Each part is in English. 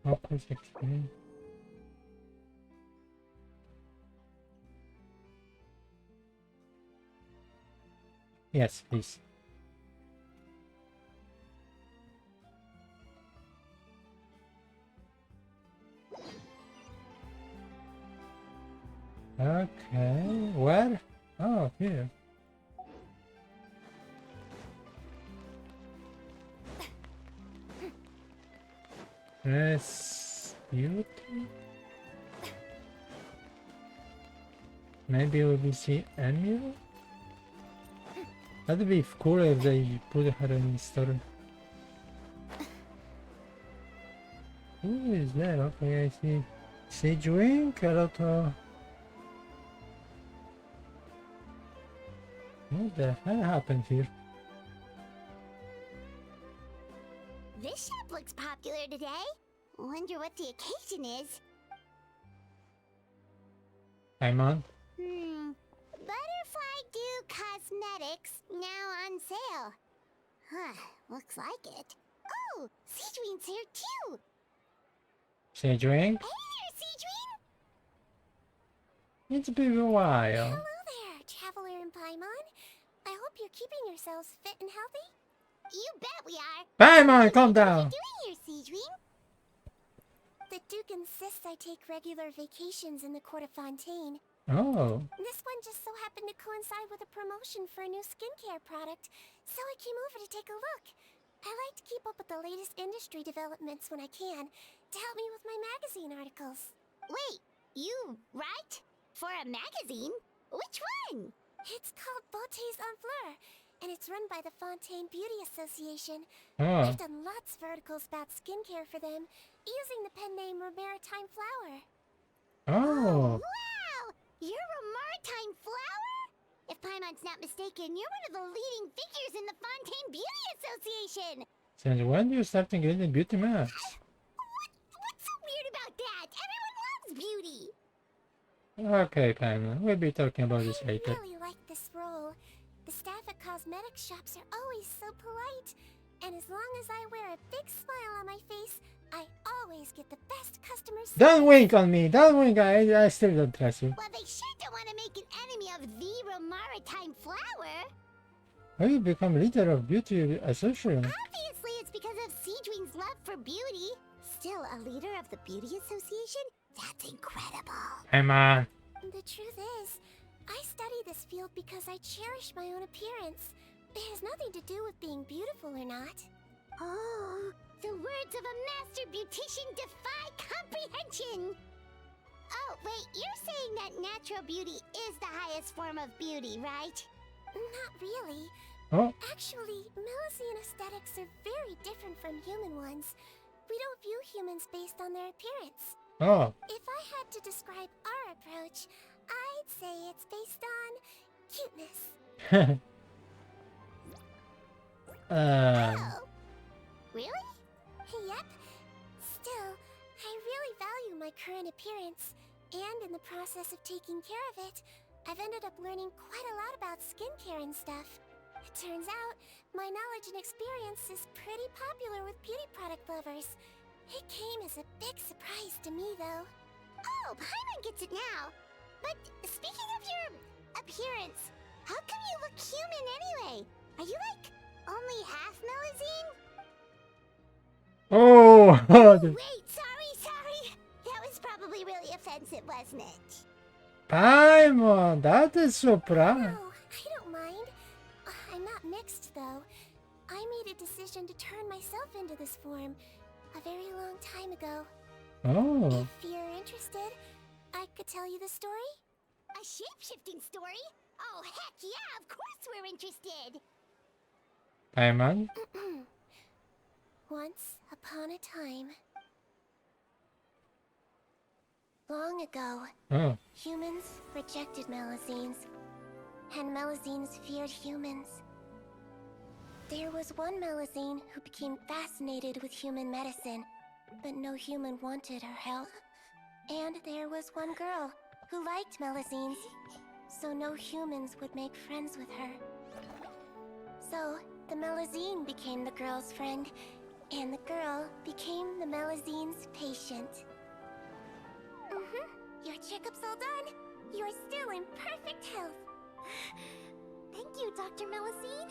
Focus experience. Yes, please. Okay, where? Oh, here. Yes, beauty. Maybe we will see Emil? That'd be cool if they put her in the story. Who is that? Okay, I see. Sigewinne, Karoto. What the hell happened here? This shop looks popular today. Wonder what the occasion is. I'm on. Butterfly Dew Cosmetics now on sale. Huh, looks like it. Oh, Sigewinne's here too. Sigewinne? Hey there, Sigewinne. It's been a while. Hello there, Traveler and Paimon. I hope you're keeping yourselves fit and healthy. You bet we are. Paimon, calm What are down. you doing here, Sigewinne? The Duke insists I take regular vacations in the court of Fontaine. Oh. This one just so happened to coincide with a promotion for a new skincare product, so I came over to take a look. I like to keep up with the latest industry developments when I can, to help me with my magazine articles. Wait, you write? For a magazine? Which one? It's called Beautés en Fleur, and it's run by the Fontaine Beauty Association. Oh. I've done lots of articles about skincare for them, using the pen name Maritime Flower. Oh. Wow! You're a Maritime Flower? If Paimon's not mistaken, you're one of the leading figures in the Fontaine Beauty Association. Since when do you start to get the beauty mask? What's so weird about that? Everyone loves beauty. Okay, Paimon, we'll be talking about this I later. really like this role. The staff at cosmetic shops are always so polite. And as long as I wear a big smile on my face, I always get the best customer service. Don't wink on me! Don't wink! I still don't trust you. Well, they sure don't want to make an enemy of the Maritime Flower. How you become leader of beauty association? Obviously, it's because of Sigewinne's love for beauty. Still a leader of the Beauty Association? That's incredible. Paimon. The truth is, I study this field because I cherish my own appearance. It has nothing to do with being beautiful or not. Oh, the words of a master beautician defy comprehension! Oh, wait, you're saying that natural beauty is the highest form of beauty, right? Not really. Oh. Actually, Melusine aesthetics are very different from human ones. We don't view humans based on their appearance. Oh. If I had to describe our approach, I'd say it's based on cuteness. Oh, really? Yep. Still, I really value my current appearance, and in the process of taking care of it, I've ended up learning quite a lot about skincare and stuff. It turns out, my knowledge and experience is pretty popular with beauty product lovers. It came as a big surprise to me, though. Oh, Paimon gets it now. But speaking of your appearance, how come you look human anyway? Are you like only half Melusine? Oh. Wait, sorry. That was probably really offensive, wasn't it? Paimon, that is surprise. No, I don't mind. I'm not mixed, though. I made a decision to turn myself into this form a very long time ago. Oh. If you're interested, I could tell you the story. A shape-shifting story? Oh, heck yeah, of course we're interested! Paimon? Once upon a time, long ago, Oh. humans rejected Melusines, and Melusines feared humans. There was one Melusine who became fascinated with human medicine, but no human wanted her help. And there was one girl who liked Melusines, so no humans would make friends with her. So, the Melusine became the girl's friend, And the girl became the Melazine's patient. Your checkup's all done. You're still in perfect health. Thank you, Dr. Melazine.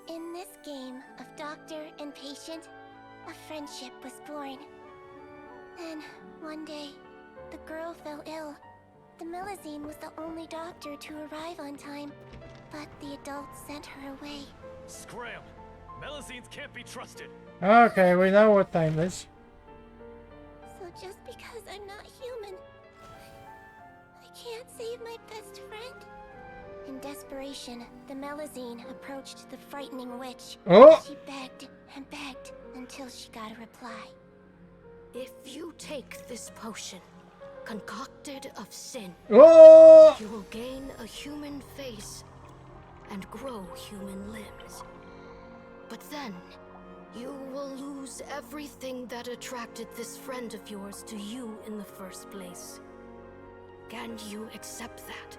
In this game of doctor and patient, a friendship was born. Then, one day, the girl fell ill. The Melazine was the only doctor to arrive on time, but the adults sent her away. Scram! Melazines can't be trusted! Okay, we know what time it is. So just because I'm not human, I can't save my best friend? In desperation, the Melazine approached the frightening witch. Oh! She begged and begged until she got a reply. If you take this potion, concocted of sin, Oh! you will gain a human face and grow human limbs. But then, you will lose everything that attracted this friend of yours to you in the first place. Can you accept that?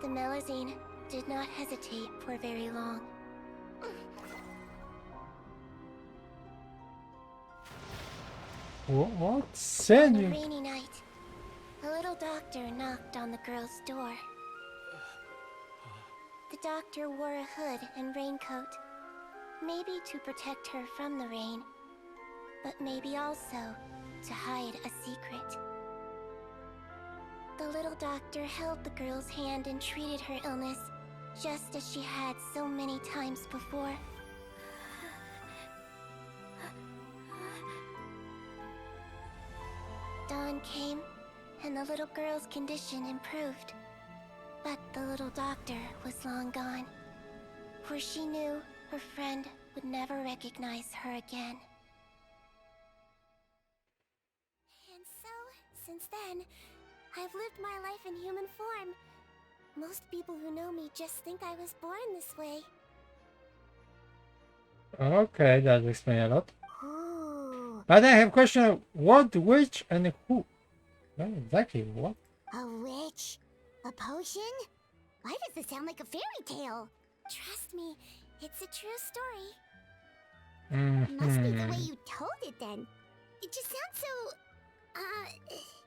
The Melazine did not hesitate for very long. What? On Send a you? rainy night, a little doctor knocked on the girl's door. The doctor wore a hood and raincoat, maybe to protect her from the rain, but maybe also to hide a secret. The little doctor held the girl's hand and treated her illness, just as she had so many times before. Dawn came, and the little girl's condition improved. But the little doctor was long gone, for she knew her friend would never recognize her again. And so, since then, I've lived my life in human form. Most people who know me just think I was born this way. Okay, that explains a lot. Ooh, But I have a question. What, which, and who? Not exactly what? a witch? A potion? Why does this sound like a fairy tale? Trust me, it's a true story. Must be the way you told it then. It just sounds so,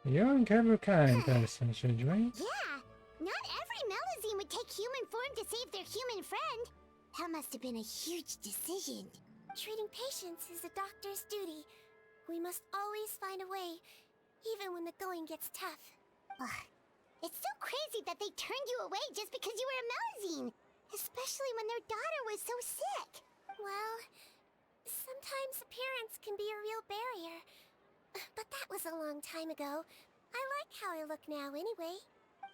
You're an incredible kind person, Sigewinne. yeah. Not every Melazine would take human form to save their human friend. That must have been a huge decision. Treating patients is a doctor's duty. We must always find a way, even when the going gets tough. It's so crazy that they turned you away just because you were a Melazine, especially when their daughter was so sick. Well, sometimes appearance can be a real barrier. But that was a long time ago. I like how I look now anyway.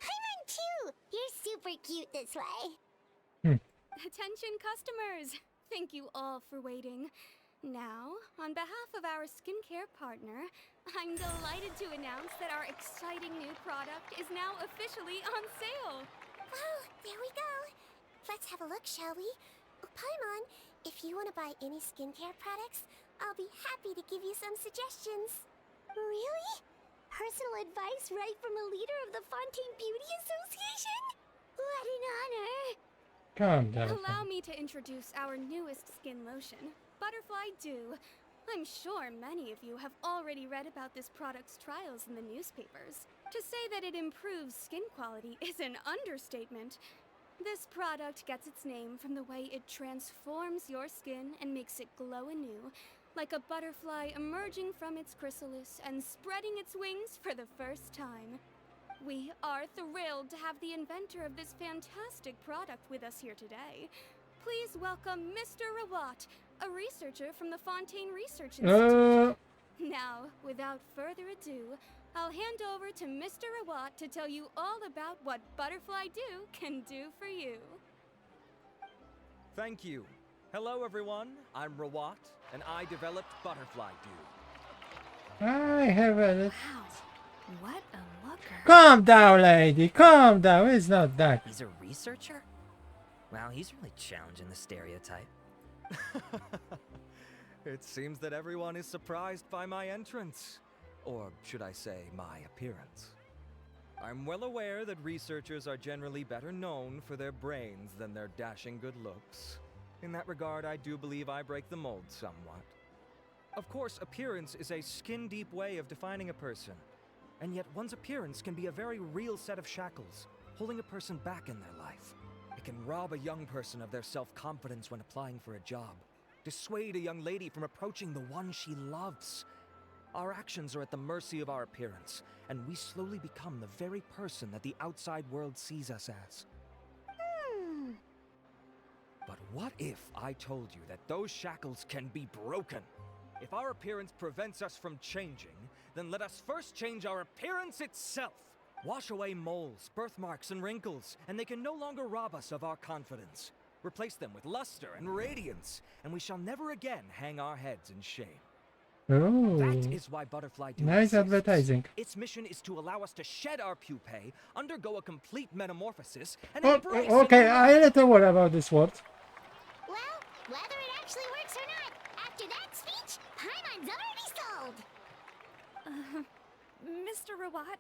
I run too! You're super cute this way. Attention customers! Thank you all for waiting. Now, on behalf of our skincare partner, I'm delighted to announce that our exciting new product is now officially on sale. Well, there we go. Let's have a look, shall we? Oh, Paimon, if you want to buy any skincare products, I'll be happy to give you some suggestions. Really? Personal advice right from a leader of the Fontaine Beauty Association? What an honor! Calm down. Allow me to introduce our newest skin lotion, Butterfly Dew. I'm sure many of you have already read about this product's trials in the newspapers. To say that it improves skin quality is an understatement. This product gets its name from the way it transforms your skin and makes it glow anew, like a butterfly emerging from its chrysalis and spreading its wings for the first time. We are thrilled to have the inventor of this fantastic product with us here today. Please welcome Mr. Rawat, a researcher from the Fontaine Research Institute. Now, without further ado, I'll hand over to Mr. Rawat to tell you all about what Butterfly Dew can do for you. Thank you. Hello everyone, I'm Rawat, and I developed Butterfly Dew. I have a... Wow, what a looker. Calm down, lady. Calm down. It's not that. He's a researcher? Wow, he's really challenging the stereotype. It seems that everyone is surprised by my entrance. Or should I say, my appearance. I'm well aware that researchers are generally better known for their brains than their dashing good looks. In that regard, I do believe I break the mold somewhat. Of course, appearance is a skin-deep way of defining a person. And yet one's appearance can be a very real set of shackles, holding a person back in their life. It can rob a young person of their self-confidence when applying for a job, dissuade a young lady from approaching the one she loves. Our actions are at the mercy of our appearance, and we slowly become the very person that the outside world sees us as. But what if I told you that those shackles can be broken? If our appearance prevents us from changing, then let us first change our appearance itself. Wash away moles, birthmarks, and wrinkles, and they can no longer rob us of our confidence. Replace them with luster and radiance, and we shall never again hang our heads in shame. Oh, That is why Butterfly Dew nice exists. advertising. Its mission is to allow us to shed our pupae, undergo a complete metamorphosis, and Oh, embrace okay, a new I life. don't worry about this word. Well, whether it actually works or not, after that speech, Paimon's already sold. Mr. Rawat,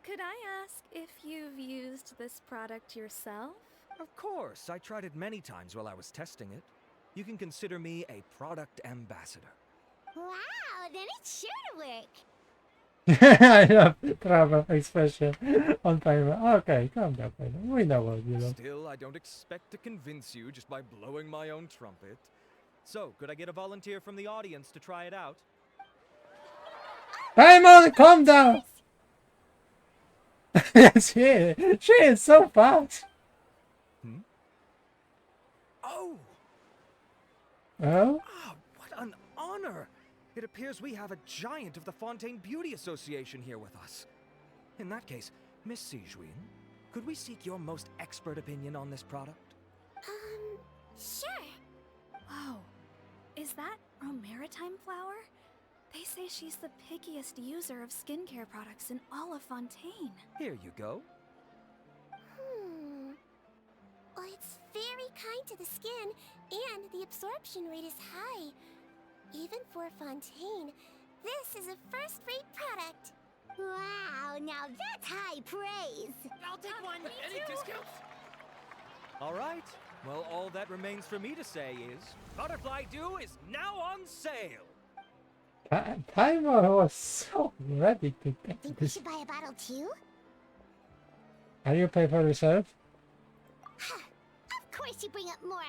could I ask if you've used this product yourself? Of course, I tried it many times while I was testing it. You can consider me a product ambassador. Wow, then it's sure to work. I love the travel expression on timer. Okay, calm down, Paimon. We know what you know. Still, I don't expect to convince you just by blowing my own trumpet. So, could I get a volunteer from the audience to try it out? Paimon, calm down! Yes, she is so fast. Oh! Oh? Ah, what an honor! It appears we have a giant of the Fontaine Beauty Association here with us. In that case, Miss Sigewinne, could we seek your most expert opinion on this product? Sure. Whoa, is that maritime flower? They say she's the pickiest user of skincare products in all of Fontaine. Here you go. Well, it's very kind to the skin, and the absorption rate is high. Even for Fontaine, this is a first-rate product. Wow, now that's high praise. I'll take one. Any discounts? All right. Well, all that remains for me to say is, Butterfly Dew is now on sale. Paimon was so ready to get Think we this. should buy a bottle too? Are you pay for yourself? Of course you bring up Mora.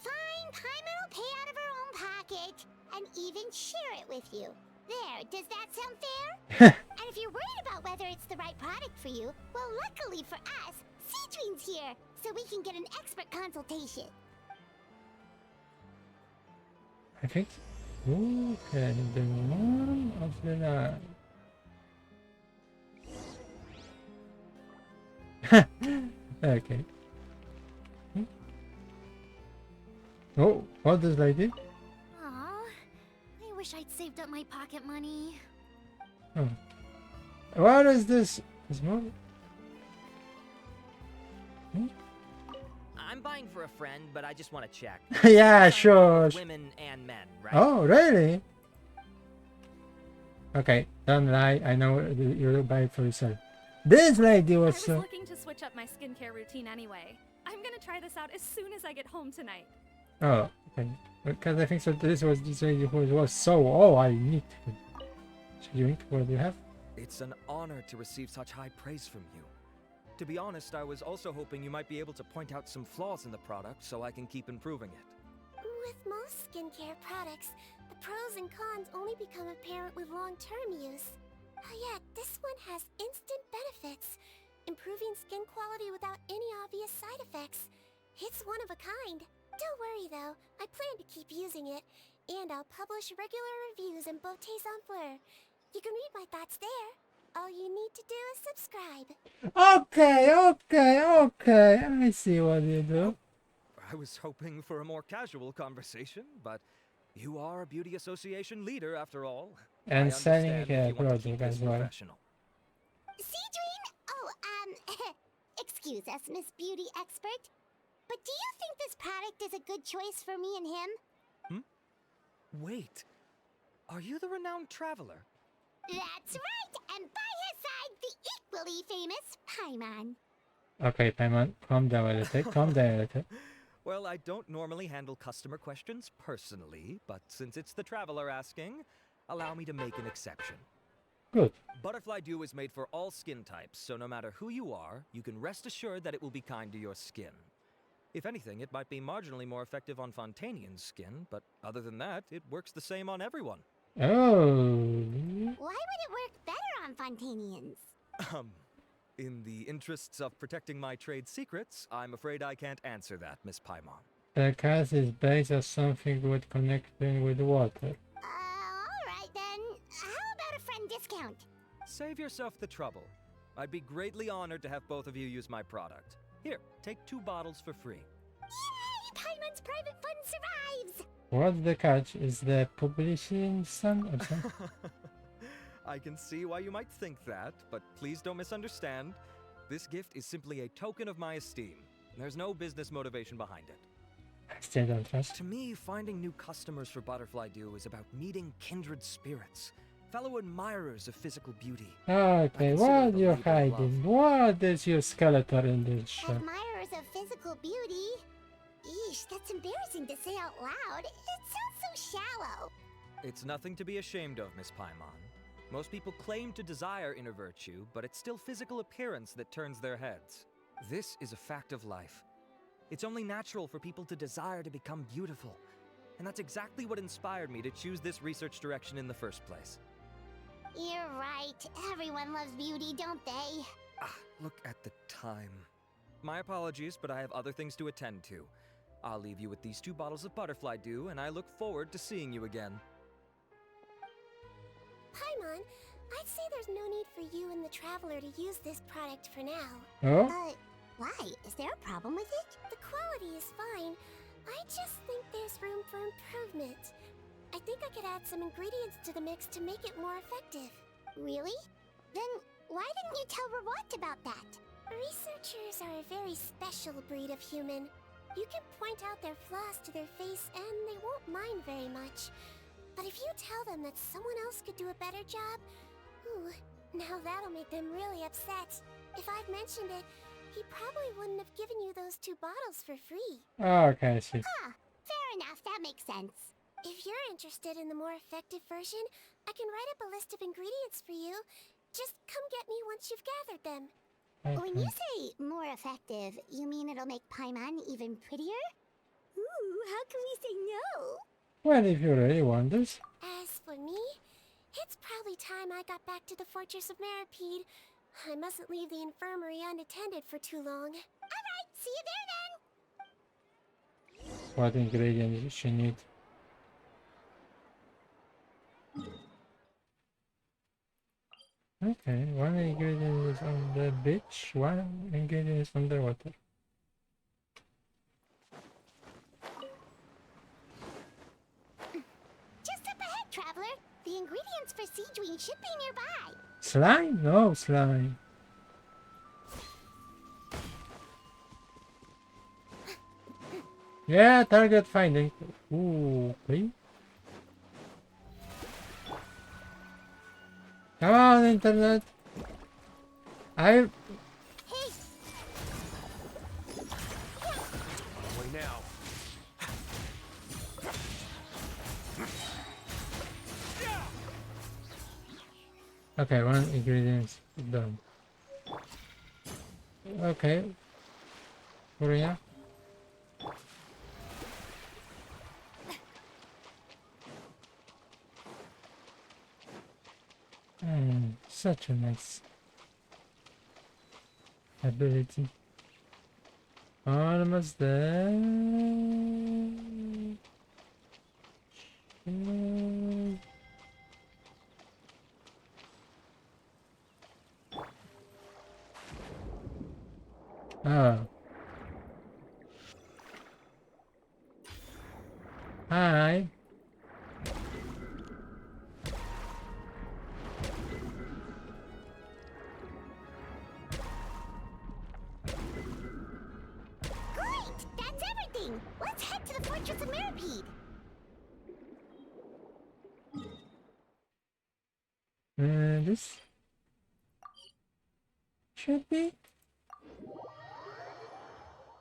Fine, Paimon will pay out of her own pocket, and even share it with you. There, does that sound fair? And if you're worried about whether it's the right product for you, well, luckily for us, Sigewinne's here, so we can get an expert consultation. I think. Okay, the one of the night. Okay. Oh, what does lady? Aw, I wish I'd saved up my pocket money. Oh. What is this? This one? I'm buying for a friend, but I just want to check. Yeah, Buying sure. both women and men, right? Oh, really? Okay, don't lie. I know you're buying for yourself. This lady I was was so. looking to switch up my skincare routine anyway. I'm gonna try this out as soon as I get home tonight. Oh, okay. Because I think so. This lady who was so. Oh, I need to. Drink. What do you have? It's an honor to receive such high praise from you. To be honest, I was also hoping you might be able to point out some flaws in the product so I can keep improving it. With most skincare products, the pros and cons only become apparent with long-term use. Yet, this one has instant benefits, improving skin quality without any obvious side effects. It's one of a kind. Don't worry though, I plan to keep using it, and I'll publish regular reviews in Beauté Sans Fleur. You can read my thoughts there. All you need to do is subscribe. Okay. I see what you do. I was hoping for a more casual conversation, but you are a beauty association leader after all. And I selling understand if you want to product keep this as well. professional. Sigewinne? Oh, excuse us, Miss Beauty Expert. But do you think this product is a good choice for me and him? Wait, are you the renowned traveler? That's right, and by his side, the equally famous Paimon. Okay, Paimon, calm down a little. Calm down a little. Well, I don't normally handle customer questions personally, but since it's the traveler asking, allow me to make an exception. Good. Butterfly Dew is made for all skin types, so no matter who you are, you can rest assured that it will be kind to your skin. If anything, it might be marginally more effective on Fontanian's skin, but other than that, it works the same on everyone. Oh. Why would it work better on Fontanians? In the interests of protecting my trade secrets, I'm afraid I can't answer that, Miss Paimon. The cast is based on something with connecting with water. Alright then. How about a friend discount? Save yourself the trouble. I'd be greatly honored to have both of you use my product. Here, take 2 bottles for free. Yay! Paimon's private fund survives! What's the catch? Is the publishing some or something? I can see why you might think that, but please don't misunderstand. This gift is simply a token of my esteem. There's no business motivation behind it. I still don't trust. To me, finding new customers for Butterfly Dew is about meeting kindred spirits, fellow admirers of physical beauty. Okay, what you hiding? What is your skeleton in this show? Admirers of physical beauty? Eesh, that's embarrassing to say out loud. It sounds so shallow. It's nothing to be ashamed of, Miss Paimon. Most people claim to desire inner virtue, but it's still physical appearance that turns their heads. This is a fact of life. It's only natural for people to desire to become beautiful. And that's exactly what inspired me to choose this research direction in the first place. You're right. Everyone loves beauty, don't they? Look at the time. My apologies, but I have other things to attend to. I'll leave you with these 2 bottles of Butterfly Dew, and I look forward to seeing you again. Paimon, I'd say there's no need for you and the Traveler to use this product for now. Oh? Why? Is there a problem with it? The quality is fine. I just think there's room for improvement. I think I could add some ingredients to the mix to make it more effective. Really? Then why didn't you tell Rawat about that? Researchers are a very special breed of human. You can point out their flaws to their face and they won't mind very much. But if you tell them that someone else could do a better job, ooh, now that'll make them really upset. If I'd mentioned it, he probably wouldn't have given you those 2 bottles for free. Okay, I see. Fair enough, that makes sense. If you're interested in the more effective version, I can write up a list of ingredients for you. Just come get me once you've gathered them. When you say more effective, you mean it'll make Paimon even prettier? Ooh, how can we say no? Well, if you really want this. As for me, it's probably time I got back to the Fortress of Maripede. I mustn't leave the infirmary unattended for too long. Alright, see you there then! What ingredients she need? Okay, 1 ingredient is on the beach, 1 ingredient is on the water. Just up ahead, Traveler. The ingredients for Sigewinne should be nearby. Slime? No slime. Yeah, target finding. Ooh, okay. Come on, internet. Hey! Away now. Okay, 1 ingredient is done. Okay. Korea. Such a nice ability. Almost there. Oh. Hi. Great! That's everything! Let's head to the Fortress of Maripede! This? Should be.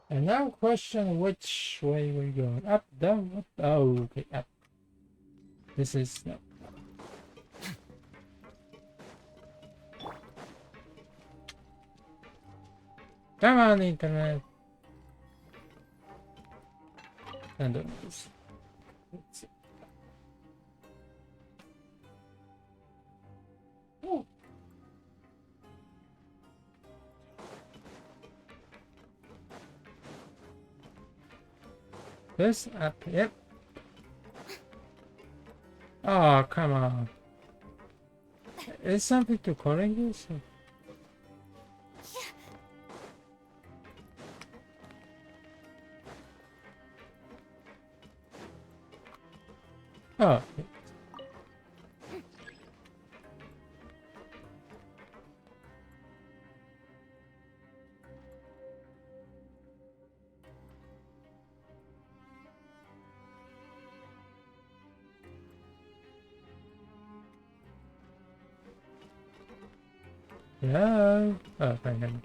And now question which way we're going. Up, down, up. Oh, okay, up. This is no. Come on, internet. And this. Let's see. Oh. This up, yep. Oh, come on. Is something to calling this? Oh. Yeah. Oh, thank God.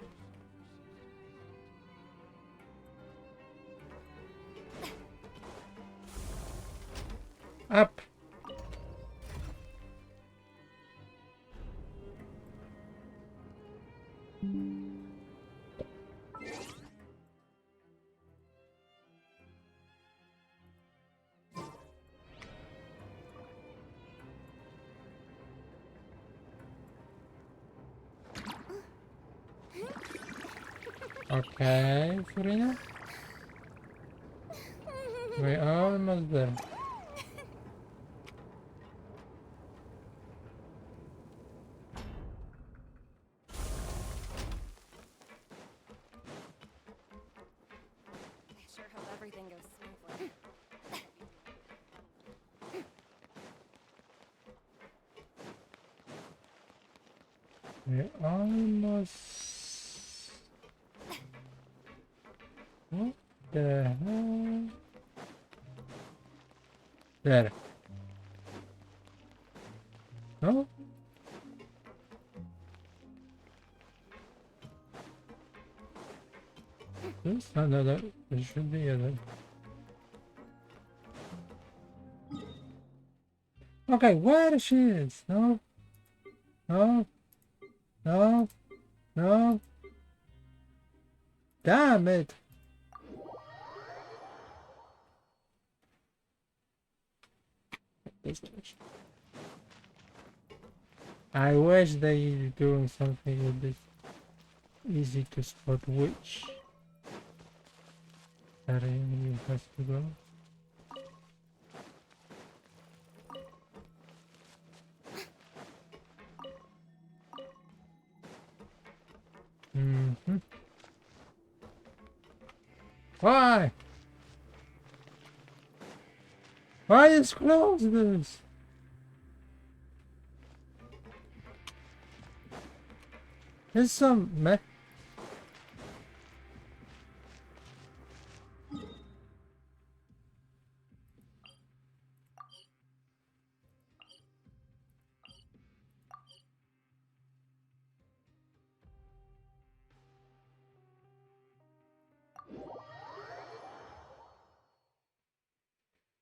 Up. Okay, Serena. We're almost there. I sure hope everything goes smoothly. We're almost. What the hell? There. No? This? No, no, that it should be other. Okay, where she is? No, no, no, no. Damn it! I wish they doing something with this. Easy to spot which area you have to go. Mm-hmm. Why? Why is closed this? There's some meh.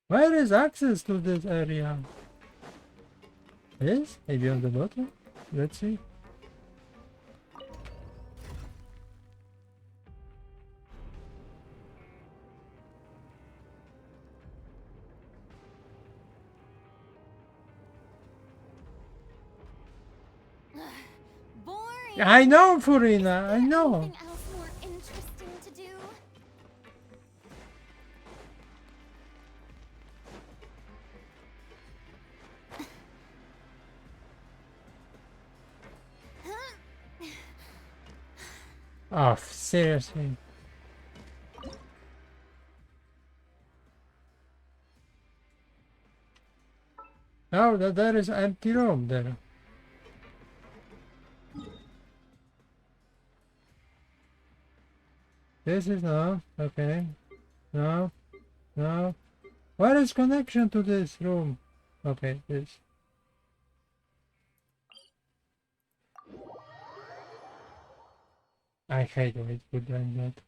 Where is access to this area? Yes, maybe on the bottom. Let's see. Boring. I know, Furina, I know. Anything else more interesting to do? Oh, seriously. No, there is empty room there. This is no, okay. No, no. Where is connection to this room? Okay, this. I hate when it would like that.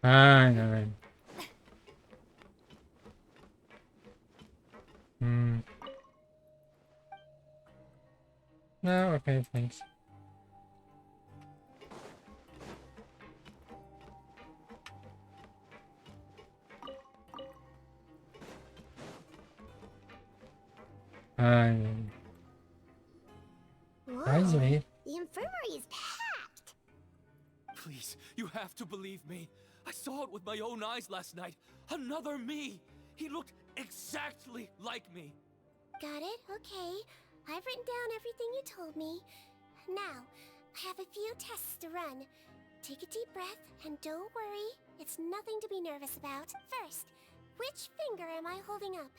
I know. Hmm. No, okay, thanks. I know. Whoa, Surprisingly, the infirmary is packed. Please, you have to believe me. I saw it with my own eyes last night. Another me. He looked exactly like me. Got it? Okay. I've written down everything you told me. Now, I have a few tests to run. Take a deep breath, and don't worry. It's nothing to be nervous about. First, which finger am I holding up?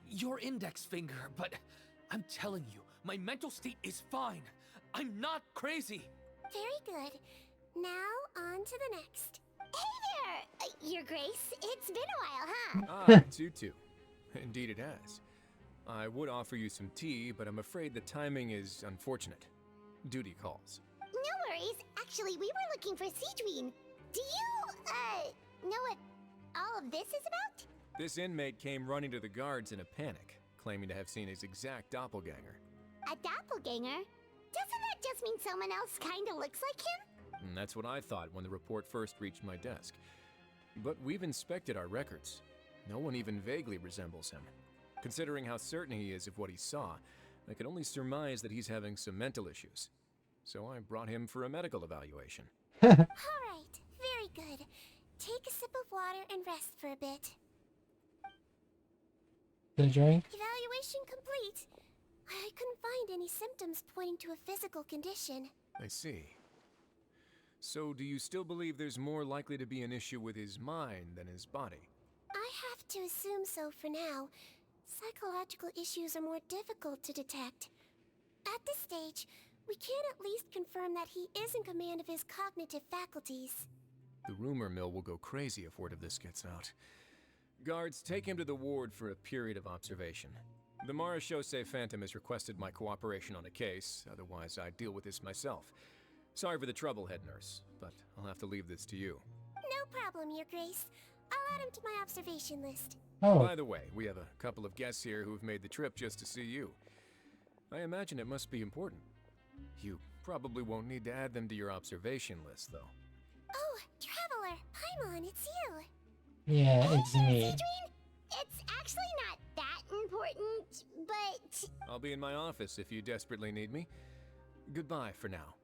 Your index finger, but I'm telling you, my mental state is fine. I'm not crazy. Very good. Now, on to the next. Hey there, Your Grace. It's been a while, huh? Ah, Tutu. Indeed it has. I would offer you some tea, but I'm afraid the timing is unfortunate. Duty calls. No worries. Actually, we were looking for Sigewinne. Do you, know what all of this is about? This inmate came running to the guards in a panic, claiming to have seen his exact doppelganger. A doppelganger? Doesn't that just mean someone else kinda looks like him? And that's what I thought when the report first reached my desk. But we've inspected our records. No one even vaguely resembles him. Considering how certain he is of what he saw, I can only surmise that he's having some mental issues. So I brought him for a medical evaluation. Alright, very good. Take a sip of water and rest for a bit. the drink. Evaluation complete. I couldn't find any symptoms pointing to a physical condition. I see. So do you still believe there's more likely to be an issue with his mind than his body? I have to assume so for now. Psychological issues are more difficult to detect. At this stage, we can at least confirm that he is in command of his cognitive faculties. The rumor mill will go crazy if word of this gets out. Guards, take him to the ward for a period of observation. The Marechaussee Phantom has requested my cooperation on a case, otherwise I'd deal with this myself. Sorry for the trouble, head nurse, but I'll have to leave this to you. No problem, Your Grace. I'll add him to my observation list. Oh, By the way, we have a couple of guests here who've made the trip just to see you. I imagine it must be important. You probably won't need to add them to your observation list, though. Oh, Traveler, Paimon, it's you. yeah, it's me. Sigewinne, it's actually not that important, but... I'll be in my office if you desperately need me. Goodbye for now.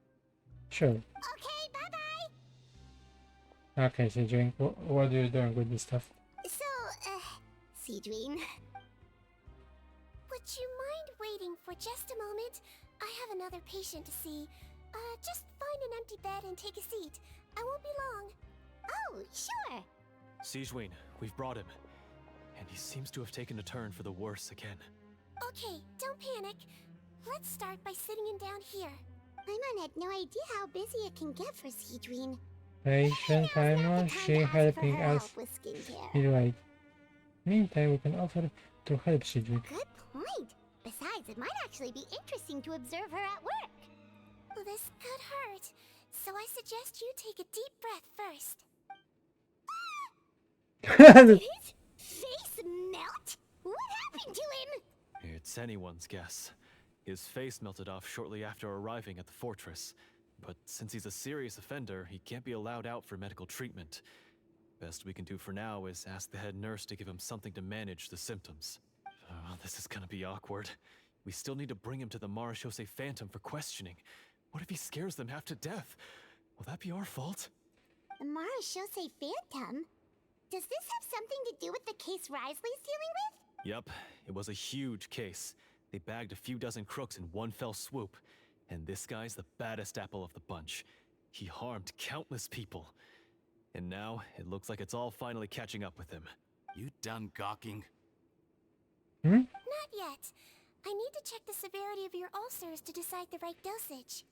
Sure. Okay, bye-bye. Okay, so drink. What are you doing with this stuff? So, Sigewinne. Would you mind waiting for just a moment? I have another patient to see. Just find an empty bed and take a seat. I won't be long. Oh, sure. Sigewinne, we've brought him. And he seems to have taken a turn for the worse again. Okay, don't panic. Let's start by sitting him down here. Paimon had no idea how busy it can get for Sigewinne. Patient Paimon, she helping us with skincare. feel right. Meantime, we can offer to help Sigewinne. Good point. Besides, it might actually be interesting to observe her at work. This could hurt, so I suggest you take a deep breath first. Did his face melt? What happened to him? It's anyone's guess. His face melted off shortly after arriving at the fortress. But since he's a serious offender, he can't be allowed out for medical treatment. Best we can do for now is ask the head nurse to give him something to manage the symptoms. This is gonna be awkward. We still need to bring him to the Marechaussee Phantom for questioning. What if he scares them half to death? Will that be our fault? The Marechaussee Phantom? Does this have something to do with the case Risley's dealing with? Yep, it was a huge case. They bagged a few dozen crooks in one fell swoop. And this guy's the baddest apple of the bunch. He harmed countless people. And now, it looks like it's all finally catching up with him. You done gawking? Not yet. I need to check the severity of your ulcers to decide the right dosage.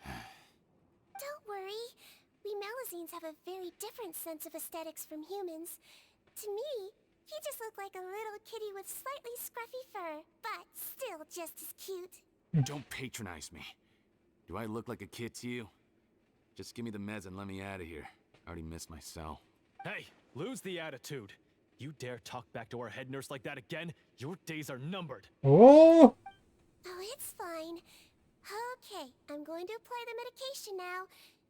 Don't worry. We Melazines have a very different sense of aesthetics from humans. To me, you just look like a little kitty with slightly scruffy fur, but still just as cute. Don't patronize me. Do I look like a kid to you? Just give me the meds and let me out of here. I already missed my cell. Hey, lose the attitude. You dare talk back to our head nurse like that again, your days are numbered. Oh! Oh, it's fine. Okay, I'm going to apply the medication now.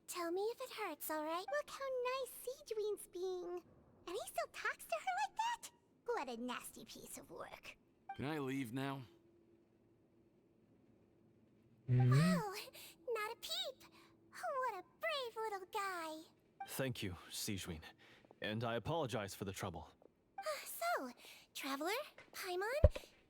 Tell me if it hurts, alright? Look how nice Sigewinne's being. And he still talks to her like that? What a nasty piece of work. Can I leave now? Oh, not a peep. What a brave little guy. Thank you, Sigewinne. And I apologize for the trouble. So, Traveler, Paimon,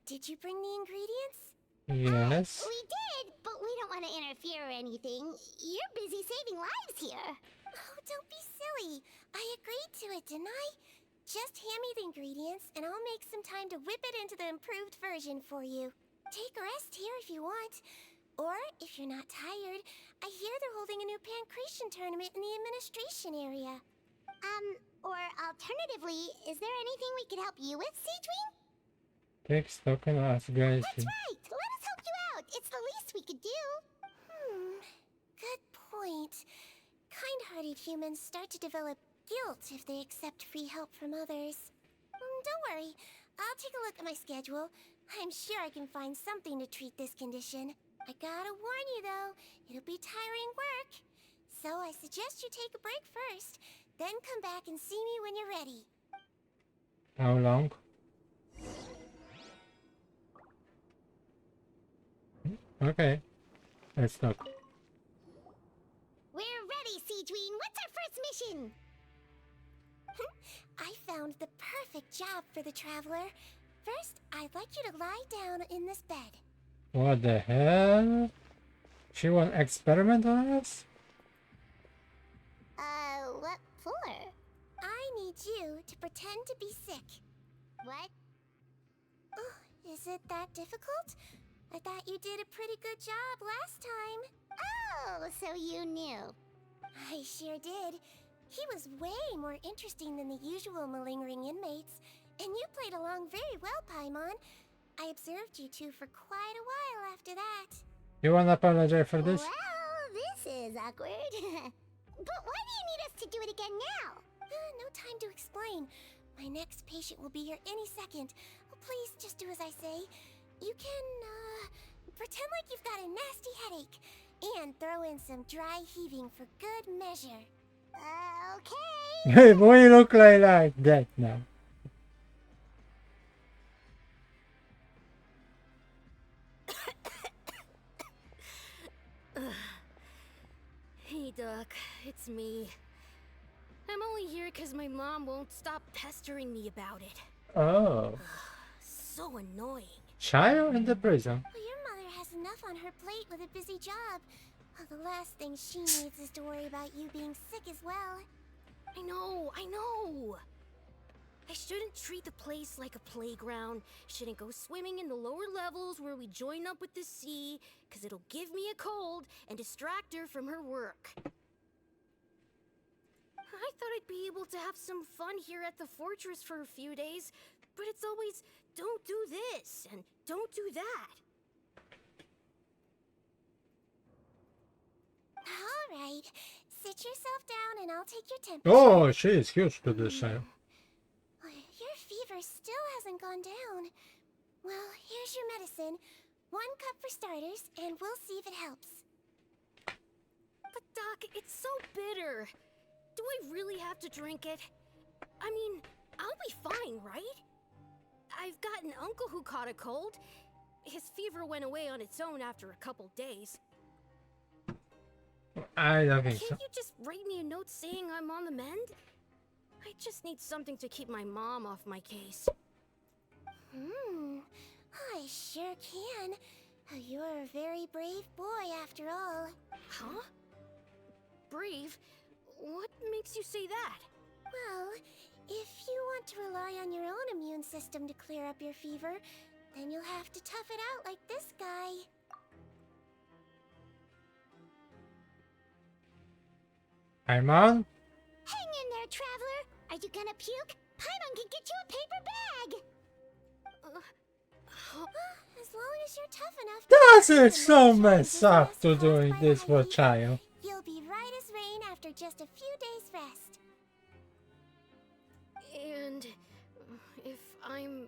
did you bring the ingredients? Yes. We did, but we don't want to interfere or anything. You're busy saving lives here. Oh, don't be silly. I agreed to it, didn't I? Just hand me the ingredients, and I'll make some time to whip it into the improved version for you. Take a rest here if you want. Or, if you're not tired, I hear they're holding a new pancreation tournament in the administration area. Or alternatively, is there anything we could help you with, Sigewinne? Take stock and ask guys. That's right! Let us help you out! It's the least we could do! Good point. Kind-hearted humans start to develop guilt if they accept free help from others. Don't worry, I'll take a look at my schedule. I'm sure I can find something to treat this condition. I gotta warn you though, it'll be tiring work. So I suggest you take a break first, then come back and see me when you're ready. How long? Okay. Let's talk. We're ready, Sigewinne! What's our first mission? I found the perfect job for the Traveler. First, I'd like you to lie down in this bed. What the hell? She want experiment on us? What for? I need you to pretend to be sick. What? Oh, is it that difficult? I thought you did a pretty good job last time. Oh, so you knew. I sure did. He was way more interesting than the usual malingering inmates, and you played along very well, Paimon. I observed you two for quite a while after that. You wanna apologize for this? Well, this is awkward. But why do you need us to do it again now? No time to explain. My next patient will be here any second. Please just do as I say. You can, pretend like you've got a nasty headache. And throw in some dry heaving for good measure. Okay. Hey, why you look like that now? Hey, Doc, it's me. I'm only here because my mom won't stop pestering me about it. Oh. So annoying. Child in the prison. Well, your mother has enough on her plate with a busy job. Well, the last thing she needs is to worry about you being sick as well. I know. I shouldn't treat the place like a playground. Shouldn't go swimming in the lower levels where we join up with the sea, because it'll give me a cold and distract her from her work. I thought I'd be able to have some fun here at the fortress for a few days, but it's always, don't do this and don't do that. All right, sit yourself down and I'll take your temperature. Oh, she is used to this. Your fever still hasn't gone down. Well, here's your medicine. 1 cup for starters, and we'll see if it helps. But Doc, it's so bitter. Do I really have to drink it? I mean, I'll be fine, right? I've got an uncle who caught a cold. His fever went away on its own after a couple days. I don't think so. Can't you just write me a note saying I'm on the mend? I just need something to keep my mom off my case. I sure can. You're a very brave boy after all. Huh? Brave? What makes you say that? Well, if you want to rely on your own immune system to clear up your fever, Then you'll have to tough it out like this guy. I'm on. Hang in there, traveler. Are you gonna puke? Paimon can get you a paper bag. As long as you're tough enough. Does to it so the mess up to caused doing by the this for a high heat, child? You'll be right as rain after just a few days rest. And if I'm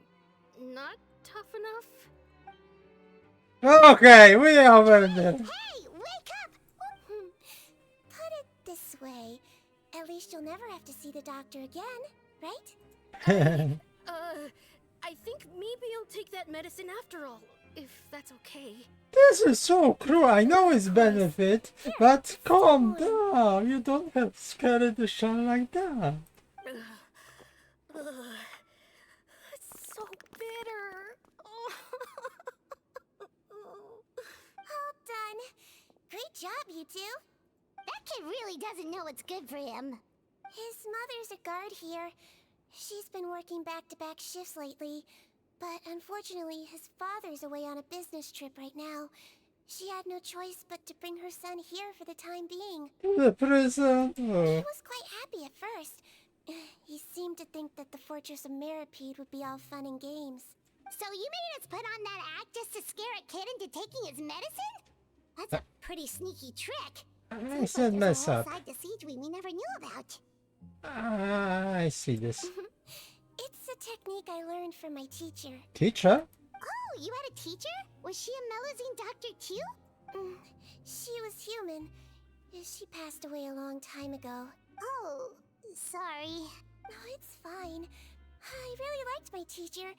not tough enough? Okay, we over there. Hey, wake up! Put it this way. At least you'll never have to see the doctor again, right? I think maybe I'll take that medicine after all, if that's okay. This is so cruel. I know it's benefit, but calm down. You don't have to scare the shine like that. It's so bitter. All done. Great job, you two. That kid really doesn't know what's good for him. His mother's a guard here. She's been working back-to-back shifts lately, but unfortunately his father's away on a business trip right now. She had no choice but to bring her son here for the time being. The prison. He Oh. was quite happy at first. He seemed to think that the Fortress of Meripede would be all fun and games. So you made us put on that act just to scare a kid into taking his medicine? That's a pretty sneaky trick. I said mess up. Side to Sigewinne we never knew about. I see this. It's a technique I learned from my teacher. Teacher? Oh, you had a teacher? Was she a Melazine doctor too? She was human. She passed away a long time ago. Oh, sorry. No, it's fine. I really liked my teacher,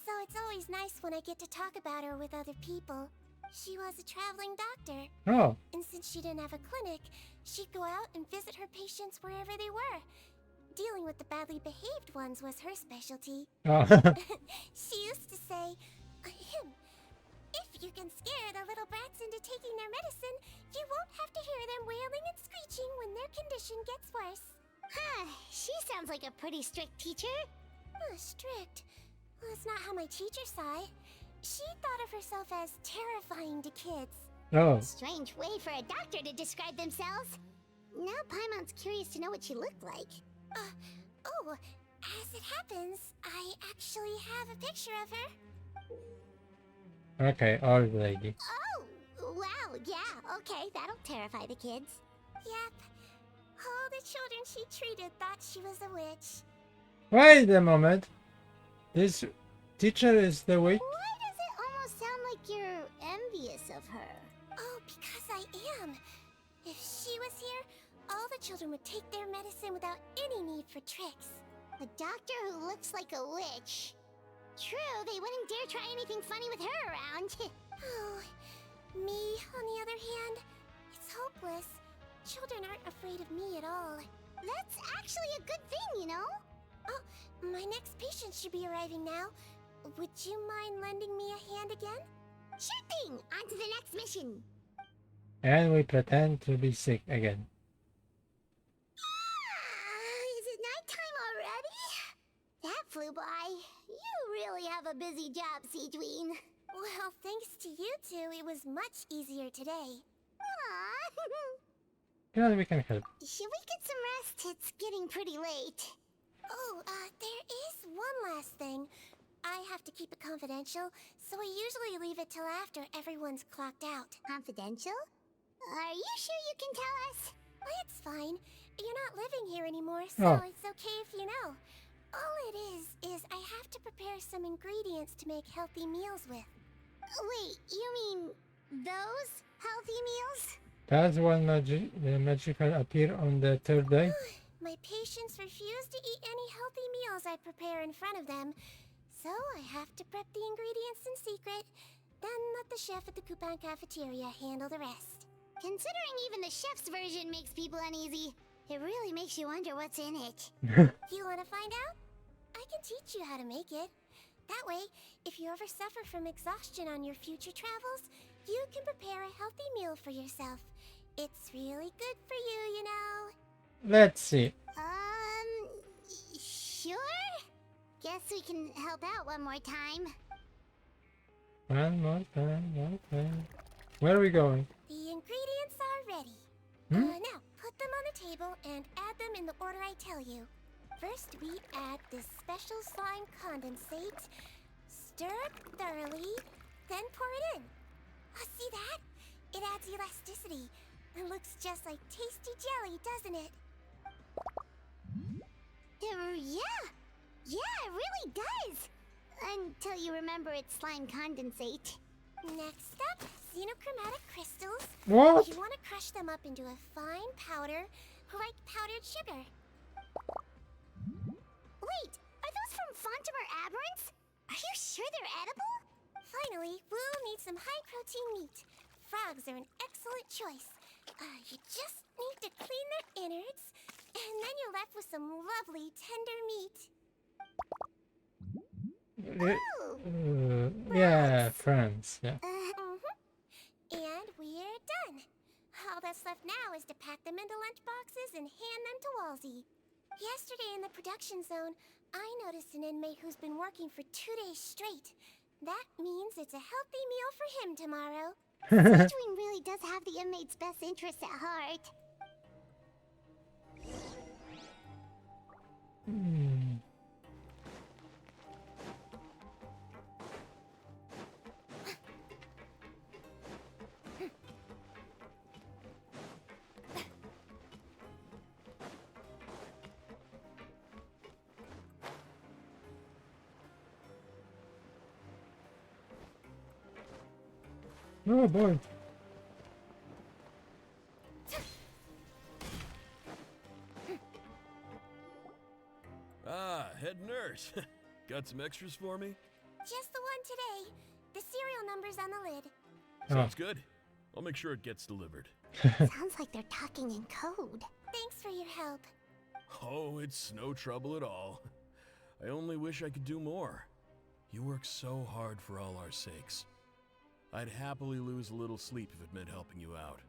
so it's always nice when I get to talk about her with other people. She was a traveling doctor, Oh. and since she didn't have a clinic, she'd go out and visit her patients wherever they were. Dealing with the badly behaved ones was her specialty. Oh. She used to say, if you can scare the little brats into taking their medicine, you won't have to hear them wailing and screeching when their condition gets worse. Huh, she sounds like a pretty strict teacher. Strict? Well, that's not how my teacher saw it. She thought of herself as terrifying to kids. Oh. Strange way for a doctor to describe themselves. Now Paimon's curious to know what she looked like. As it happens, I actually have a picture of her. Okay, old lady. Oh, wow, yeah, okay, that'll terrify the kids. Yep. All the children she treated thought she was a witch. Wait a moment. This teacher is the witch? Why does it almost sound like you're envious of her? Oh, because I am. If she was here, all the children would take their medicine without any need for tricks. A doctor who looks like a witch. True, they wouldn't dare try anything funny with her around. Oh, me, on the other hand, it's hopeless. Children aren't afraid of me at all. That's actually a good thing, you know? Oh, my next patient should be arriving now. Would you mind lending me a hand again? Sure thing! On to the next mission! And we pretend to be sick again. Is it nighttime already? That flew by. You really have a busy job, Sigewinne. Well, thanks to you two, it was much easier today. Aww. Yeah, we can help. Should we get some rest? It's getting pretty late. Oh, there is one last thing. I have to keep it confidential, so I usually leave it till after everyone's clocked out. Confidential? Are you sure you can tell us? Well, it's fine. You're not living here anymore, so Oh. it's okay if you know. All it is I have to prepare some ingredients to make healthy meals with. Wait, you mean those healthy meals? Does one magical appear on the third day? My patients refuse to eat any healthy meals I prepare in front of them, so I have to prep the ingredients in secret, then let the chef at the Coupon cafeteria handle the rest. Considering even the chef's version makes people uneasy, it really makes you wonder what's in it. You want to find out? I can teach you how to make it. That way, if you ever suffer from exhaustion on your future travels, you can prepare a healthy meal for yourself. It's really good for you, you know. Let's see. Sure? Guess we can help out one more time. One more time, one time. Where are we going? The ingredients are ready. Now, put them on the table and add them in the order I tell you. First, we add this special slime condensate, stir it thoroughly, then pour it in. See that? It adds elasticity. It looks just like tasty jelly, doesn't it? Yeah. Yeah, it really does. Until you remember it's slime condensate. Next up, xenochromatic crystals. What? You want to crush them up into a fine powder, like powdered sugar. Wait, are those from Fontimer aberrants? Are you sure they're edible? Finally, we'll need some high-protein meat. Frogs are an excellent choice. You just need to clean their innards, and then you're left with some lovely, tender meat. Yeah, France, yeah. And we're done. All that's left now is to pack them into lunchboxes and hand them to Walsey. Yesterday in the production zone, I noticed an inmate who's been working for 2 days straight. That means it's a healthy meal for him tomorrow. Sigewinne really does have the inmate's best interests at heart. Oh boy. Ah, head nurse. Got some extras for me? Just the one today. The serial number's on the lid. Sounds good. I'll make sure it gets delivered. Sounds like they're talking in code. Thanks for your help. Oh, it's no trouble at all. I only wish I could do more. You work so hard for all our sakes. I'd happily lose a little sleep if it meant helping you out.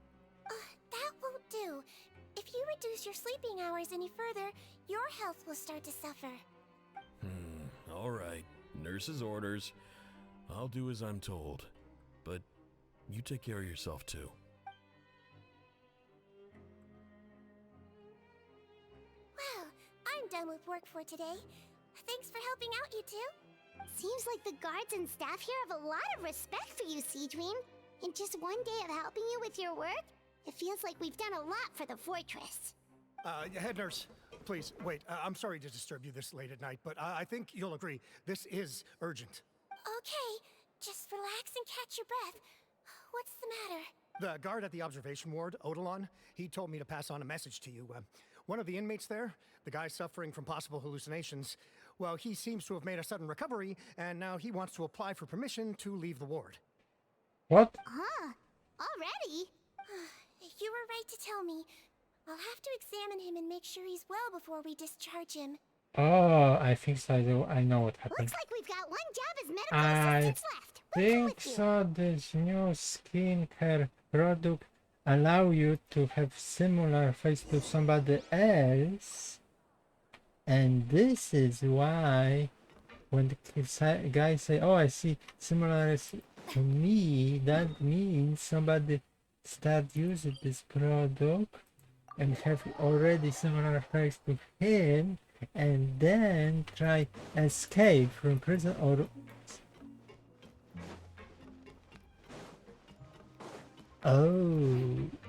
That won't do. If you reduce your sleeping hours any further, your health will start to suffer. All right. Nurse's orders. I'll do as I'm told. But you take care of yourself too. Well, I'm done with work for today. Thanks for helping out, you two. Seems like the guards and staff here have a lot of respect for you, Sigewinne. In just one day of helping you with your work, it feels like we've done a lot for the fortress. Head nurse, please, wait. I'm sorry to disturb you this late at night, but I think you'll agree, this is urgent. Okay, just relax and catch your breath. What's the matter? The guard at the observation ward, Odilon, he told me to pass on a message to you. One of the inmates there, the guy suffering from possible hallucinations, well, he seems to have made a sudden recovery, and now he wants to apply for permission to leave the ward. What? Huh? Already? You were right to tell me. I'll have to examine him and make sure he's well before we discharge him. Oh, I think so. I know what happened. Looks like we've got one job as medical assistants left. I think so. This new skincare product allow you to have similar face to somebody else, and this is why when the guys say, "Oh, I see similar to me," that means somebody start using this product and have already similar face to him, and then try escape from prison or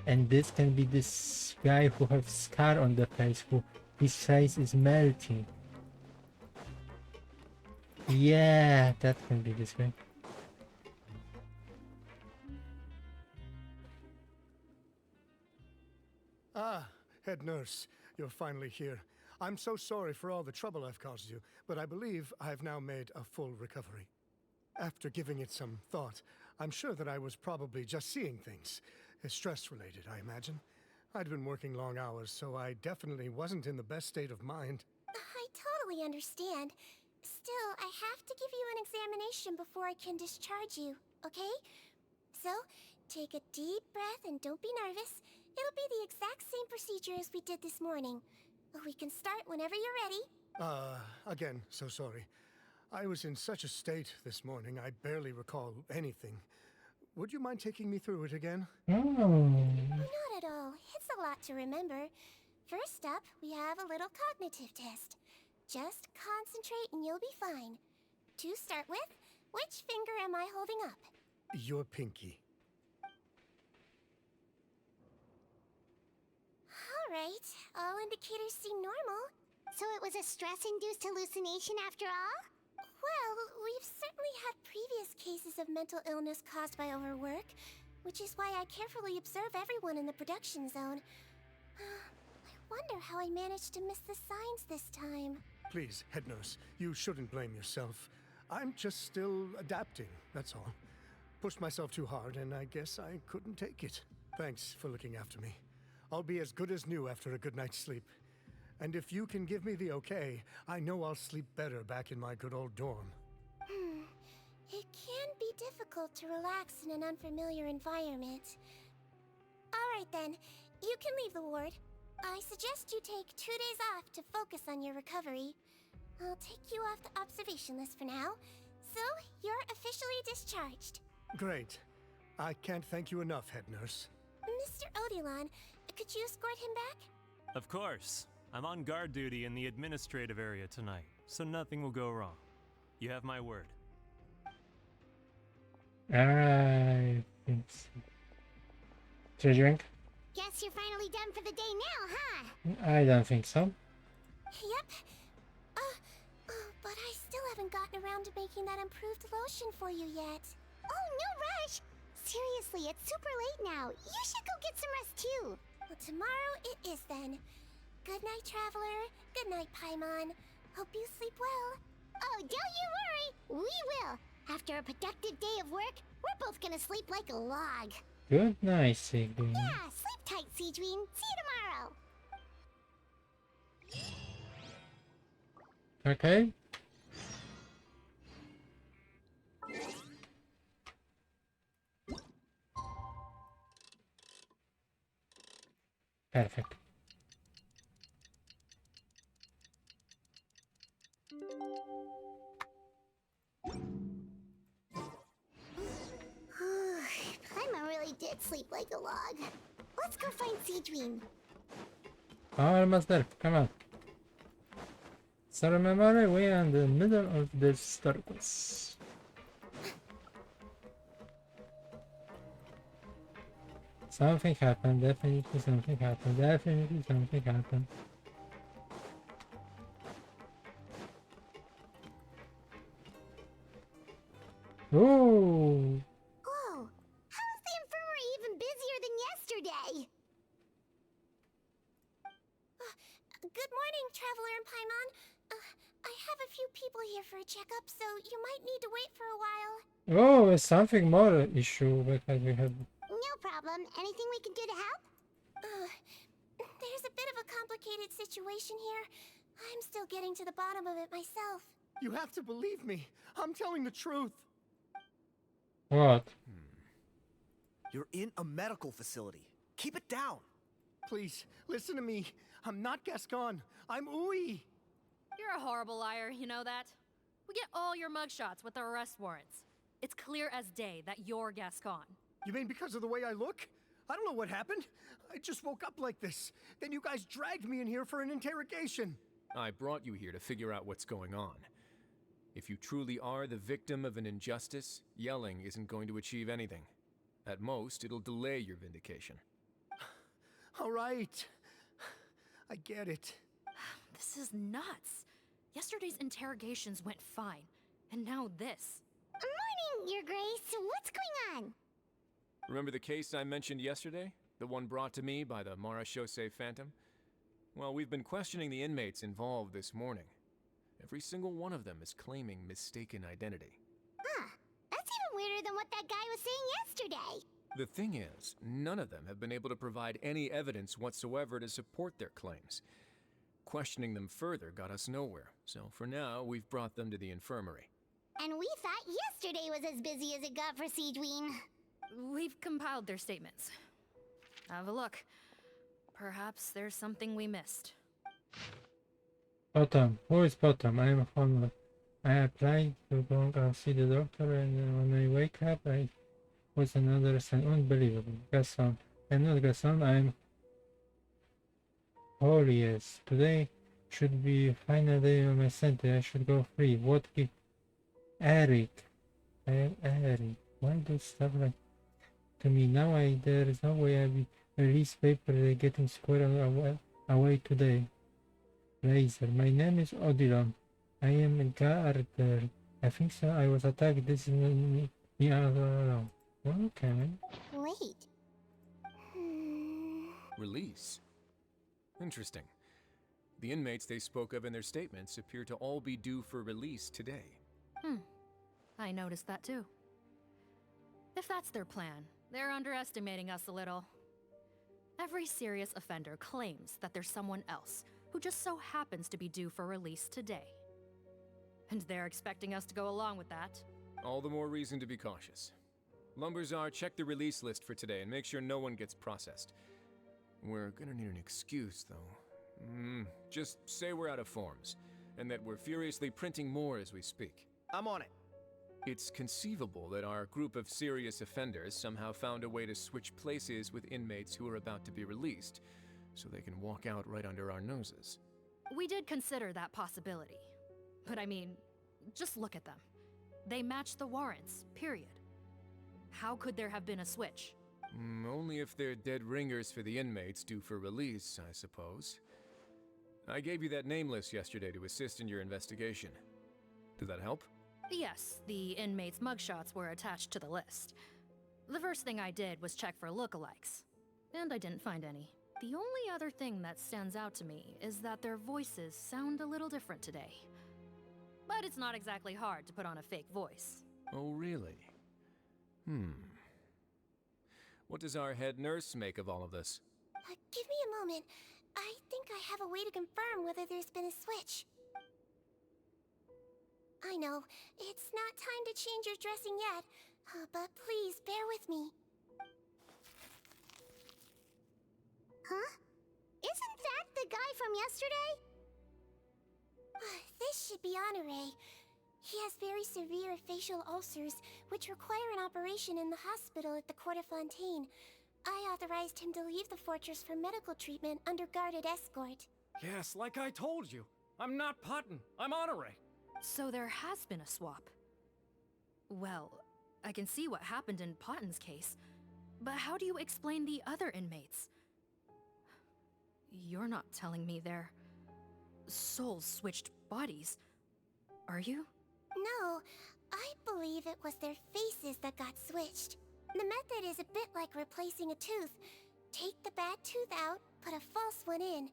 and this can be this guy who has scar on the face, who his face is melting. Yeah, that can be this guy. Ah, head nurse, you're finally here. I'm so sorry for all the trouble I've caused you, but I believe I've now made a full recovery. After giving it some thought, I'm sure that I was probably just seeing things. Stress-related, I imagine. I'd been working long hours, so I definitely wasn't in the best state of mind. I totally understand. Still, I have to give you an examination before I can discharge you, okay? So, take a deep breath and don't be nervous. It'll be the exact same procedure as we did this morning. We can start whenever you're ready. Again, so sorry. I was in such a state this morning, I barely recall anything. Would you mind taking me through it again? Oh. Not at all. It's a lot to remember. First up, we have a little cognitive test. Just concentrate and you'll be fine. To start with, which finger am I holding up? Your pinky. Alright, all indicators seem normal. So it was a stress-induced hallucination after all? Well, we've certainly had previous cases of mental illness caused by overwork, which is why I carefully observe everyone in the production zone. I wonder how I managed to miss the signs this time. Please, head nurse, you shouldn't blame yourself. I'm just still adapting, that's all. Pushed myself too hard, and I guess I couldn't take it. Thanks for looking after me. I'll be as good as new after a good night's sleep. And if you can give me the okay, I know I'll sleep better back in my good old dorm. It can be difficult to relax in an unfamiliar environment. Alright then, you can leave the ward. I suggest you take 2 days off to focus on your recovery. I'll take you off the observation list for now, so you're officially discharged. Great. I can't thank you enough, head nurse. Mr. Odilon, could you escort him back? Of course. I'm on guard duty in the administrative area tonight, so nothing will go wrong. You have my word. I think so. Should I drink? Guess you're finally done for the day now, huh? I don't think so. Yep. But I still haven't gotten around to making that improved lotion for you yet. Oh, no rush! Seriously, it's super late now. You should go get some rest too. Well, tomorrow it is then. Good night, Traveler. Good night, Paimon. Hope you sleep well. Oh, don't you worry. We will. After a productive day of work, we're both gonna sleep like a log. Good night, Sigewinne. Yeah, sleep tight, Sigewinne. See you tomorrow. Okay. Perfect. Paimon really did sleep like a log. Let's go find Sigewinne. Almost there. Come on. So remember, we are in the middle of this story quest. Something happened. Definitely something happened. Definitely something happened. Ooh. Whoa! How is the infirmary even busier than yesterday? Good morning, Traveler and Paimon. I have a few people here for a checkup, so you might need to wait for a while. Oh, it's something more issue because we have. No problem. Anything we can do to help? There's a bit of a complicated situation here. I'm still getting to the bottom of it myself. You have to believe me. I'm telling the truth. What? You're in a medical facility. Keep it down. Please, listen to me. I'm not Gascon. I'm Uy. You're a horrible liar, you know that? We get all your mugshots with our arrest warrants. It's clear as day that you're Gascon. You mean because of the way I look? I don't know what happened. I just woke up like this. Then you guys dragged me in here for an interrogation. I brought you here to figure out what's going on. If you truly are the victim of an injustice, yelling isn't going to achieve anything. At most, it'll delay your vindication. All right. I get it. This is nuts. Yesterday's interrogations went fine, and now this. Morning, Your Grace. What's going on? Remember the case I mentioned yesterday? The one brought to me by the Marechaussee Phantom? Well, we've been questioning the inmates involved this morning. Every single one of them is claiming mistaken identity. Huh. That's even weirder than what that guy was saying yesterday. The thing is, none of them have been able to provide any evidence whatsoever to support their claims. Questioning them further got us nowhere, so for now, we've brought them to the infirmary. And we thought yesterday was as busy as it got for Sigewinne. We've compiled their statements. Have a look. Perhaps there's something we missed. Bottom. Who is bottom? I am homeless. I applied to go and see the doctor, and when I wake up, I was another sign. Unbelievable. Gasson. I'm not Gasson, I'm Holiest. Today should be final day of my center. I should go free. What if Eric? I am Eric. Why do stuff like to me? Now there is no way I will release paper. They're getting squirrel away today. Laser. My name is Odilon. I am a guard. I think so. I was attacked. This is me alone. Okay. Wait. Release? Interesting. The inmates they spoke of in their statements appear to all be due for release today. I noticed that too. If that's their plan, they're underestimating us a little. Every serious offender claims that there's someone else who just so happens to be due for release today. And they're expecting us to go along with that. All the more reason to be cautious. Lumberzar, check the release list for today and make sure no one gets processed. We're gonna need an excuse, though. Just say we're out of forms, and that we're furiously printing more as we speak. I'm on it. It's conceivable that our group of serious offenders somehow found a way to switch places with inmates who are about to be released, so they can walk out right under our noses. We did consider that possibility. But I mean, just look at them. They match the warrants, period. How could there have been a switch? Only if they're dead ringers for the inmates due for release, I suppose. I gave you that name list yesterday to assist in your investigation. Did that help? Yes, the inmates' mugshots were attached to the list. The first thing I did was check for lookalikes, and I didn't find any. The only other thing that stands out to me is that their voices sound a little different today. But it's not exactly hard to put on a fake voice. Oh, really? What does our head nurse make of all of this? Give me a moment. I think I have a way to confirm whether there's been a switch. I know, it's not time to change your dressing yet, but please bear with me. Huh? Isn't that the guy from yesterday? This should be Honore. He has very severe facial ulcers, which require an operation in the hospital at the Court of Fontaine. I authorized him to leave the fortress for medical treatment under guarded escort. Yes, like I told you. I'm not Putton. I'm Honore. So there has been a swap. Well, I can see what happened in Potton's case, but how do you explain the other inmates? You're not telling me their souls switched bodies, are you? No, I believe it was their faces that got switched. The method is a bit like replacing a tooth. Take the bad tooth out, put a false one in.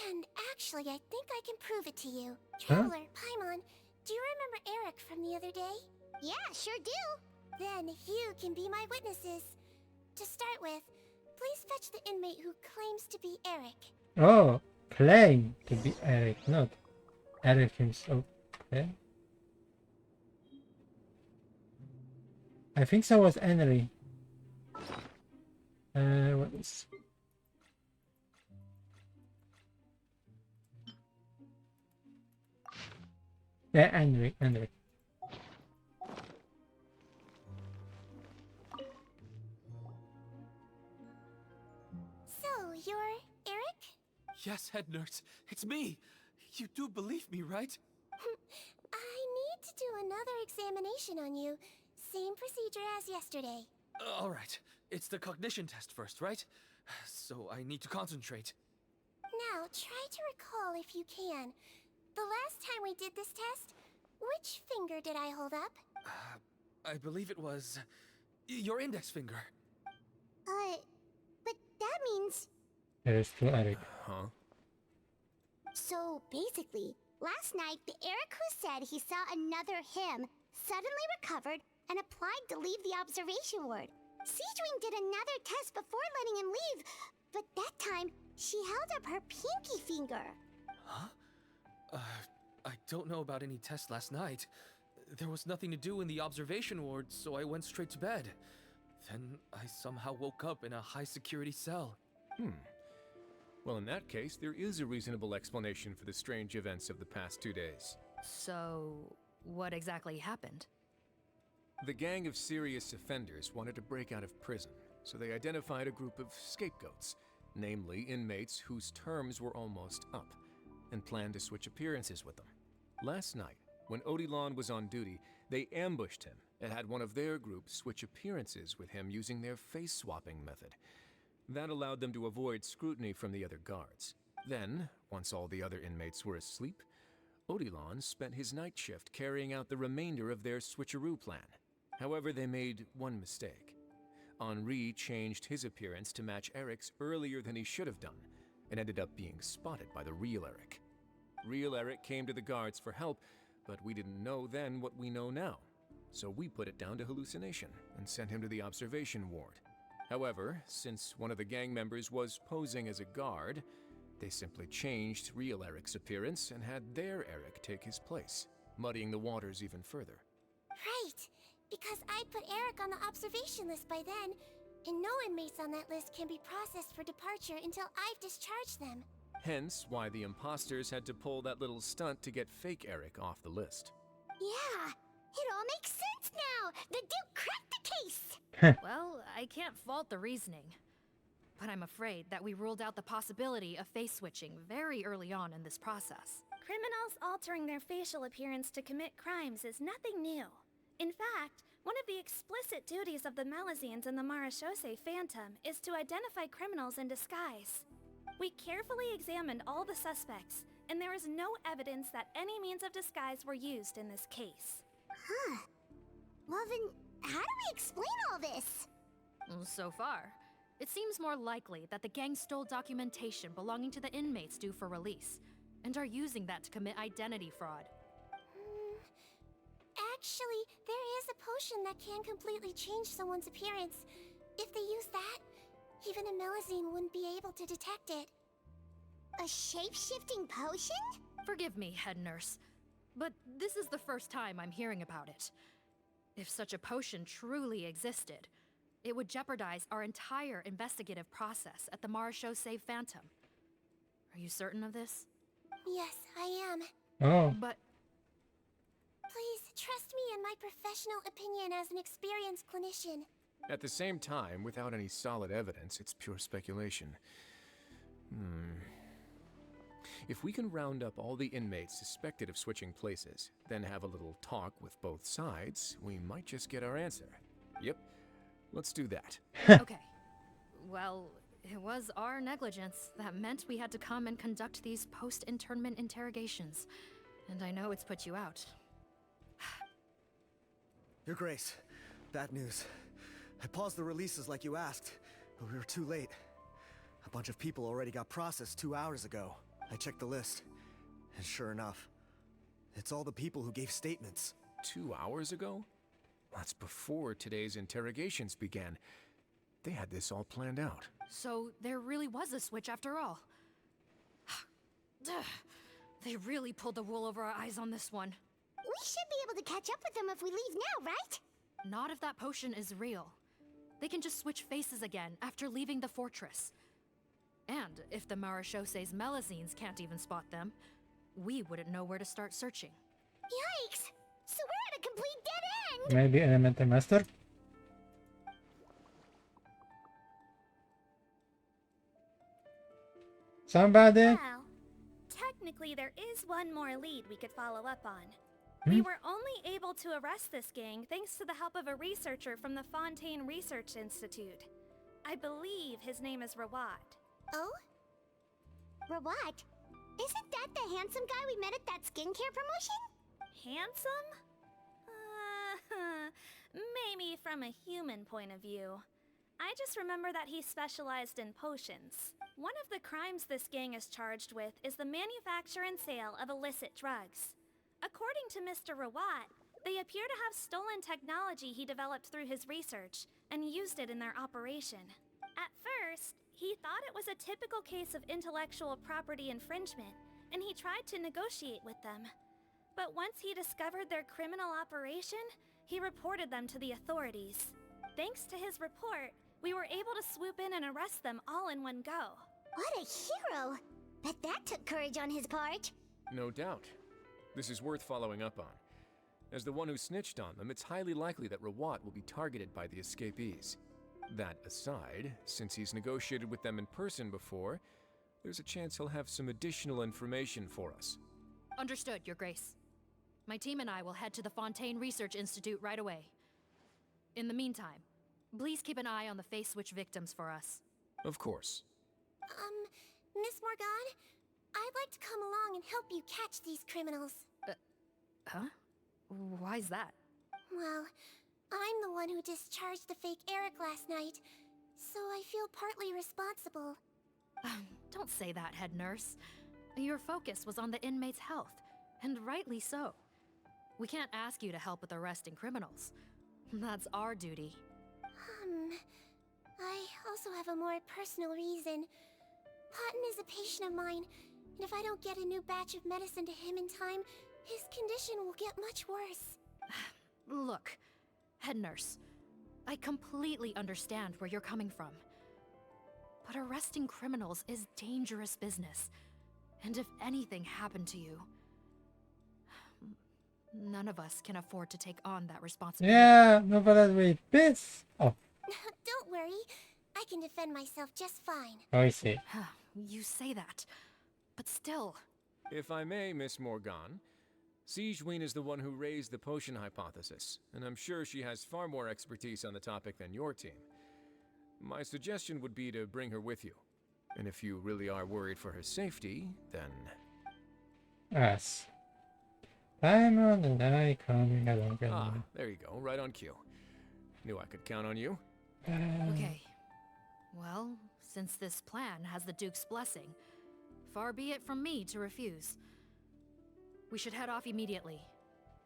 And actually, I think I can prove it to you. Traveler, Paimon, do you remember Eric from the other day? Yeah, sure do. Then you can be my witnesses. To start with, please fetch the inmate who claims to be Eric. Oh, claim to be Eric, not Eric himself. Okay. I think so was Henry. What is... Yeah, Henry. So, you're Eric? Yes, head nurse. It's me. You do believe me, right? I need to do another examination on you. Same procedure as yesterday. All right. It's the cognition test first, right? So I need to concentrate. Now, try to recall if you can. The last time we did this test, which finger did I hold up? I believe it was your index finger. But that means... There's two Eric. Huh? So, basically, last night, the Eric who said he saw another him suddenly recovered and applied to leave the observation ward. Sigewinne did another test before letting him leave, but that time, she held up her pinky finger. Huh? I don't know about any test last night. There was nothing to do in the observation ward, so I went straight to bed. Then I somehow woke up in a high-security cell. Well, in that case, there is a reasonable explanation for the strange events of the past 2 days. So, what exactly happened? The gang of serious offenders wanted to break out of prison, so they identified a group of scapegoats, namely inmates whose terms were almost up, and planned to switch appearances with them. Last night, when Odilon was on duty, they ambushed him and had one of their group switch appearances with him using their face-swapping method. That allowed them to avoid scrutiny from the other guards. Then, once all the other inmates were asleep, Odilon spent his night shift carrying out the remainder of their switcheroo plan. However, they made one mistake. Henri changed his appearance to match Eric's earlier than he should have done, and ended up being spotted by the real Eric. Real Eric came to the guards for help, but we didn't know then what we know now. So we put it down to hallucination and sent him to the observation ward. However, since one of the gang members was posing as a guard, they simply changed real Eric's appearance and had their Eric take his place, muddying the waters even further. Right, because I put Eric on the observation list by then, and no inmates on that list can be processed for departure until I've discharged them. Hence why the imposters had to pull that little stunt to get fake Eric off the list. Yeah, it all makes sense now. The Duke cracked the case. Well, I can't fault the reasoning. But I'm afraid that we ruled out the possibility of face switching very early on in this process. Criminals altering their facial appearance to commit crimes is nothing new. In fact, one of the explicit duties of the Malazines in the Marechaussee Phantom is to identify criminals in disguise. We carefully examined all the suspects, and there is no evidence that any means of disguise were used in this case. Huh. Well then, how do we explain all this? So far, it seems more likely that the gang stole documentation belonging to the inmates due for release, and are using that to commit identity fraud. Actually, there is a potion that can completely change someone's appearance. If they use that, even a Melazine wouldn't be able to detect it. A shape-shifting potion? Forgive me, head nurse, but this is the first time I'm hearing about it. If such a potion truly existed, it would jeopardize our entire investigative process at the Marechaussee Phantom. Are you certain of this? Yes, I am. Oh. But please, trust me in my professional opinion as an experienced clinician. At the same time, without any solid evidence, it's pure speculation. If we can round up all the inmates suspected of switching places, then have a little talk with both sides, we might just get our answer. Yep, let's do that. Okay. Well, it was our negligence that meant we had to come and conduct these post-internment interrogations. And I know it's put you out. Your Grace, bad news. I paused the releases like you asked, but we were too late. A bunch of people already got processed 2 hours ago. I checked the list, and sure enough, it's all the people who gave statements. 2 hours ago? That's before today's interrogations began. They had this all planned out. So there really was a switch after all. They really pulled the wool over our eyes on this one. We should be able to catch up with them if we leave now, right? Not if that potion is real. They can just switch faces again after leaving the fortress. And if the Marechaussee's Melazines can't even spot them, we wouldn't know where to start searching. Yikes! So we're at a complete dead end! Maybe Elemental Master? Somebody? Well, technically there is one more lead we could follow up on. We were only able to arrest this gang thanks to the help of a researcher from the Fontaine Research Institute. I believe his name is Rawat. Oh? Rawat? Isn't that the handsome guy we met at that skincare promotion? Handsome? Maybe from a human point of view. I just remember that he specialized in potions. One of the crimes this gang is charged with is the manufacture and sale of illicit drugs. According to Mr. Rawat, they appear to have stolen technology he developed through his research and used it in their operation. At first, he thought it was a typical case of intellectual property infringement, and he tried to negotiate with them. But once he discovered their criminal operation, he reported them to the authorities. Thanks to his report, we were able to swoop in and arrest them all in one go. What a hero! Bet that took courage on his part. No doubt. This is worth following up on. As the one who snitched on them, it's highly likely that Rawat will be targeted by the escapees. That aside, since he's negotiated with them in person before, there's a chance he'll have some additional information for us. Understood, Your Grace. My team and I will head to the Fontaine Research Institute right away. In the meantime, please keep an eye on the face switch victims for us. Of course. Miss Morgan, I'd like to come along and help you catch these criminals. Huh? Why's that? Well, I'm the one who discharged the fake Eric last night, so I feel partly responsible. Don't say that, head nurse. Your focus was on the inmates' health, and rightly so. We can't ask you to help with arresting criminals. That's our duty. I also have a more personal reason. Cotton is a patient of mine, and if I don't get a new batch of medicine to him in time, his condition will get much worse. Look, head nurse, I completely understand where you're coming from. But arresting criminals is dangerous business. And if anything happened to you, none of us can afford to take on that responsibility. Yeah, no, but wait, this. Oh. Don't worry, I can defend myself just fine. Oh, I see. You say that, but still. If I may, Miss Morgan, Sigewinne is the one who raised the potion hypothesis, and I'm sure she has far more expertise on the topic than your team. My suggestion would be to bring her with you. And if you really are worried for her safety, then... Yes. Time on the night coming along. There you go, right on cue. Knew I could count on you. Okay. Well, since this plan has the Duke's blessing, far be it from me to refuse. We should head off immediately.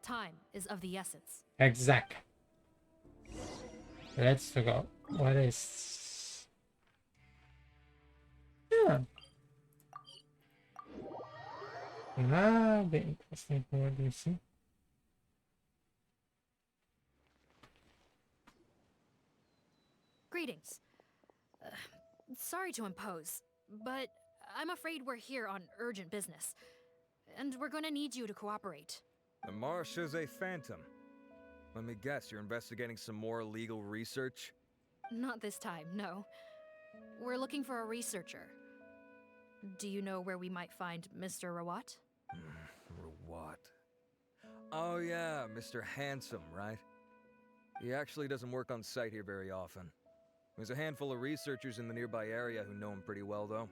Time is of the essence. Exact. Let's go. What is... Yeah. Now, be interesting for what we see. Greetings. Sorry to impose, but I'm afraid we're here on urgent business. And we're gonna need you to cooperate. The Marsh's a phantom. Let me guess, you're investigating some more illegal research? Not this time, no. We're looking for a researcher. Do you know where we might find Mr. Rawat? Rawat. Oh yeah, Mr. Handsome, right? He actually doesn't work on site here very often. There's a handful of researchers in the nearby area who know him pretty well, though.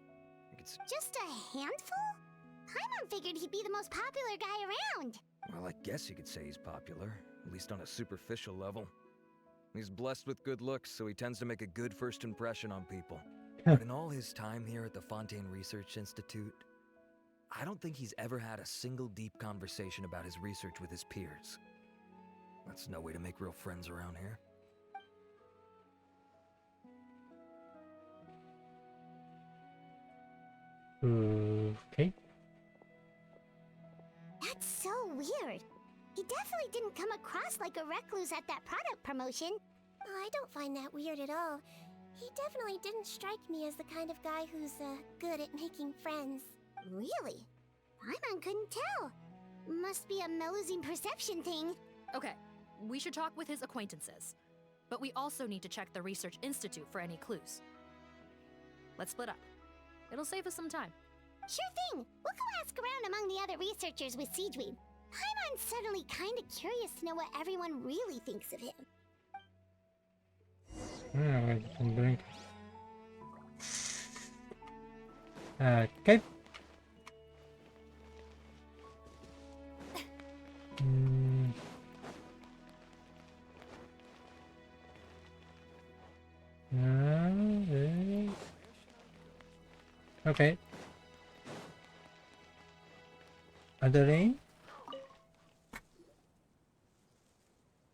Just a handful? Paimon figured he'd be the most popular guy around. Well, I guess you could say he's popular, at least on a superficial level. He's blessed with good looks, so he tends to make a good first impression on people. But in all his time here at the Fontaine Research Institute, I don't think he's ever had a single deep conversation about his research with his peers. That's no way to make real friends around here. Okay. That's so weird. He definitely didn't come across like a recluse at that product promotion. I don't find that weird at all. He definitely didn't strike me as the kind of guy who's good at making friends. Really? Paimon couldn't tell. Must be a Melusine perception thing. Okay, we should talk with his acquaintances. But we also need to check the Research Institute for any clues. Let's split up. It'll save us some time. Sure thing. We'll go ask around among the other researchers with Sigewinne. Paimon's suddenly kinda curious to know what everyone really thinks of him. I can drink. Okay. Okay. Adeline?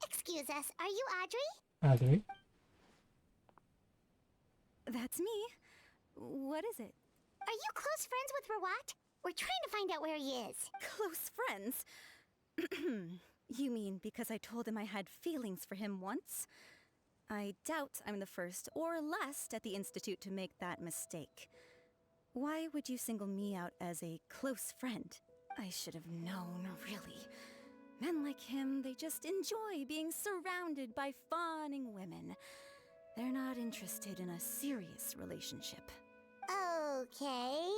Excuse us, are you Audrey? Audrey? That's me. What is it? Are you close friends with Rawat? We're trying to find out where he is. Close friends? You mean because I told him I had feelings for him once? I doubt I'm the first or last at the Institute to make that mistake. Why would you single me out as a close friend? I should have known, really. Men like him, they just enjoy being surrounded by fawning women. They're not interested in a serious relationship. Okay.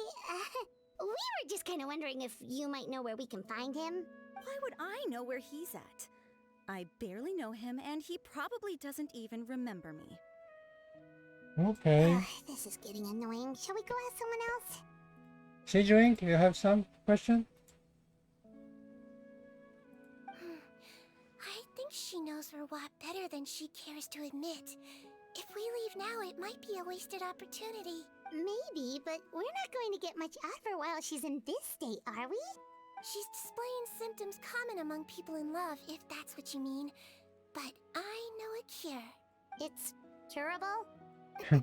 We were just kind of wondering if you might know where we can find him. Why would I know where he's at? I barely know him, and he probably doesn't even remember me. Okay. This is getting annoying. Shall we go ask someone else? Sigewinne, do you have some question? I think she knows Rawat better than she cares to admit. If we leave now, it might be a wasted opportunity. Maybe, but we're not going to get much out of her while she's in this state, are we? She's displaying symptoms common among people in love, if that's what you mean. But I know a cure. It's curable? Oh,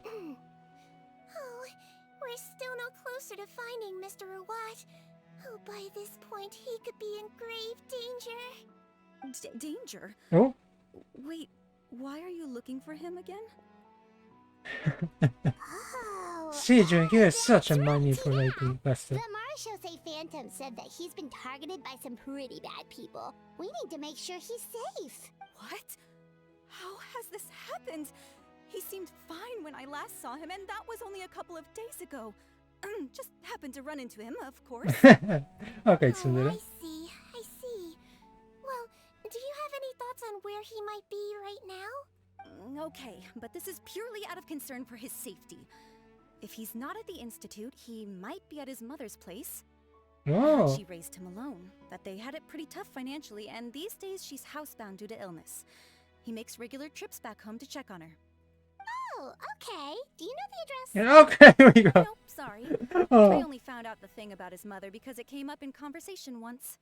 we're still no closer to finding Mr. Rawat. Oh, by this point, he could be in grave danger. Danger? Oh? Wait, why are you looking for him again? Sigewinne, you're such a manipulating bastard. The Marshose Phantom said that he's been targeted by some pretty bad people. We need to make sure he's safe. What? How has this happened? He seemed fine when I last saw him, and that was only a couple of days ago. Just happened to run into him, of course. Okay, Tsundere. I see. Well, do you have any thoughts on where he might be right now? Okay, but this is purely out of concern for his safety. If he's not at the Institute, he might be at his mother's place. Oh. She raised him alone, that they had it pretty tough financially, and these days she's housebound due to illness. He makes regular trips back home to check on her. Oh, okay. Do you know the address? Yeah, okay, here we go. Nope, sorry. Oh. I only found out the thing about his mother because it came up in conversation once.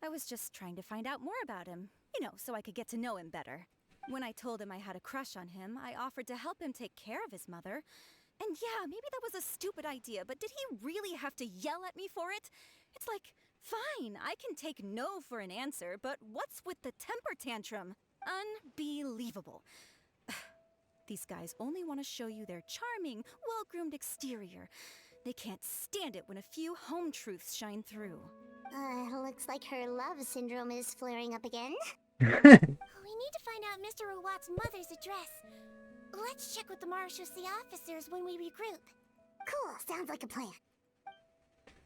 I was just trying to find out more about him, you know, so I could get to know him better. When I told him I had a crush on him, I offered to help him take care of his mother. And yeah, maybe that was a stupid idea, but did he really have to yell at me for it? It's like, fine, I can take no for an answer, but what's with the temper tantrum? Unbelievable. These guys only want to show you their charming, well-groomed exterior. They can't stand it when a few home truths shine through. Looks like her love syndrome is flaring up again. We need to find out Mr. Rawat's mother's address. Let's check with the Marshose officers when we regroup. Cool, sounds like a plan.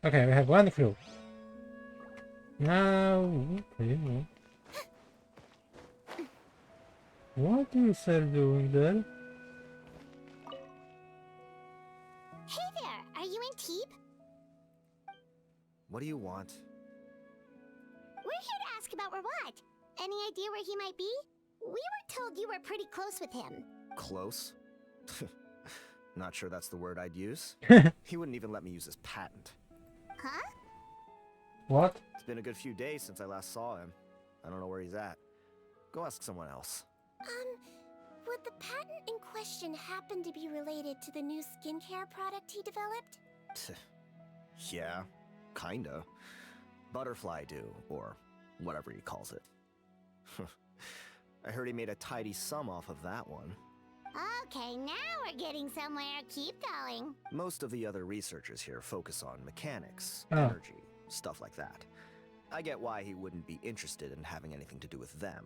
Okay, we have one clue. Now, okay. What is Sir doing there? Hey there, are you in Teep? What do you want? We're here to ask about Rawat. Any idea where he might be? We were told you were pretty close with him. Close? Not sure that's the word I'd use. He wouldn't even let me use his patent. Huh? What? It's been a good few days since I last saw him. I don't know where he's at. Go ask someone else. Would the patent in question happen to be related to the new skincare product he developed? Yeah, kinda. Butterfly dew, or whatever he calls it. I heard he made a tidy sum off of that one. Okay, now we're getting somewhere. Keep going. Most of the other researchers here focus on mechanics, Oh. energy, stuff like that. I get why he wouldn't be interested in having anything to do with them.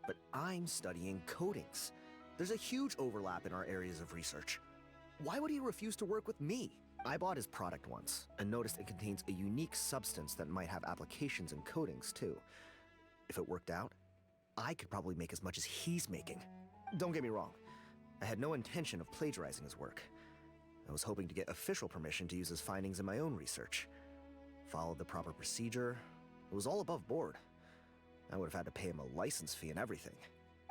But I'm studying coatings. There's a huge overlap in our areas of research. Why would he refuse to work with me? I bought his product once, and noticed it contains a unique substance that might have applications in coatings, too. If it worked out, I could probably make as much as he's making. Don't get me wrong. I had no intention of plagiarizing his work. I was hoping to get official permission to use his findings in my own research. Followed the proper procedure. It was all above board. I would have had to pay him a license fee and everything.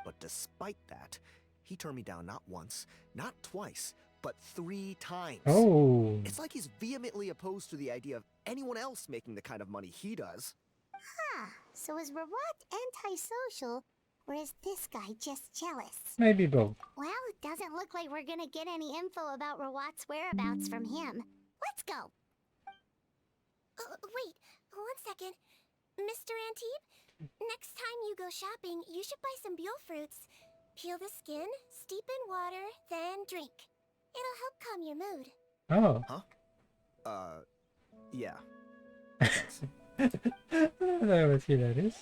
But despite that, he turned me down not once, not twice, but 3 times. Oh. It's like he's vehemently opposed to the idea of anyone else making the kind of money he does. Huh, so is Rawat antisocial, or is this guy just jealous? Maybe both. Well, it doesn't look like we're gonna get any info about Rawat's whereabouts from him. Let's go. Wait, 1 second. Mr. Antibes, next time you go shopping, you should buy some Buell fruits. Peel the skin, steep in water, then drink. It'll help calm your mood. Oh. Huh? Yeah. That was hilarious.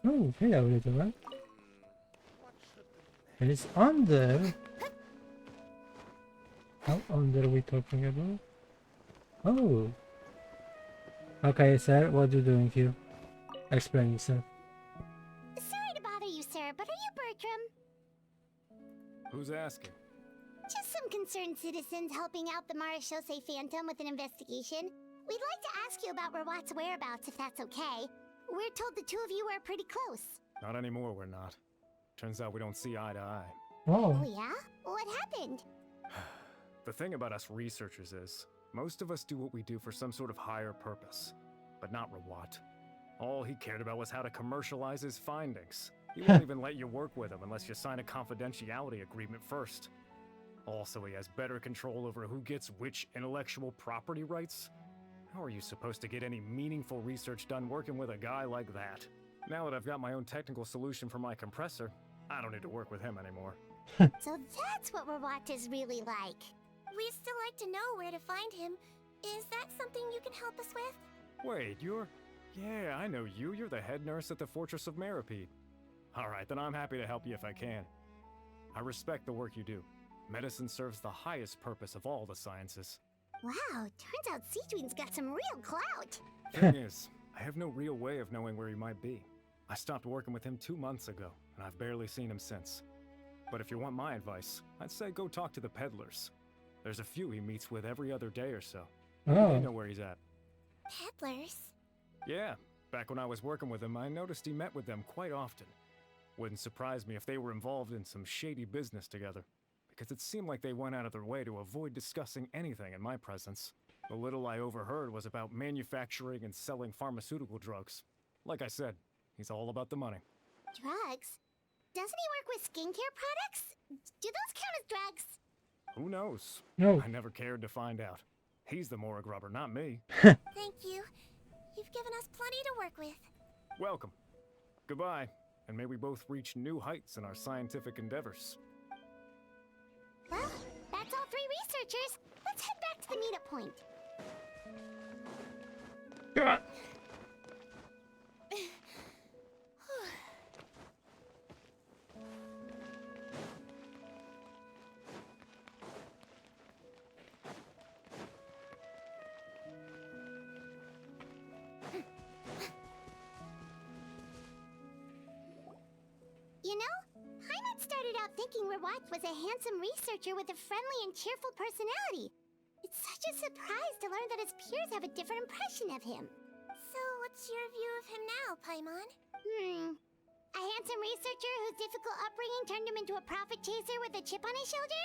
Oh, hello, little one. It is under. How under are we talking about? Oh. Okay, sir. What are you doing here? Explain yourself. Sorry to bother you, sir, but are you Bertram? Who's asking? Just some concerned citizens helping out the Marechaussee Phantom with an investigation. We'd like to ask you about Rawat's whereabouts, if that's okay. We're told the two of you are pretty close. Not anymore, we're not. Turns out we don't see eye to eye. Oh. Oh yeah? What happened? The thing about us researchers is, most of us do what we do for some sort of higher purpose. But not Rawat. All he cared about was how to commercialize his findings. He won't even let you work with him unless you sign a confidentiality agreement first. Also, he has better control over who gets which intellectual property rights. How are you supposed to get any meaningful research done working with a guy like that? Now that I've got my own technical solution for my compressor, I don't need to work with him anymore. So that's what Rawat is really like. We'd still like to know where to find him. Is that something you can help us with? Wait, you're... Yeah, I know you. You're the head nurse at the Fortress of Meripede. Alright, then I'm happy to help you if I can. I respect the work you do. Medicine serves the highest purpose of all the sciences. Wow, turns out Sigewinne's got some real clout. Thing is, I have no real way of knowing where he might be. I stopped working with him 2 months ago, and I've barely seen him since. But if you want my advice, I'd say go talk to the peddlers. There's a few he meets with every other day or so. Oh. They know where he's at. Peddlers? Yeah, back when I was working with him, I noticed he met with them quite often. Wouldn't surprise me if they were involved in some shady business together, because it seemed like they went out of their way to avoid discussing anything in my presence. The little I overheard was about manufacturing and selling pharmaceutical drugs. Like I said, he's all about the money. Drugs? Doesn't he work with skincare products? Do those count as drugs? Who knows? No. I never cared to find out. He's the Morag rubber, not me. Thank you. You've given us plenty to work with. Welcome. Goodbye, and may we both reach new heights in our scientific endeavors. Well, that's all 3 researchers. Let's head back to the meetup point. God. You know, Heimat started out thinking Rawat was a handsome researcher with a friendly and cheerful personality. It's such a surprise to learn that his peers have a different impression of him. So what's your view of him now, Paimon? A handsome researcher whose difficult upbringing turned him into a profit chaser with a chip on his shoulder?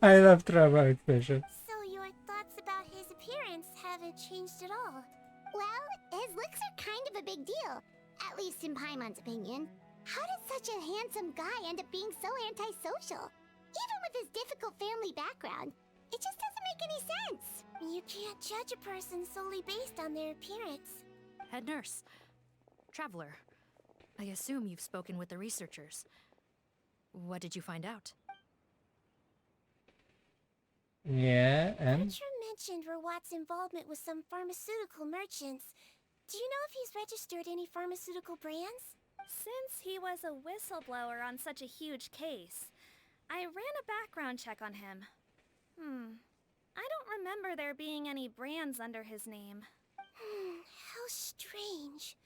I love Trevor expression. So your thoughts about his appearance haven't changed at all? Well, his looks are kind of a big deal. At least in Paimon's opinion. How did such a handsome guy end up being so antisocial? Even with his difficult family background, it just doesn't make any sense. You can't judge a person solely based on their appearance. Head nurse. Traveler. I assume you've spoken with the researchers. What did you find out? Yeah, and? Bertram mentioned Rawat's involvement with some pharmaceutical merchants. Do you know if he's registered any pharmaceutical brands? Since he was a whistleblower on such a huge case, I ran a background check on him. I don't remember there being any brands under his name. How strange.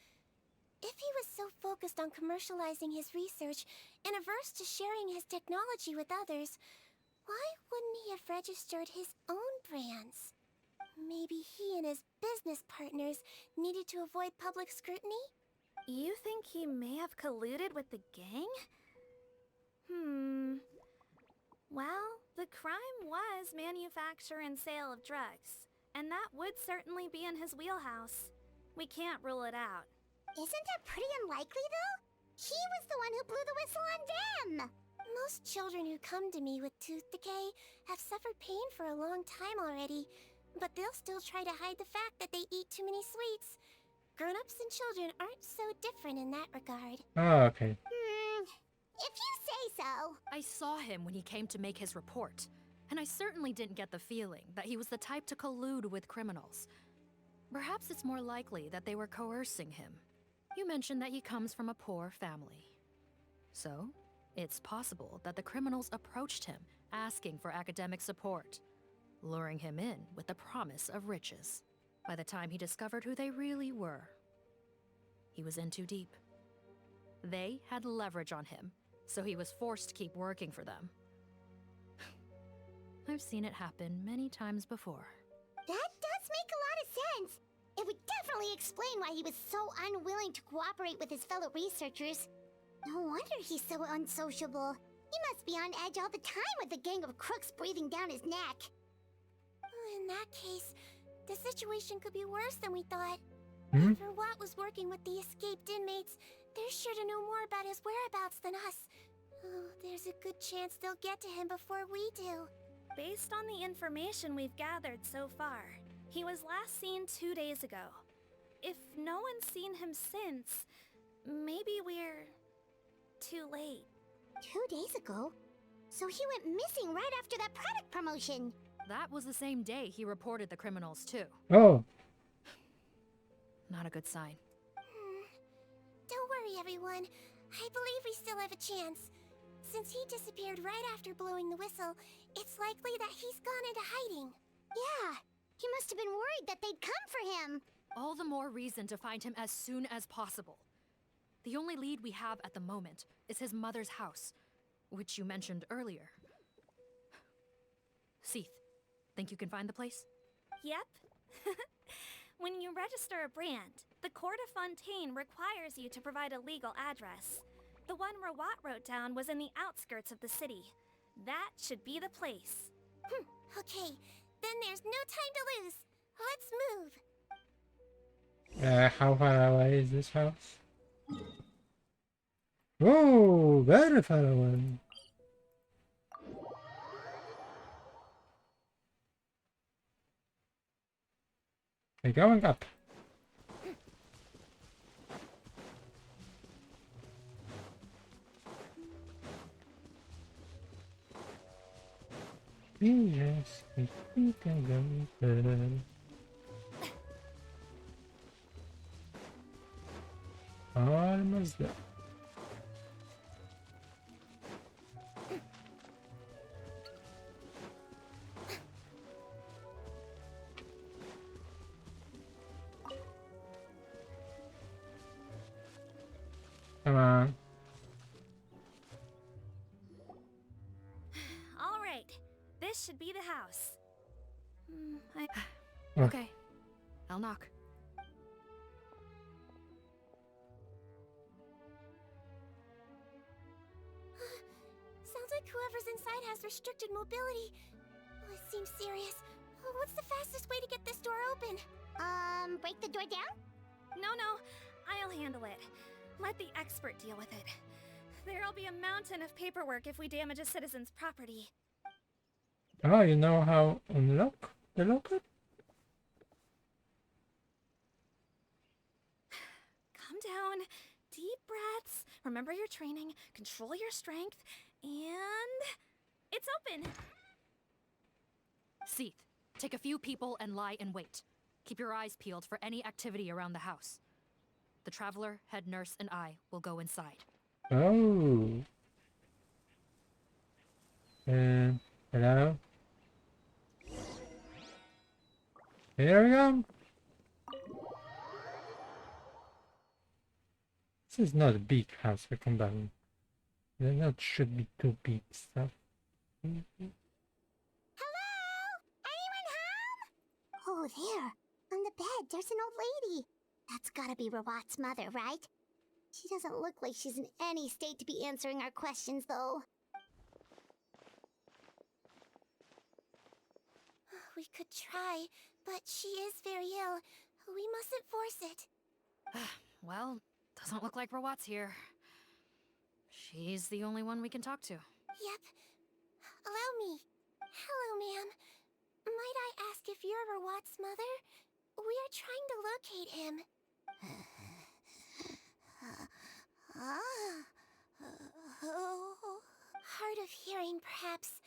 If he was so focused on commercializing his research and averse to sharing his technology with others, why wouldn't he have registered his own brands? Maybe he and his business partners needed to avoid public scrutiny? You think he may have colluded with the gang? Well, the crime was manufacture and sale of drugs, and that would certainly be in his wheelhouse. We can't rule it out. Isn't that pretty unlikely, though? He was the one who blew the whistle on them! Most children who come to me with tooth decay have suffered pain for a long time already, but they'll still try to hide the fact that they eat too many sweets. Grown-ups and children aren't so different in that regard. Oh, okay. If you say so. I saw him when he came to make his report, and I certainly didn't get the feeling that he was the type to collude with criminals. Perhaps it's more likely that they were coercing him. You mentioned that he comes from a poor family. So, it's possible that the criminals approached him, asking for academic support, luring him in with the promise of riches. By the time he discovered who they really were, he was in too deep. They had leverage on him, so he was forced to keep working for them. I've seen it happen many times before. That does make a lot of sense. It would definitely explain why he was so unwilling to cooperate with his fellow researchers. No wonder he's so unsociable. He must be on edge all the time with a gang of crooks breathing down his neck. In that case, the situation could be worse than we thought. Hmm? If Rawat was working with the escaped inmates, they're sure to know more about his whereabouts than us. Oh, there's a good chance they'll get to him before we do. Based on the information we've gathered so far, he was last seen 2 days ago. If no one's seen him since, maybe we're too late. 2 days ago? So he went missing right after that product promotion. That was the same day he reported the criminals, too. Oh. Not a good sign. Don't worry, everyone. I believe we still have a chance. Since he disappeared right after blowing the whistle, it's likely that he's gone into hiding. Yeah, he must have been worried that they'd come for him. All the more reason to find him as soon as possible. The only lead we have at the moment is his mother's house, which you mentioned earlier. Seath, think you can find the place? Yep. When you register a brand, the Court of Fontaine requires you to provide a legal address. The one Rawat wrote down was in the outskirts of the city. That should be the place. Okay, then there's no time to lose. Let's move. How far away is this house? Oh, very far away. We're going up. Yes, we can go further. Almost there. Come on. All right, this should be the house. Okay, I'll knock. Sounds like whoever's inside has restricted mobility. Oh, it seems serious. Oh, what's the fastest way to get this door open? Break the door down? No, I'll handle it. Let the expert deal with it. There'll be a mountain of paperwork if we damage a citizen's property. Oh, you know how to unlock the locker? Calm down. Deep breaths. Remember your training. Control your strength. And... it's open! Seath, take a few people and lie in wait. Keep your eyes peeled for any activity around the house. The Traveler, head nurse, and I will go inside. Oh. Hello? Here we go. This is not a big house, we come down. There not should be too big stuff. Hello? Anyone home? Oh, there. On the bed, there's an old lady. That's gotta be Rawat's mother, right? She doesn't look like she's in any state to be answering our questions, though. We could try, but she is very ill. We mustn't force it. Well, doesn't look like Rawat's here. She's the only one we can talk to. Yep. Allow me. Hello, ma'am. Might I ask if you're Rawat's mother? We are trying to locate him. of hearing, perhaps.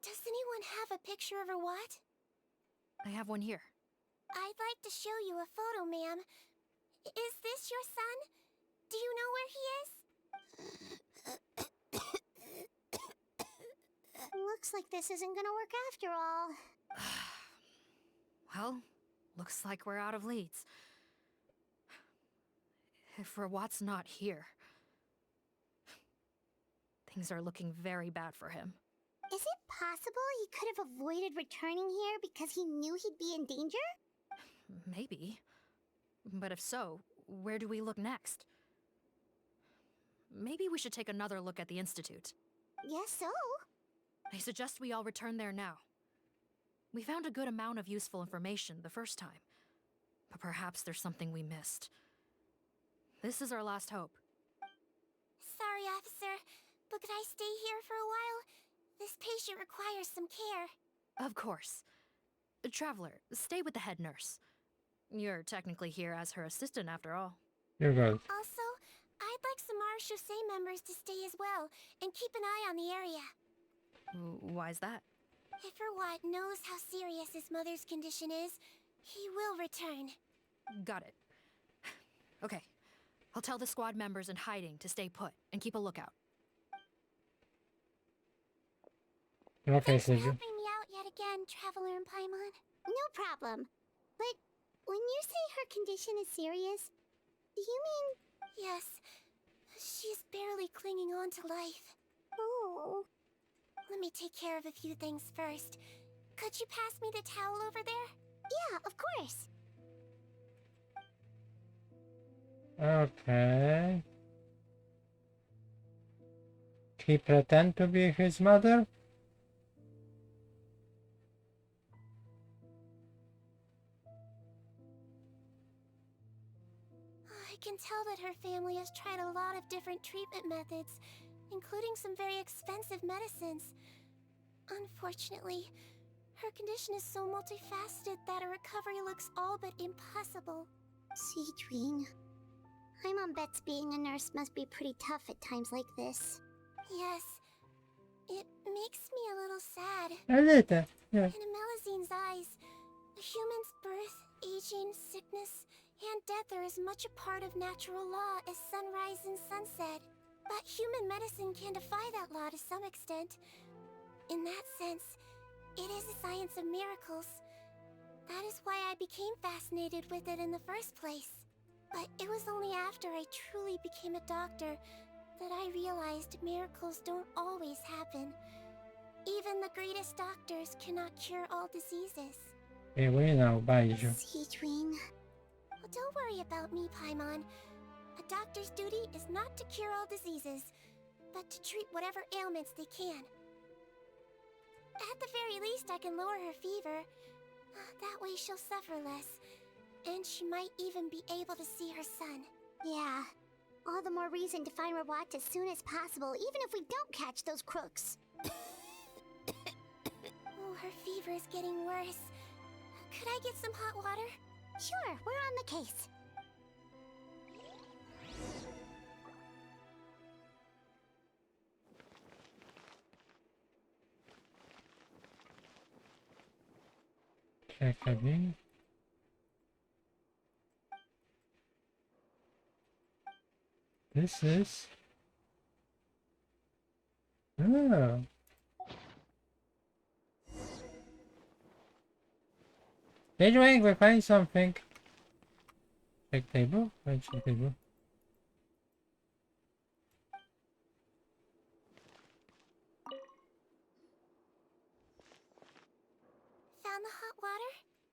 Does anyone have a picture of Rawat? I have one here. I'd like to show you a photo, ma'am. Is this your son? Do you know where he is? Looks like this isn't gonna work after all. Well, looks like we're out of leads. If Rawat's not here, things are looking very bad for him. Is it possible he could have avoided returning here because he knew he'd be in danger? Maybe. But if so, where do we look next? Maybe we should take another look at the Institute. Yes, so. I suggest we all return there now. We found a good amount of useful information the first time, but perhaps there's something we missed. This is our last hope. Sorry, officer, but could I stay here for a while? This patient requires some care. Of course. Traveler, stay with the head nurse. You're technically here as her assistant after all. You're good. Also, I'd like some Marechaussee members to stay as well, and keep an eye on the area. Why's that? If Rawat knows how serious his mother's condition is, he will return. Got it. Okay. I'll tell the squad members in hiding to stay put and keep a lookout. Okay, Thanks for Sigewinne. helping me out yet again, Traveler and Paimon. No problem. But when you say her condition is serious, do you mean... Yes. She's barely clinging on to life. Oh. Let me take care of a few things first. Could you pass me the towel over there? Yeah, of course. Okay. He pretend to be his mother? I can tell that her family has tried a lot of different treatment methods, including some very expensive medicines. Unfortunately, her condition is so multifaceted that a recovery looks all but impossible. Sigewinne. Paimon bets being a nurse must be pretty tough at times like this. Yes. It makes me a little sad. A little, yeah. In Melizine's eyes, a human's birth, aging, sickness, and death are as much a part of natural law as sunrise and sunset. But human medicine can defy that law to some extent. In that sense, it is a science of miracles. That is why I became fascinated with it in the first place. But it was only after I truly became a doctor that I realized miracles don't always happen. Even the greatest doctors cannot cure all diseases. Sigewinne, beijo. Sigewinne. Well, don't worry about me, Paimon. A doctor's duty is not to cure all diseases, but to treat whatever ailments they can. At the very least, I can lower her fever. That way she'll suffer less. And she might even be able to see her son. Yeah. All the more reason to find Rawat as soon as possible, even if we don't catch those crooks. Oh, her fever is getting worse. Could I get some hot water? Sure, we're on the case. Check again. This is... Oh. Sigewinne, we find something. Check table? Right, check table. Found the hot water?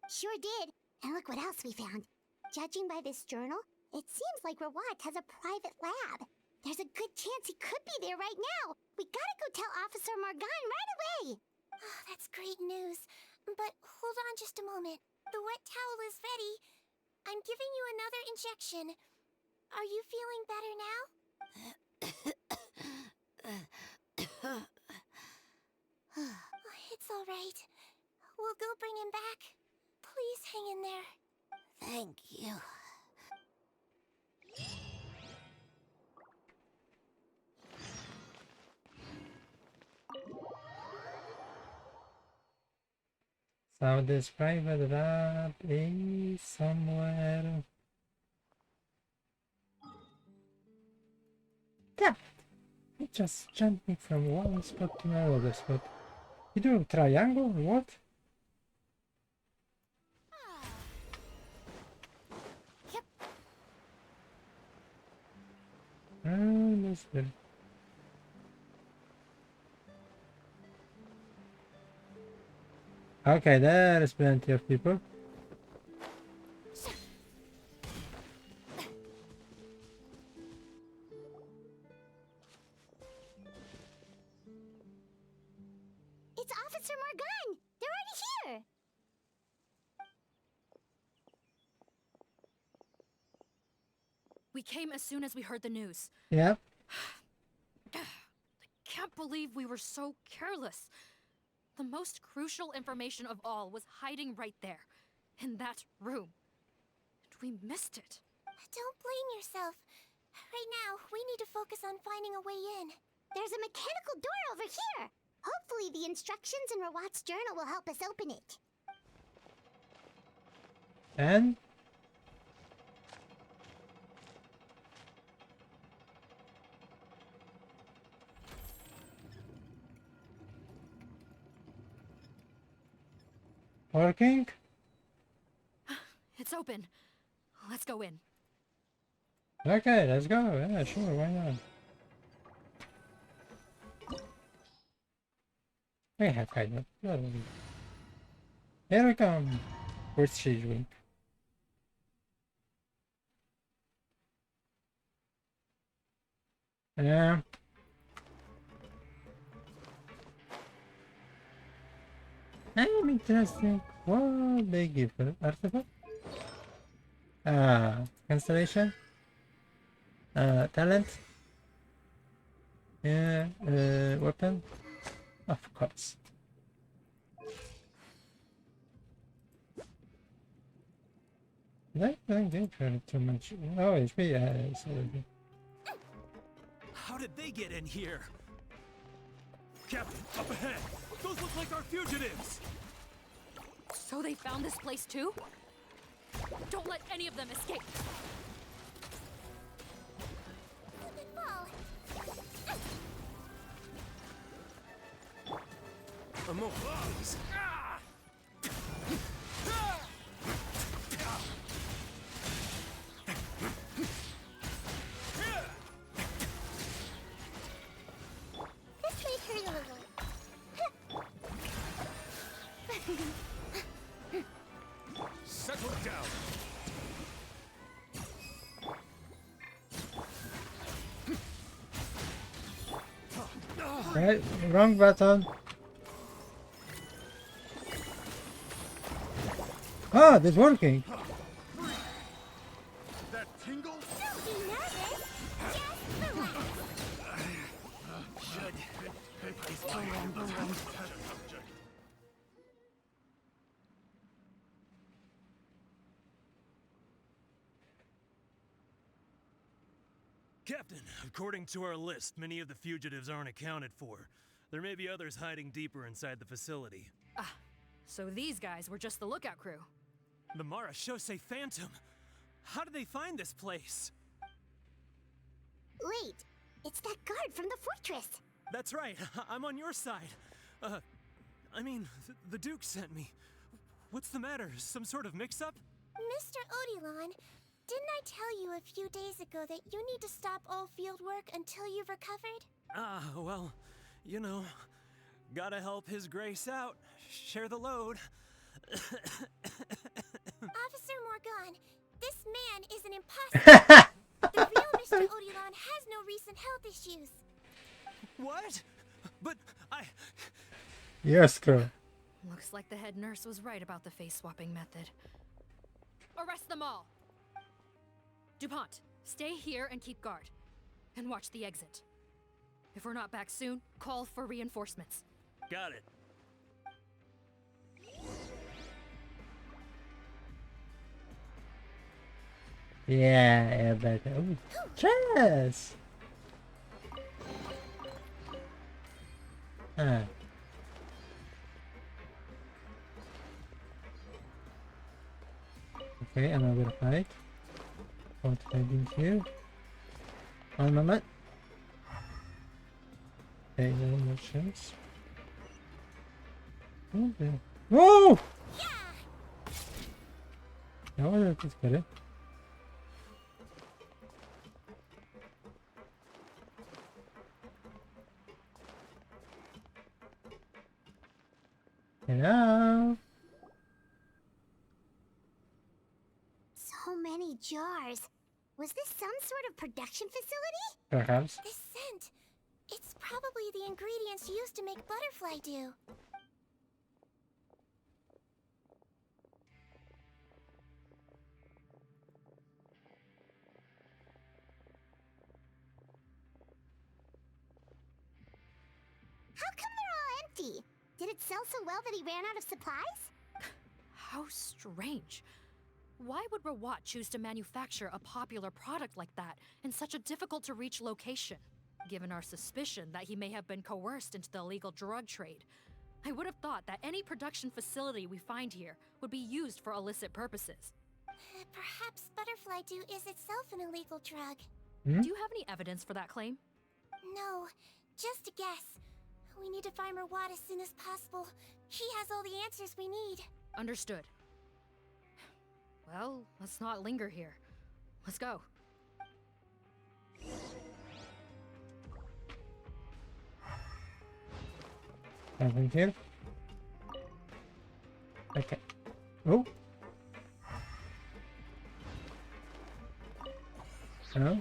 Sure did. And look what else we found. Judging by this journal, it seems like Rawat has a private lab. There's a good chance he could be there right now. We gotta go tell Officer Morgan right away. Oh, that's great news. But hold on just a moment. The wet towel is ready. I'm giving you another injection. Are you feeling better now? It's all right. We'll go bring him back. Please hang in there. Thank you. So this private lab is somewhere. Yeah, it's just jumping from one spot to another spot. You do triangle or what? Almost there. Okay, there's plenty of people. It's Officer Morgan! They're already here! We came as soon as we heard the news. Yeah. I can't believe we were so careless. The most crucial information of all was hiding right there, in that room. And we missed it. Don't blame yourself. Right now, we need to focus on finding a way in. There's a mechanical door over here! Hopefully the instructions in Rawat's journal will help us open it. And? Working? It's open. Let's go in. Okay, let's go. Yeah, sure, why not? We have kind of. Here we come. Where's Sigewinne? Yeah. I'm interesting. What they give her? Artifact? Constellation? Talent? Yeah, weapon? Of course. Did I give her too much? Oh, it's me. How did they get in here? Captain, up ahead! Those look like our fugitives! So they found this place too? Don't let any of them escape! A moment, please. This may hurt a little. Settle down. Right, wrong button. Ah, it's working. That tingle? Don't be nervous. Just relax. Captain, according to our list, many of the fugitives aren't accounted for. There may be others hiding deeper inside the facility. Ah, so these guys were just the lookout crew. The Mara Shosei Phantom! How did they find this place? Wait, it's that guard from the fortress. That's right, I'm on your side. I mean, the Duke sent me. What's the matter? Some sort of mix-up? Mr. Odilon, didn't I tell you a few days ago that you need to stop all field work until you've recovered? Ah, well, you know, gotta help His Grace out. Share the load. Officer Morgan, this man is an imposter. The real Mr. Odilon has no recent health issues. What? But Yes, girl. Looks like the head nurse was right about the face-swapping method. Arrest them all! DuPont, stay here and keep guard. And watch the exit. If we're not back soon, call for reinforcements. got it. Yeah, but chess. Okay, another hide. What's hiding here? One moment. Okay, no motions. Okay. Whoa! No, that's better. Hello? So many jars. Was this some sort of production facility? Perhaps. This scent. It's probably the ingredients used to make butterfly dew. How come they're all empty? Did it sell so well that he ran out of supplies? How strange. Why would Rawat choose to manufacture a popular product like that in such a difficult-to-reach location? Given our suspicion that he may have been coerced into the illegal drug trade, I would have thought that any production facility we find here would be used for illicit purposes. Perhaps butterfly dew is itself an illegal drug. Do you have any evidence for that claim? No, just a guess. We need to find Rawat as soon as possible. He has all the answers we need. Understood. Well, let's not linger here. Let's go. Nothing here. Okay. Oh. Hello?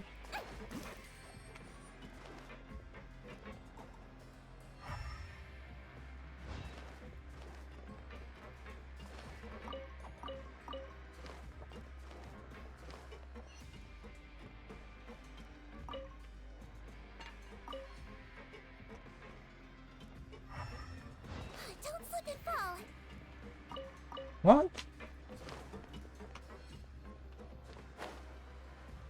Don't slip and fall. What?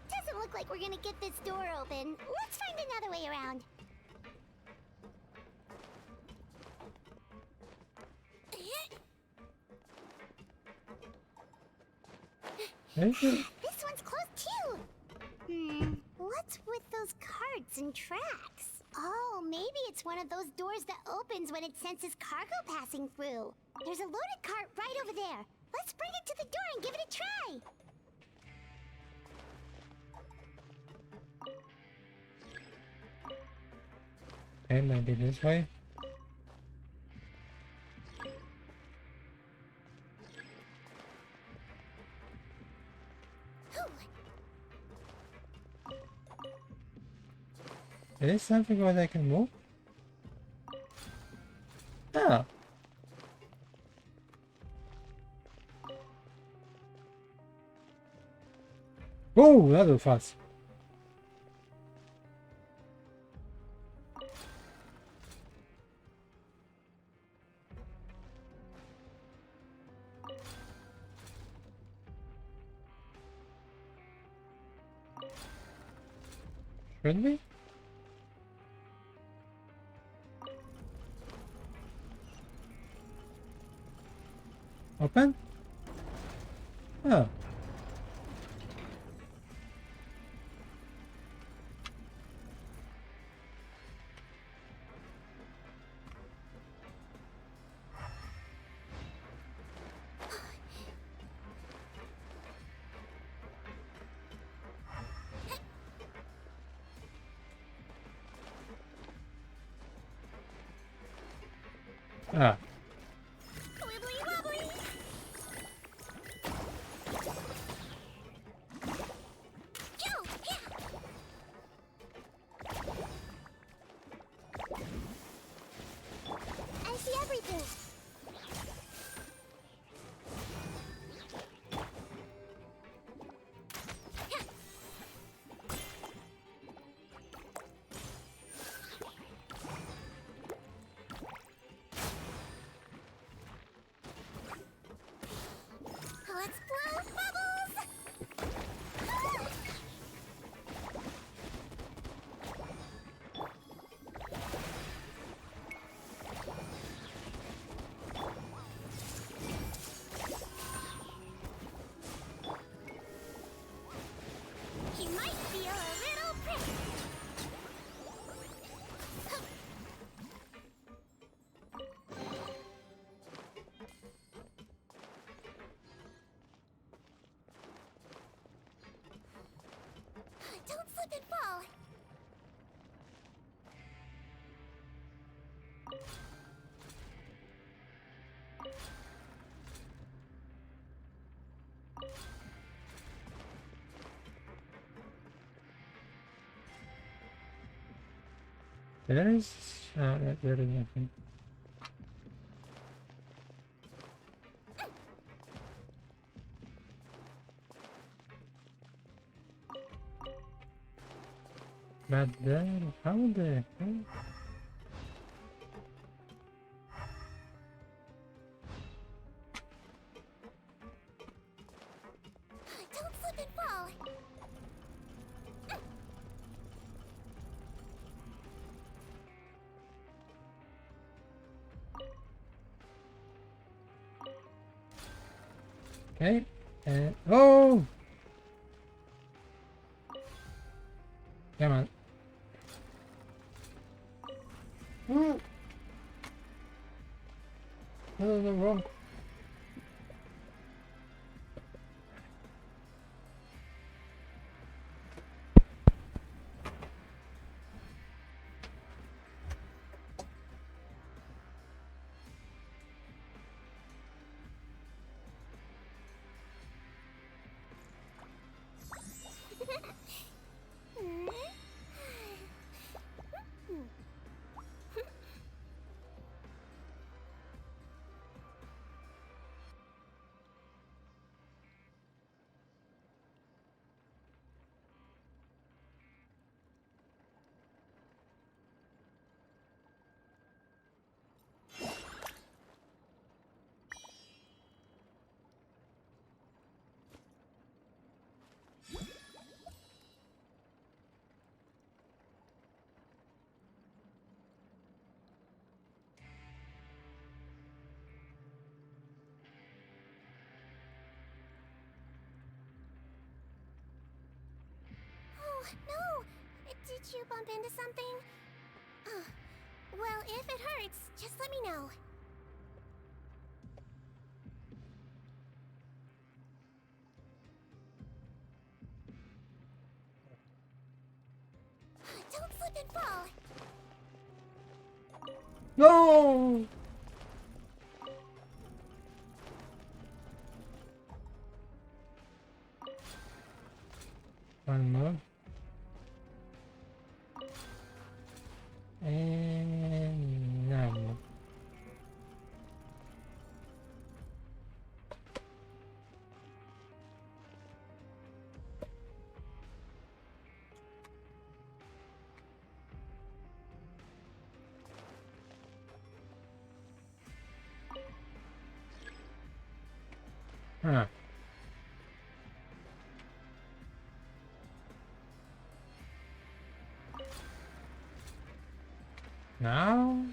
Doesn't look like we're gonna get this door open. Let's find another way around. This one's closed too. What's with those carts and tracks? Oh, maybe it's one of those doors that opens when it senses cargo passing through. There's a loaded cart right over there. Let's bring it to the door and give it a try. Okay, maybe this way. Is something where I can move? Ah. Whoa, that was fast. Should we? Open? Oh. Ah. I see everything. slip and fall! There is... there is nothing. But then, how the hell? Don't slip and fall! Okay, and... Oh! Come on. No, wrong. Oh, no! Did you bump into something? Well, if it hurts, just let me know. Don't slip and fall! No! One more. And none. Huh. Now?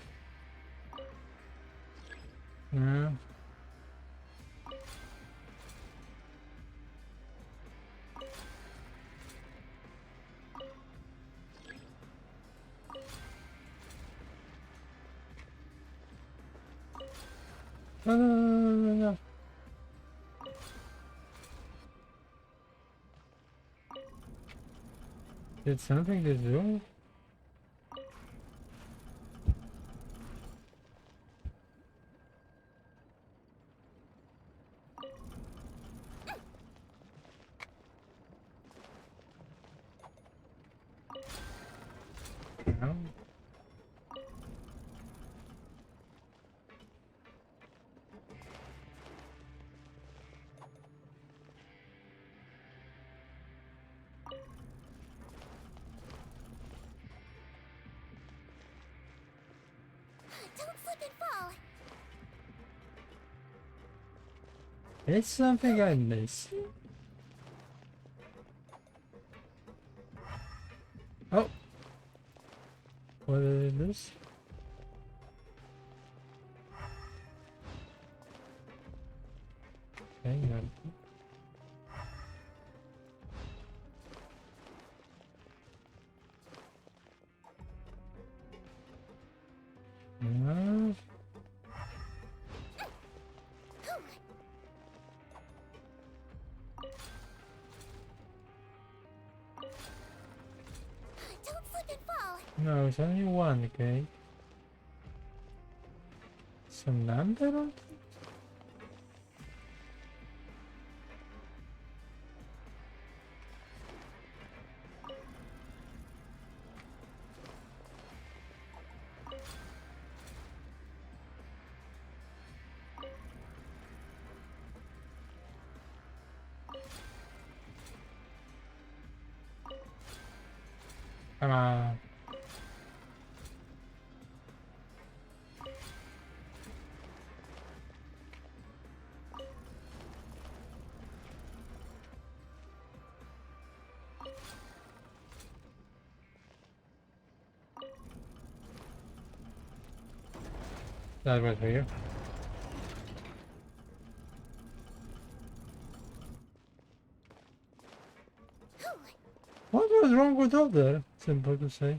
No. No. Did something to do? No. Don't slip and fall! It's something I missed. Oh. What is this? Hang on. No. No, it's only one gate. Some number on it? Come on. That was for you. What was wrong with other? Simple to say.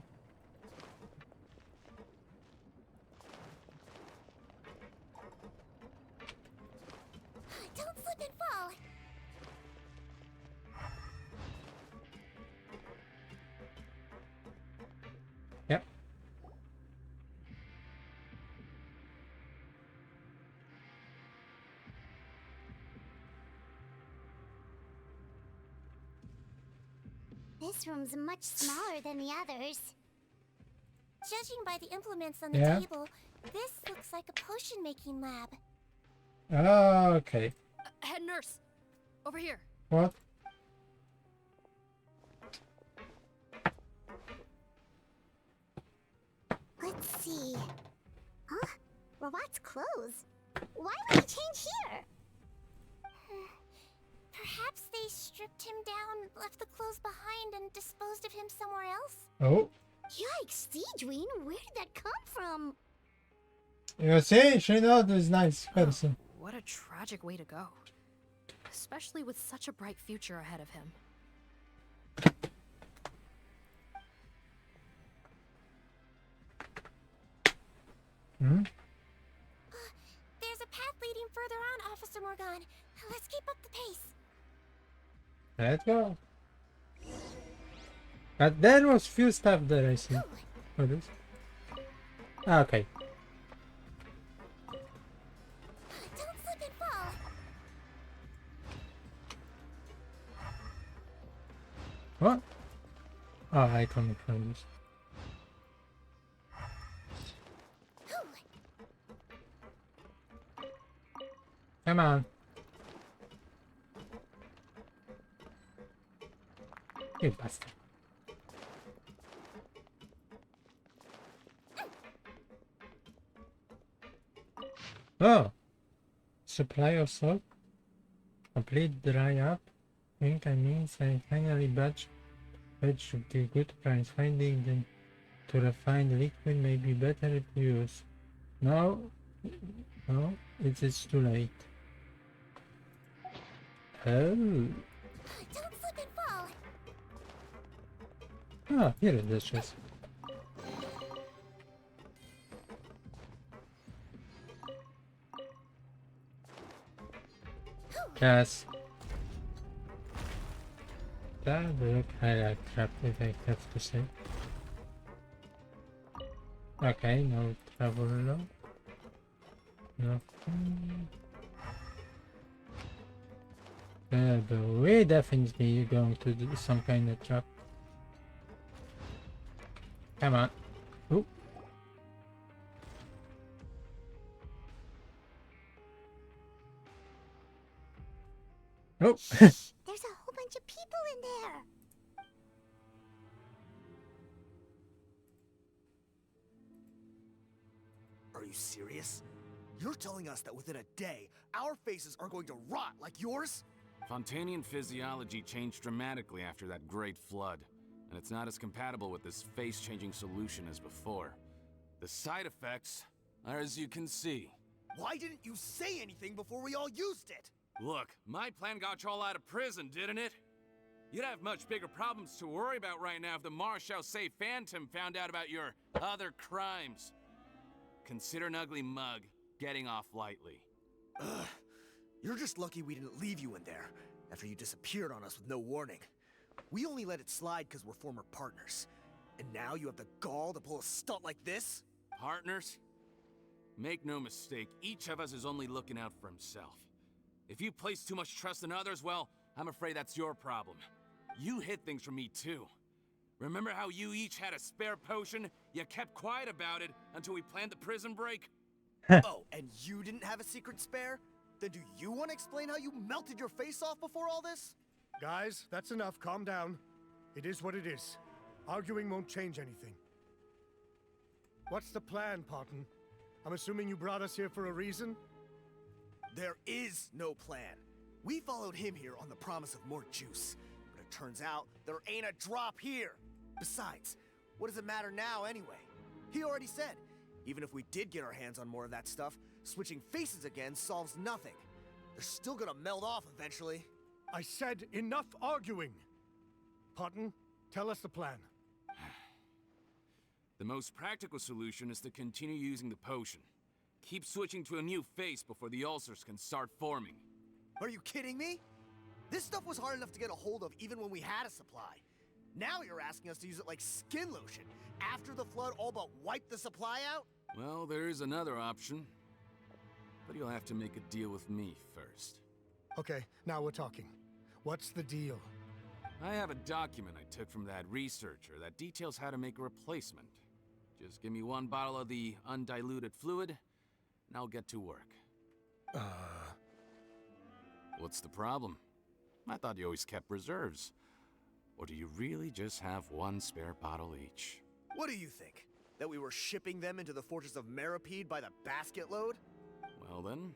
Don't slip and fall. Yep. This room's much smaller than the others. Judging by the implements on the Yeah. table, this looks like a potion-making lab. Ah, okay. Head nurse, over here. What? Let's see. Huh? Robot's clothes. Why would he change here? Perhaps they stripped him down, left the clothes behind, and disposed of him somewhere else? Oh. Yikes, Sigewinne, where did that come from? You see, she knows this nice person. What a tragic way to go. Especially with such a bright future ahead of him. Hmm? There's a path leading further on, Officer Morgan. Let's keep up the pace. Let's go. But there was few stuff there, I see. What is? Ah, okay. Don't slip and fall. What? Oh, I can't find this. Come on. You bastard. Oh! Supply of salt. Complete dry up. Think I means I finally batch of the good price. Finding the to refine liquid may be better to use. No, it is too late. Oh. Don't slip and fall. Ah, here it is just. Yes. That look like crap if I have to say. Okay, no trouble at all. Nothing. But we definitely going to do some kind of trap. Come on. Ooh. Oh. There's a whole bunch of people in there. Are you serious? You're telling us that within a day, our faces are going to rot like yours? Fontanian physiology changed dramatically after that great flood, and it's not as compatible with this face-changing solution as before. The side effects are as you can see. Why didn't you say anything before we all used it? Look, my plan got you all out of prison, didn't it? You'd have much bigger problems to worry about right now if the Marshal say Phantom found out about your other crimes. Consider an ugly mug getting off lightly. Ugh. You're just lucky we didn't leave you in there after you disappeared on us with no warning. We only let it slide because we're former partners. And now you have the gall to pull a stunt like this? Partners? Make no mistake, each of us is only looking out for himself. If you place too much trust in others, well, I'm afraid that's your problem. You hid things from me too. Remember how you each had a spare potion? You kept quiet about it until we planned the prison break? Oh, and you didn't have a secret spare? Then do you want to explain how you melted your face off before all this? Guys, that's enough. Calm down. It is what it is. Arguing won't change anything. What's the plan, Parton? I'm assuming you brought us here for a reason? There is no plan. We followed him here on the promise of more juice. But it turns out there ain't a drop here. Besides, what does it matter now anyway? He already said, even if we did get our hands on more of that stuff, switching faces again solves nothing. They're still gonna melt off eventually. I said enough arguing! Parton, tell us the plan. The most practical solution is to continue using the potion. Keep switching to a new face before the ulcers can start forming. Are you kidding me? This stuff was hard enough to get a hold of even when we had a supply. Now you're asking us to use it like skin lotion, after the flood all but wiped the supply out? Well, there is another option. But you'll have to make a deal with me first. Okay, now we're talking. What's the deal? I have a document I took from that researcher that details how to make a replacement. Just give me one bottle of the undiluted fluid, and I'll get to work. What's the problem? I thought you always kept reserves. Or do you really just have one spare bottle each? What do you think? That we were shipping them into the fortress of Meripede by the basket load? Well then,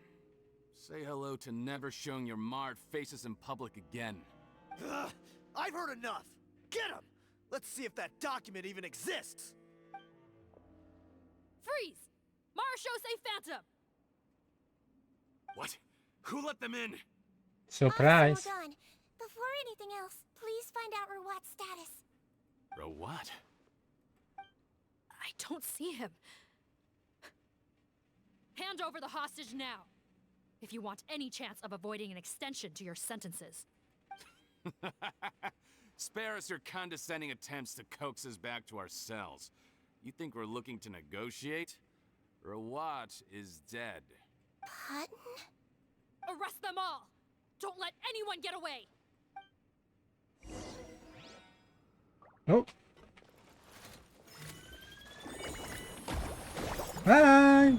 say hello to never showing your marred faces in public again. Ugh, I've heard enough! Get him! Let's see if that document even exists! Freeze! Marshall, say Phantom! What? Who let them in? Surprise. Hold on. Before anything else, please find out Rawat's status. Rawat? I don't see him. Hand over the hostage now, if you want any chance of avoiding an extension to your sentences. Spare us your condescending attempts to coax us back to our cells. You think we're looking to negotiate? Rawat is dead. Parton? Arrest them all! Don't let anyone get away! Oh. Bye!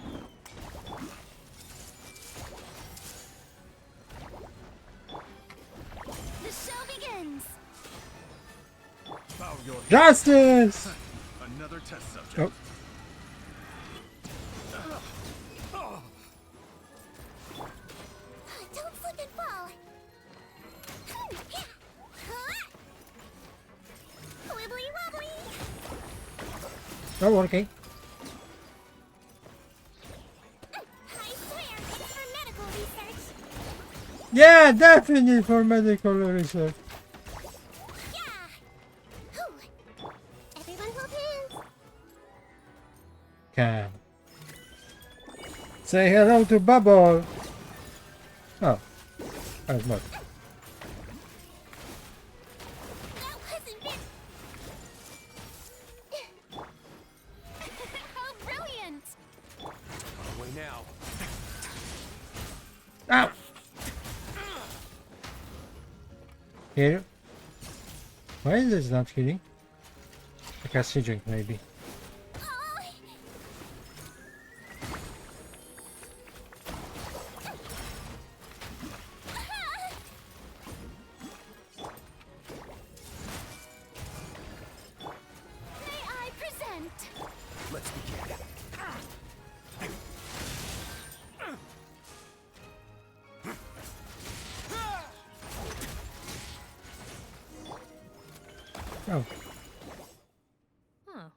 The show begins! Bow your head. Justice! Another test subject. Oh. Don't slip and fall! Wibbly wobbly! Oh, okay. I swear, it's for medical research! Yeah, definitely for medical research. Yeah! Whew. Everyone hold hands! Okay. Say hello to Bubble. Oh, that's not. That wasn't it! How brilliant! Away now. Ah. Here. Why is this not healing? Like a sea drink, maybe. May I present? Let's begin. Oh. Huh.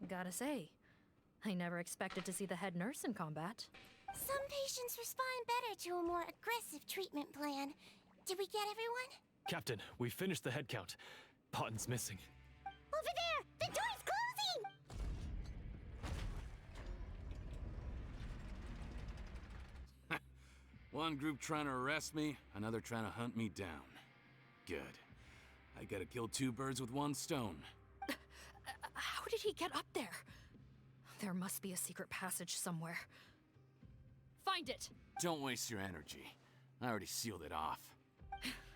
Gotta say, I never expected to see the head nurse in combat. Some patients respond better to a more aggressive treatment plan. Did we get everyone? Captain, we finished the head count. Potton's missing. Over there! The door's closing! One group trying to arrest me, another trying to hunt me down. Good. I gotta kill two birds with one stone. How How did he get up there? There must be a secret passage somewhere. Find it! Don't waste your energy. I already sealed it off.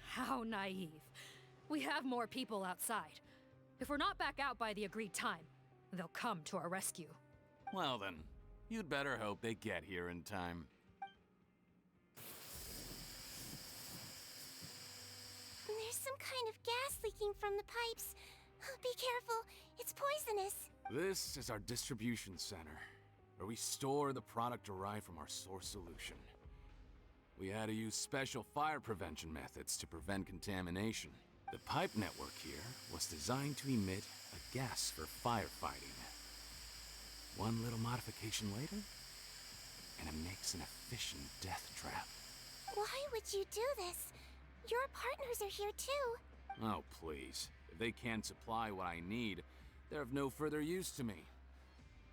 How naive. We have more people outside. If we're not back out by the agreed time, they'll come to our rescue. Well then, you'd better hope they get here in time. There's some kind of gas leaking from the pipes. Oh, be careful, it's poisonous. This is our distribution center, where we store the product derived from our source solution. We had to use special fire prevention methods to prevent contamination. The pipe network here was designed to emit a gas for firefighting. One little modification later, and it makes an efficient death trap. Why would you do this? Your partners are here too. Oh, please. If they can't supply what I need, they're of no further use to me.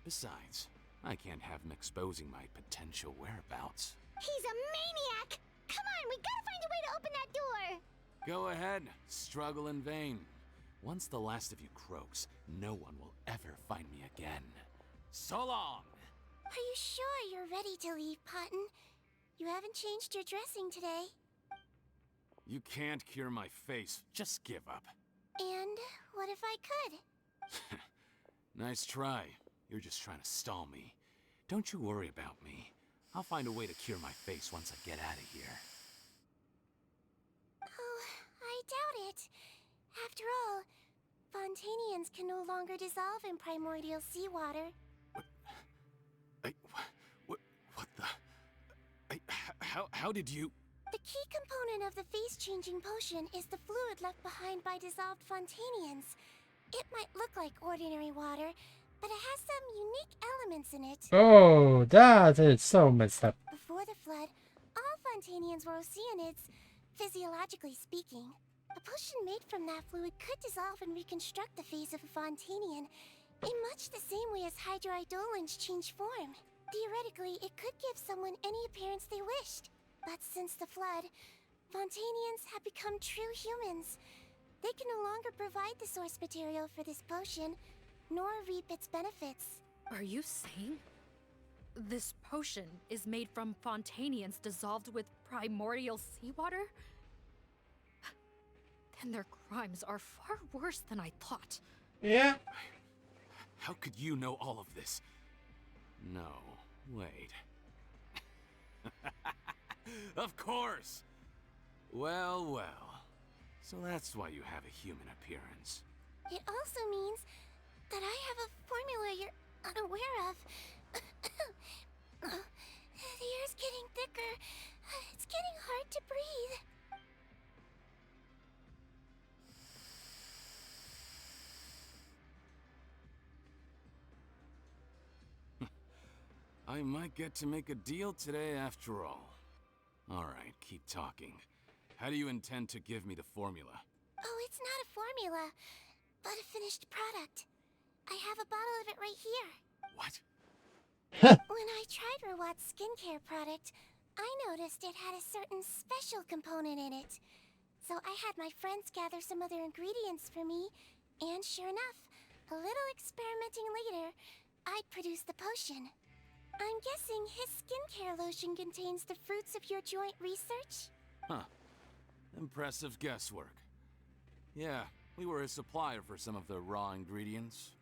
Besides, I can't have them exposing my potential whereabouts. He's a maniac! Come on, we gotta find a way to open that door! Go ahead, struggle in vain. Once the last of you croaks, no one will ever find me again. So long! Are you sure you're ready to leave, Cotton? You haven't changed your dressing today. You can't cure my face, just give up. And what if I could? Nice try. You're just trying to stall me. Don't you worry about me. I'll find a way to cure my face once I get out of here. Oh, I doubt it. After all, Fontanians can no longer dissolve in primordial seawater. What the... How did you... The key component of the face-changing potion is the fluid left behind by dissolved Fontanians. It might look like ordinary water, but it has some unique elements in it. Oh, that is so messed up. Before the flood, all Fontanians were oceanids, physiologically speaking. A potion made from that fluid could dissolve and reconstruct the face of a Fontanian in much the same way as hydroidolins change form. Theoretically, it could give someone any appearance they wished. But since the flood, Fontanians have become true humans. They can no longer provide the source material for this potion, nor reap its benefits. Are you saying this potion is made from Fontanians dissolved with primordial seawater? Then their crimes are far worse than I thought. Yeah. How could you know all of this? No, wait. Of course! Well, well. So that's why you have a human appearance. It also means that I have a formula you're unaware of. The air's getting thicker. It's getting hard to breathe. I might get to make a deal today after all. Alright, keep talking. How do you intend to give me the formula? Oh, it's not a formula, but a finished product. I have a bottle of it right here. What? When I tried Rawat's skincare product, I noticed it had a certain special component in it. So I had my friends gather some other ingredients for me, and sure enough, a little experimenting later, I'd produced the potion. I'm guessing his skincare lotion contains the fruits of your joint research? Huh. Impressive guesswork. Yeah, we were a supplier for some of the raw ingredients.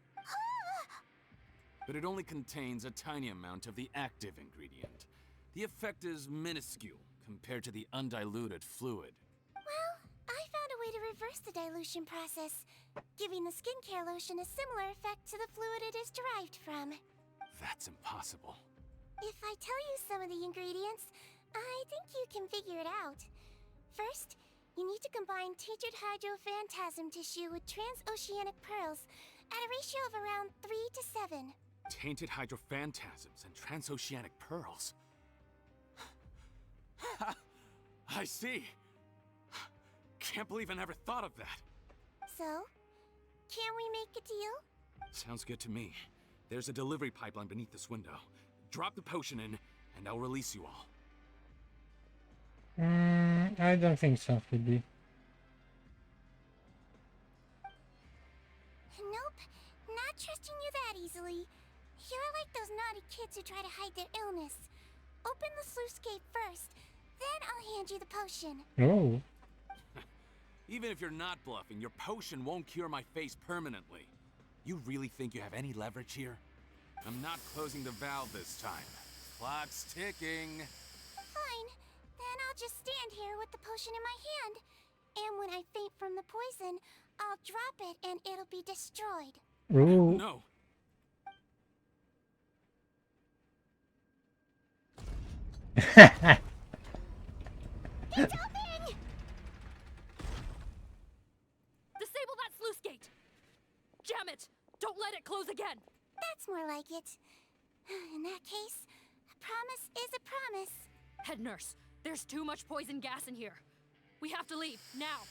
But it only contains a tiny amount of the active ingredient. The effect is minuscule compared to the undiluted fluid. Well, I found a way to reverse the dilution process, giving the skincare lotion a similar effect to the fluid it is derived from. That's impossible. If I tell you some of the ingredients, I think you can figure it out. First, you need to combine tainted hydrophantasm tissue with transoceanic pearls at a ratio of around 3 to 7. Tainted hydrophantasms and transoceanic pearls. I see. Can't believe I never thought of that. So, can we make a deal? Sounds good to me. There's a delivery pipeline beneath this window. Drop the potion in, and I'll release you all. I don't think so, Phoebe. Nope, not trusting that easily. You're like those naughty kids who try to hide their illness. Open the sluice gate first, then I'll hand you the potion. Oh. Even if you're not bluffing, your potion won't cure my face permanently. You really think you have any leverage here? I'm not closing the valve this time. Clock's ticking. Fine. Then I'll just stand here with the potion in my hand. And when I faint from the poison, I'll drop it and it'll be destroyed. Ooh. No. It's open! Disable that sluice gate! Jam it! Don't let it close again! That's more like it. In that case, a promise is a promise. Head nurse, there's too much poison gas in here. We have to leave, now!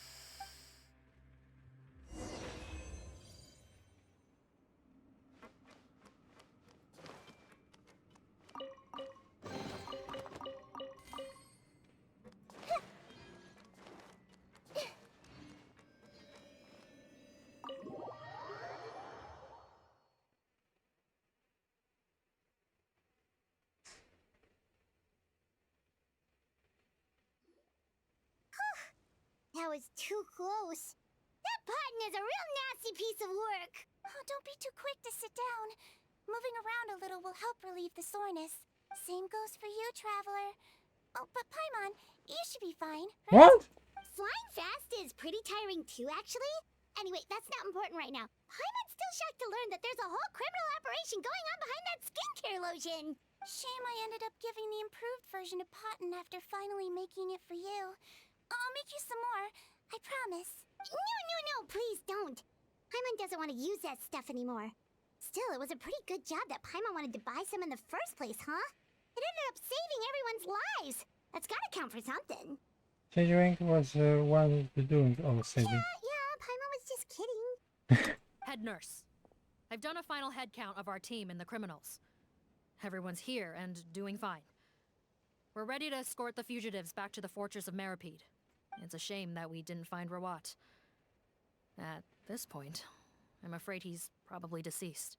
That was too close. That button is a real nasty piece of work. Oh, don't be too quick to sit down. Moving around a little will help relieve the soreness. Same goes for you, Traveler. Oh, but Paimon, you should be fine, right? What? Flying fast is pretty tiring too, actually. Anyway, that's not important right now. Paimon's still shocked to learn that there's a whole criminal operation going on behind that skincare lotion. Shame I ended up giving the improved version to Potten after finally making it for you. I'll make you some more, I promise. No, please don't. Paimon doesn't want to use that stuff anymore. Still, it was a pretty good job that Paimon wanted to buy some in the first place, huh? It ended up saving everyone's lives. That's gotta count for something. Sigewinne was one doing all saving. Yeah, Paimon was just kidding. Head nurse, I've done a final head count of our team and the criminals. Everyone's here and doing fine. We're ready to escort the fugitives back to the fortress of Meripede. It's a shame that we didn't find Rawat. At this point, I'm afraid he's probably deceased.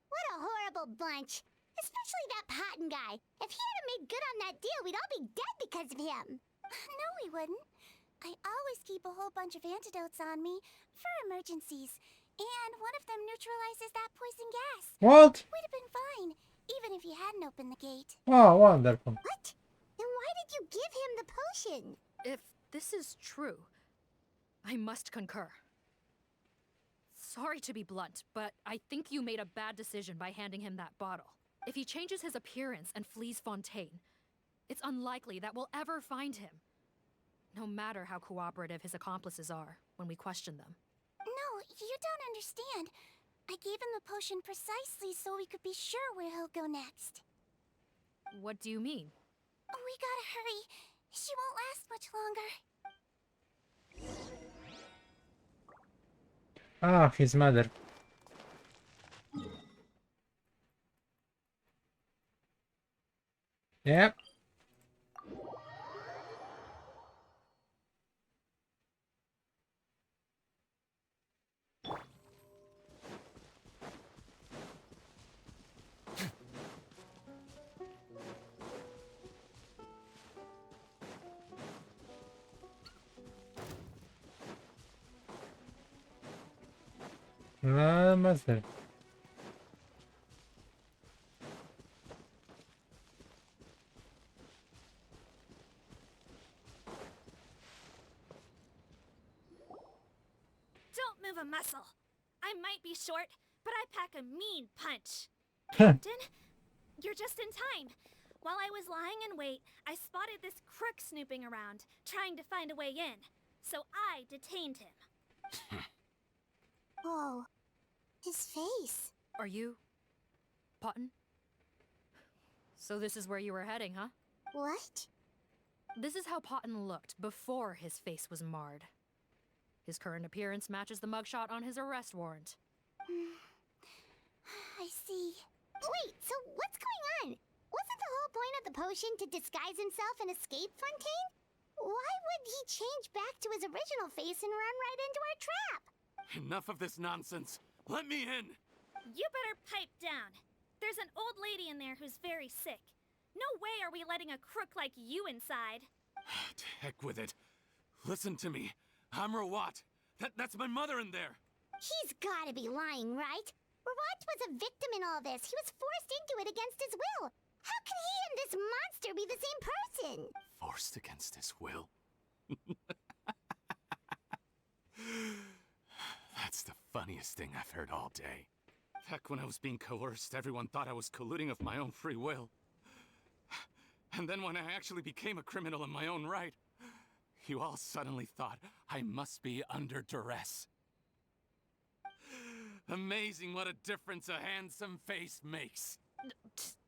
What a horrible bunch. Especially that Potten guy. If he hadn't made good on that deal, we'd all be dead because of him. No, we wouldn't. I always keep a whole bunch of antidotes on me for emergencies. And one of them neutralizes that poison gas. What? We'd have been fine, even if you hadn't opened the gate. Oh, wonderful. What? Then why did you give him the potion? If this is true, I must concur. Sorry to be blunt, but I think you made a bad decision by handing him that bottle. If he changes his appearance and flees Fontaine, it's unlikely that we'll ever find him. No matter how cooperative his accomplices are when we question them. No, you don't understand. I gave him the potion precisely so we could be sure where he'll go next. What do you mean? We gotta hurry. She won't last much longer. Ah, his mother. Yep. Mother. Don't move a muscle. I might be short, but I pack a mean punch. Captain, you're just in time. While I was lying in wait, I spotted this crook snooping around, trying to find a way in. So I detained him. Whoa. His face. Are you... Potten? So this is where you were heading, huh? What? This is how Potten looked before his face was marred. His current appearance matches the mugshot on his arrest warrant. I see. Wait, so what's going on? Wasn't the whole point of the potion to disguise himself and escape Fontaine? Why would he change back to his original face and run right into our trap? Enough of this nonsense. Let me in. You better pipe down. There's an old lady in there who's very sick. No way are we letting a crook like you inside. To heck with it. Listen to me. I'm Rawat. That's my mother in there. He's gotta be lying, right? Rawat was a victim in all this. He was forced into it against his will. How can he and this monster be the same person? Forced against his will. That's the funniest thing I've heard all day. Heck, when I was being coerced, everyone thought I was colluding of my own free will. And then when I actually became a criminal in my own right, you all suddenly thought I must be under duress. Amazing what a difference a handsome face makes.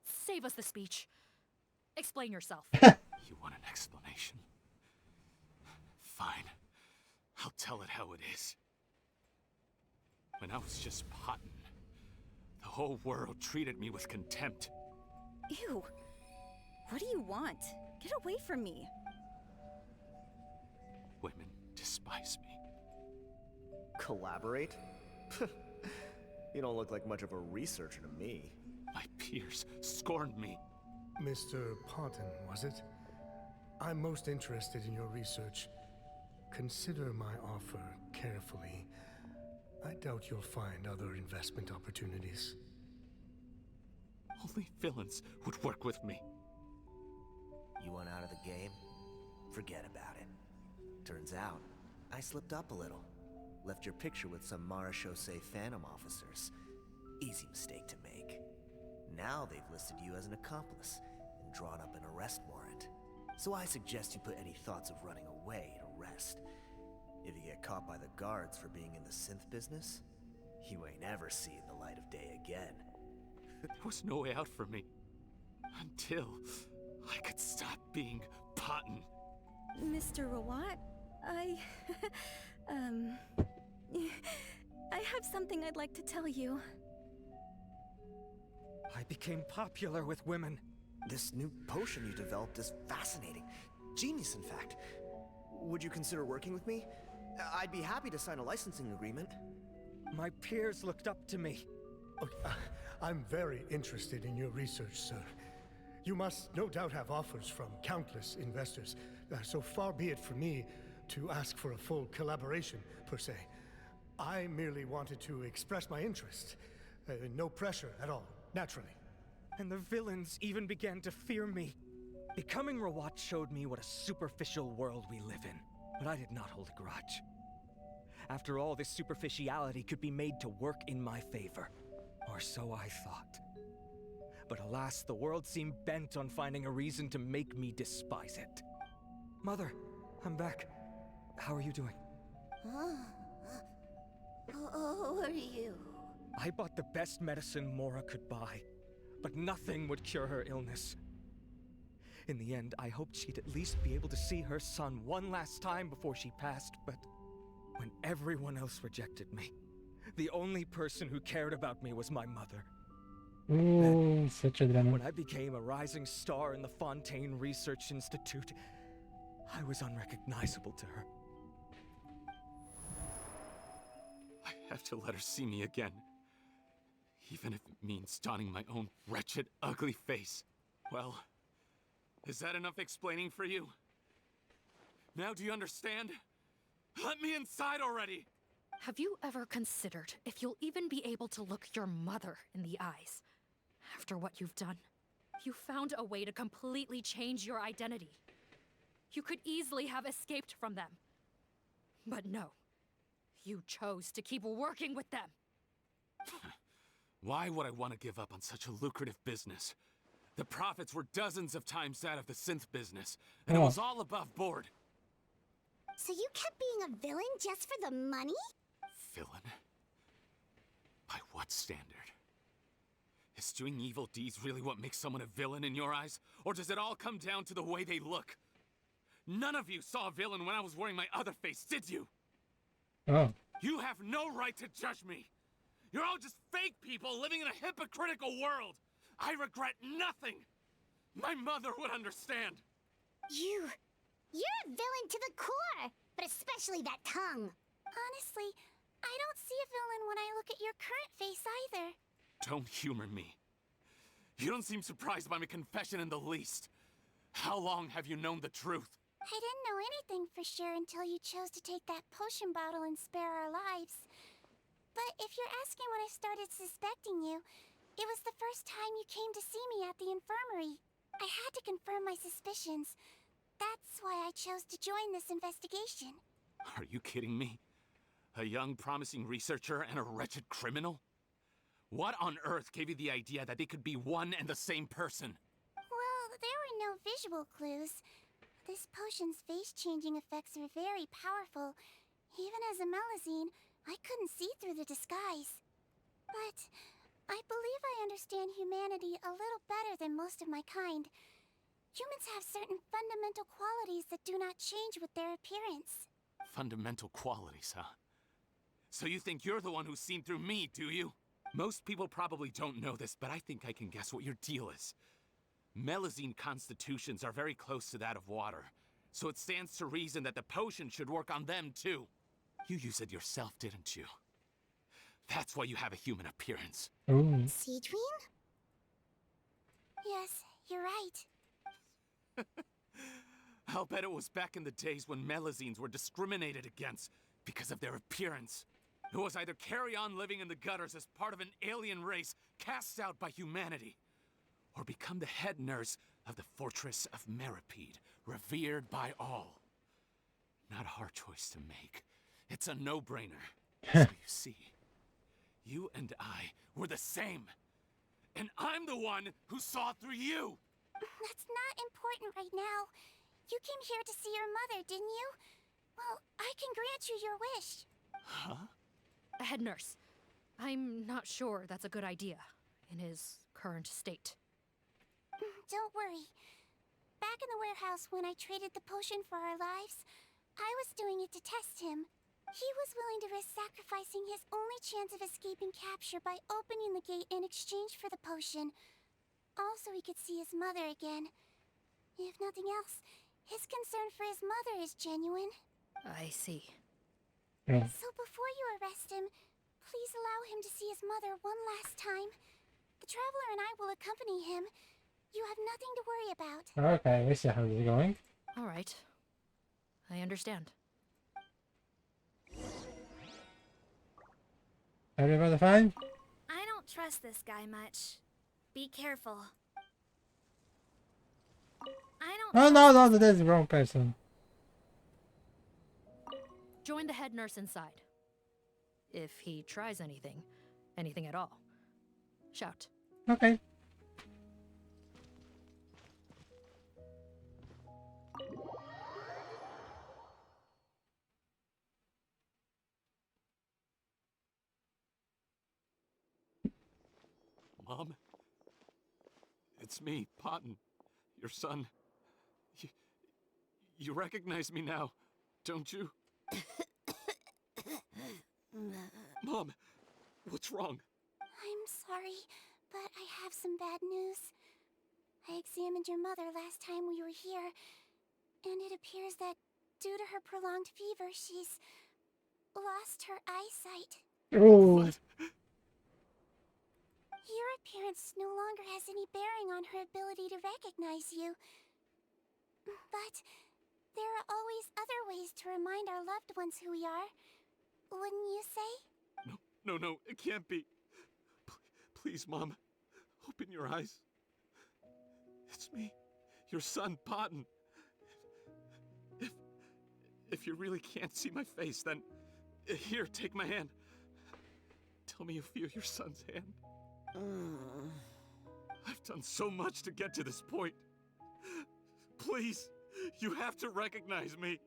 Save us the speech. Explain yourself. You want an explanation? Fine. I'll tell it how it is. When I was just pottin', the whole world treated me with contempt. Ew. What do you want? Get away from me. Women despise me. Collaborate? You don't look like much of a researcher to me. My peers scorned me. Mr. Ponton, was it? I'm most interested in your research. Consider my offer carefully. I doubt you'll find other investment opportunities. Only villains would work with me. You want out of the game? Forget about it. Turns out, I slipped up a little. Left your picture with some Marechaussee Phantom officers. Easy mistake to make. Now they've listed you as an accomplice and drawn up an arrest warrant. So I suggest you put any thoughts of running away to rest. If you get caught by the guards for being in the synth business, you ain't ever seeing the light of day again. There was no way out for me. Until I could stop being Potton. Mr. Rawat, I have something I'd like to tell you. I became popular with women. This new potion you developed is fascinating. Genius, in fact. Would you consider working with me? I'd be happy to sign a licensing agreement. My peers looked up to me. I'm very interested in your research, sir. You must no doubt have offers from countless investors. So far be it for me to ask for a full collaboration, per se. I merely wanted to express my interest. No pressure at all, naturally. And the villains even began to fear me. Becoming Rawat showed me what a superficial world we live in, but I did not hold a grudge. After all, this superficiality could be made to work in my favor. Or so I thought. But alas, the world seemed bent on finding a reason to make me despise it. Mother, I'm back. How are you doing? Who are you? I bought the best medicine Mora could buy, but nothing would cure her illness. In the end, I hoped she'd at least be able to see her son one last time before she passed, but when everyone else rejected me, the only person who cared about me was my mother. Ooh, such a drama. When I became a rising star in the Fontaine Research Institute, I was unrecognizable to her. I have to let her see me again. Even if it means donning my own wretched, ugly face. Well, is that enough explaining for you? Now do you understand? Let me inside already! Have you ever considered if you'll even be able to look your mother in the eyes after what you've done? You found a way to completely change your identity. You could easily have escaped from them. But no, you chose to keep working with them. Why would I want to give up on such a lucrative business? The profits were dozens of times that of the synth business, and it was all above board. So you kept being a villain just for the money? Villain? By what standard? Is doing evil deeds really what makes someone a villain in your eyes? Or does it all come down to the way they look? None of you saw a villain when I was wearing my other face, did you? Oh. You have no right to judge me! You're all just fake people living in a hypocritical world! I regret nothing! My mother would understand! You're a villain to the core! But especially that tongue! Honestly, I don't see a villain when I look at your current face either. Don't humor me. You don't seem surprised by my confession in the least. How long have you known the truth? I didn't know anything for sure until you chose to take that potion bottle and spare our lives. But if you're asking when I started suspecting you, it was the first time you came to see me at the infirmary. I had to confirm my suspicions. That's why I chose to join this investigation. Are you kidding me? A young, promising researcher and a wretched criminal? What on earth gave you the idea that they could be one and the same person? Well, there were no visual clues. This potion's face-changing effects are very powerful. Even as a Melazine, I couldn't see through the disguise. But I believe I understand humanity a little better than most of my kind. Humans have certain fundamental qualities that do not change with their appearance. Fundamental qualities, huh? So you think you're the one who's seen through me, do you? Most people probably don't know this, but I think I can guess what your deal is. Melazine constitutions are very close to that of water, so it stands to reason that the potion should work on them too. You use it yourself, didn't you? That's why you have a human appearance. Ooh. Sigewinne? Yes, you're right. I'll bet it was back in the days when Melazines were discriminated against because of their appearance. It was either carry on living in the gutters as part of an alien race cast out by humanity, or become the head nurse of the fortress of Meripede, revered by all. Not a hard choice to make. It's a no-brainer. So you see, you and I were the same. And I'm the one who saw through you! That's not important right now. You came here to see your mother, didn't you? Well, I can grant you your wish. Huh? Head nurse, I'm not sure that's a good idea in his current state. Don't worry. Back in the warehouse when I traded the potion for our lives, I was doing it to test him. He was willing to risk sacrificing his only chance of escaping capture by opening the gate in exchange for the potion. Also, he could see his mother again. If nothing else, his concern for his mother is genuine. I see. Yeah. So before you arrest him, please allow him to see his mother one last time. The Traveler and I will accompany him. You have nothing to worry about. Okay, we see how this is going. All right. I understand. Everybody fine? I don't trust this guy much. Be careful. I don't. Oh no, that's the wrong person. Join the head nurse inside. If he tries anything at all, shout. Okay. Mom? It's me, Potton, your son. You recognize me now, don't you? Mom, what's wrong? I'm sorry, but I have some bad news. I examined your mother last time we were here, and it appears that due to her prolonged fever, she's lost her eyesight. Oh. Your appearance no longer has any bearing on her ability to recognize you. But there are always other ways to remind our loved ones who we are. Wouldn't you say? No, it can't be. Please, Mom, open your eyes. It's me, your son, Potton. If you really can't see my face, then here, take my hand. Tell me you feel your son's hand. I've done so much to get to this point. Please, you have to recognize me.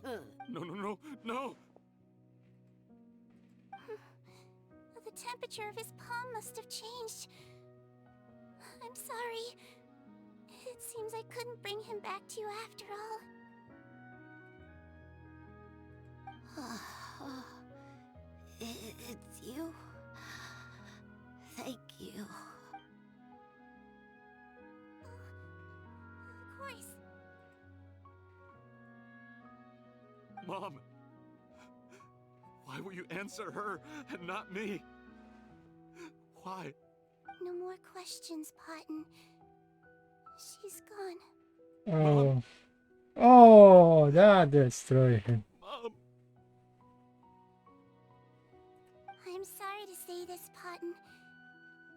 No. The temperature of his palm must have changed. I'm sorry. It seems I couldn't bring him back to you after all. It's you. Thank you. Of course. Mom, why will you answer her and not me? Why? No more questions, Potton. She's gone. Oh. Oh, that destroyed him. Mom. I'm sorry to say this, Potton,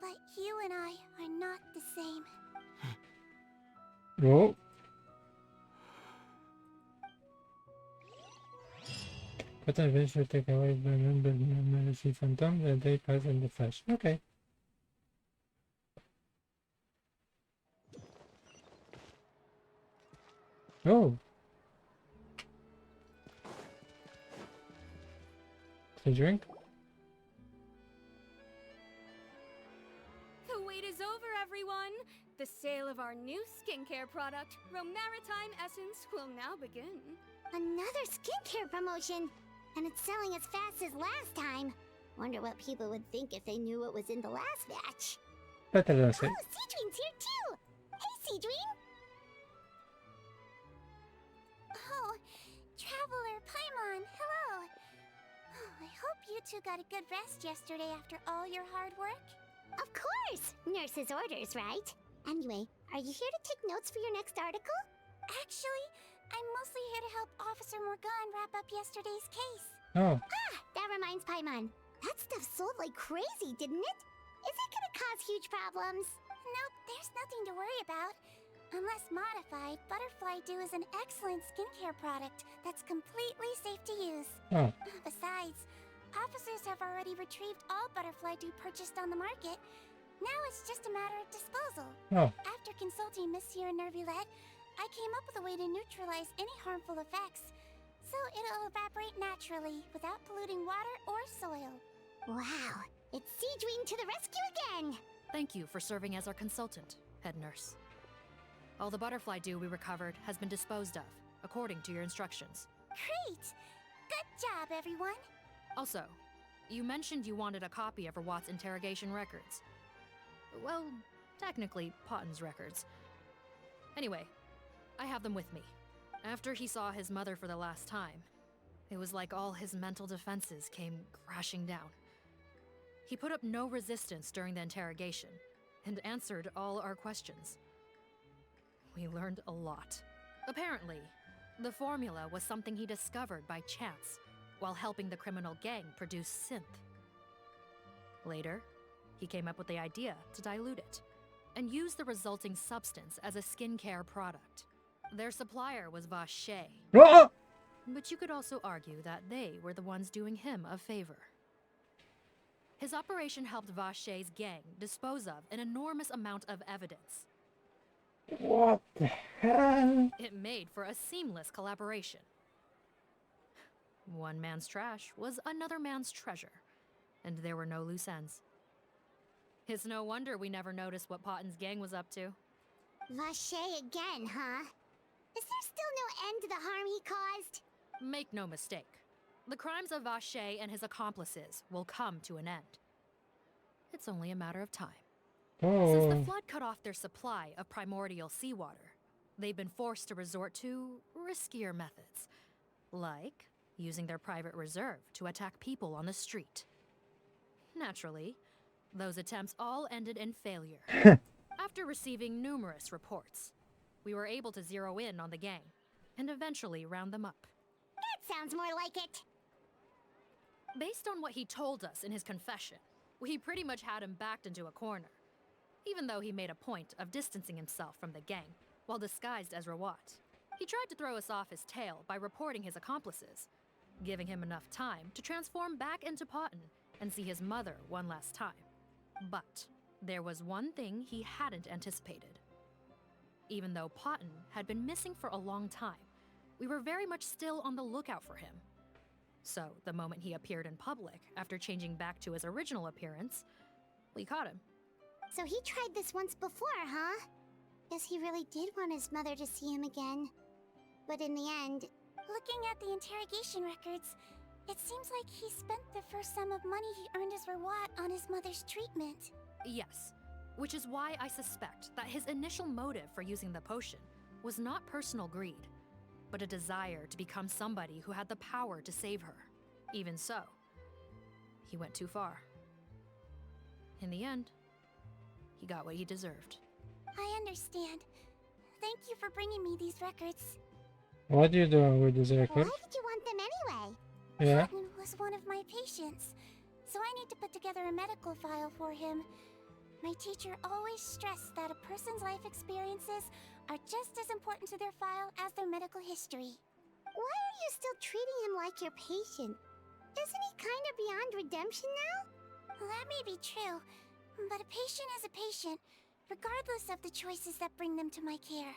but you and I are not the same. Oh. But I eventually take away the members of the phantom that they pass in the flesh. Okay. Oh. A drink? The wait is over, everyone! The sale of our new skincare product, Romaritime Essence, will now begin. Another skincare promotion! And it's selling as fast as last time. Wonder what people would think if they knew what was in the last batch. Better than I say. Oh, Sigewinne's here too! Hey, Sigewinne! Oh, Traveler Paimon, hello! Oh, I hope you two got a good rest yesterday after all your hard work. Of course! Nurse's orders, right? Anyway, are you here to take notes for your next article? Actually, I'm mostly here to help Officer Morgan wrap up yesterday's case. Oh. Ah, that reminds Paimon. That stuff sold like crazy, didn't it? Is it gonna cause huge problems? Nope, there's nothing to worry about. Unless modified, Butterfly Dew is an excellent skincare product that's completely safe to use. Oh. Besides, officers have already retrieved all Butterfly Dew purchased on the market. Now it's just a matter of disposal. Oh. After consulting Monsieur Nervulette, I came up with a way to neutralize any harmful effects, so it'll evaporate naturally without polluting water or soil. Wow, it's Sigewinne to the rescue again! Thank you for serving as our consultant, head nurse. All the butterfly dew we recovered has been disposed of, according to your instructions. Great! Good job, everyone! Also, you mentioned you wanted a copy of Rawat's interrogation records. Well, technically, Potton's records. Anyway, I have them with me. After he saw his mother for the last time, it was like all his mental defenses came crashing down. He put up no resistance during the interrogation, and answered all our questions. We learned a lot. Apparently, the formula was something he discovered by chance, while helping the criminal gang produce synth. Later, he came up with the idea to dilute it, and use the resulting substance as a skincare product. Their supplier was Vache. But you could also argue that they were the ones doing him a favor. His operation helped Vache's gang dispose of an enormous amount of evidence. What the hell? It made for a seamless collaboration. One man's trash was another man's treasure, and there were no loose ends. It's no wonder we never noticed what Potton's gang was up to. Vache again, huh? Is there still no end to the harm he caused? Make no mistake. The crimes of Vache and his accomplices will come to an end. It's only a matter of time. Since the flood cut off their supply of primordial seawater, they've been forced to resort to riskier methods, like using their private reserve to attack people on the street. Naturally, those attempts all ended in failure. After receiving numerous reports, we were able to zero in on the gang and eventually round them up. That sounds more like it. Based on what he told us in his confession, we pretty much had him backed into a corner, even though he made a point of distancing himself from the gang while disguised as Rawat. He tried to throw us off his tail by reporting his accomplices, giving him enough time to transform back into Potton and see his mother one last time. But there was one thing he hadn't anticipated. Even though Potton had been missing for a long time, we were very much still on the lookout for him. So, the moment he appeared in public after changing back to his original appearance, we caught him. So he tried this once before, huh? Guess he really did want his mother to see him again. But in the end... Looking at the interrogation records, it seems like he spent the first sum of money he earned as Rawat on his mother's treatment. Yes, which is why I suspect that his initial motive for using the potion was not personal greed, but a desire to become somebody who had the power to save her. Even so, he went too far. In the end, he got what he deserved. I understand. Thank you for bringing me these records. What are you doing with this record? Why did you want them anyway? Yeah. Cotton was one of my patients, so I need to put together a medical file for him. My teacher always stressed that a person's life experiences are just as important to their file as their medical history. Why are you still treating him like your patient? Isn't he kind of beyond redemption now? That may be true, but a patient is a patient, regardless of the choices that bring them to my care.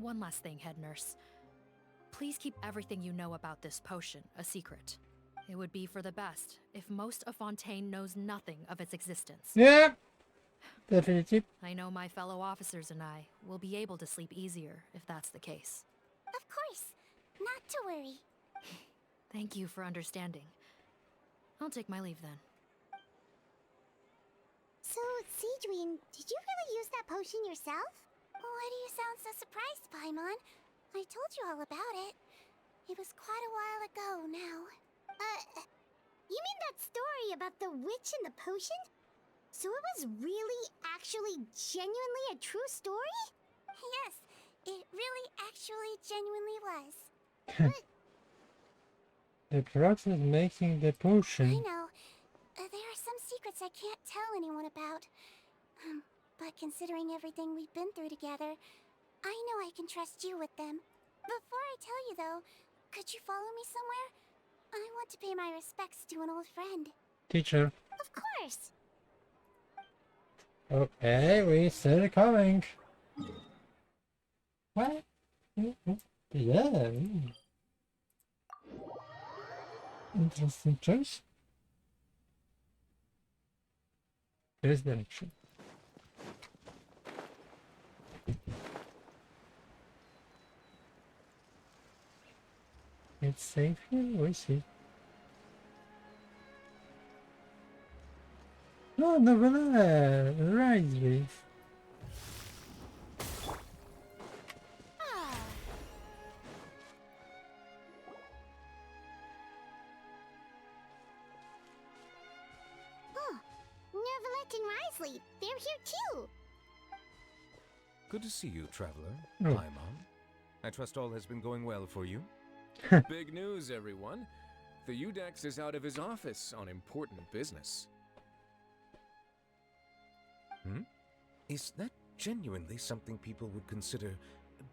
One last thing, head nurse. Please keep everything you know about this potion a secret. It would be for the best if most of Fontaine knows nothing of its existence. Yeah, definitely. I know my fellow officers and I will be able to sleep easier if that's the case. Of course, not to worry. Thank you for understanding. I'll take my leave then. So, Sigewinne, did you really use that potion yourself? Why do you sound so surprised, Paimon? I told you all about it. It was quite a while ago now. You mean that story about the witch and the potion? So it was really, actually, genuinely a true story? Yes, it really actually genuinely was. The process making the I potion. know. There are some secrets I can't tell anyone about. But considering everything we've been through together, I know I can trust you with them. Before I tell you though, could you follow me somewhere? I want to pay my respects to an old friend. Teacher. Of course. Okay, we still coming. What? Yeah. Interesting choice. Here's the direction. It's safe here? We see. No, no, right, please. Oh, Nervalette and Risley, they're here too. Good to see you, traveler. Oh. Paimon. I trust all has been going well for you. Big news, everyone. The Udex is out of his office on important business. Is that genuinely something people would consider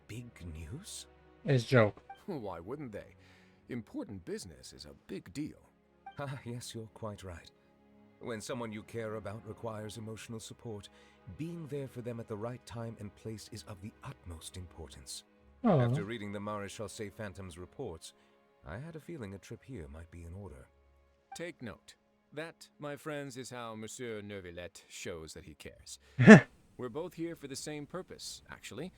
big news? It's a joke. Why wouldn't they? Important business is a big deal. Ah, yes, you're quite right. When someone you care about requires emotional support, being there for them at the right time and place is of the utmost importance. Oh. After reading the Maréchal Phantom's reports, I had a feeling a trip here might be in order. Take note. That, my friends, is how Monsieur Nervalette shows that he cares. We're both here for the same purpose, actually.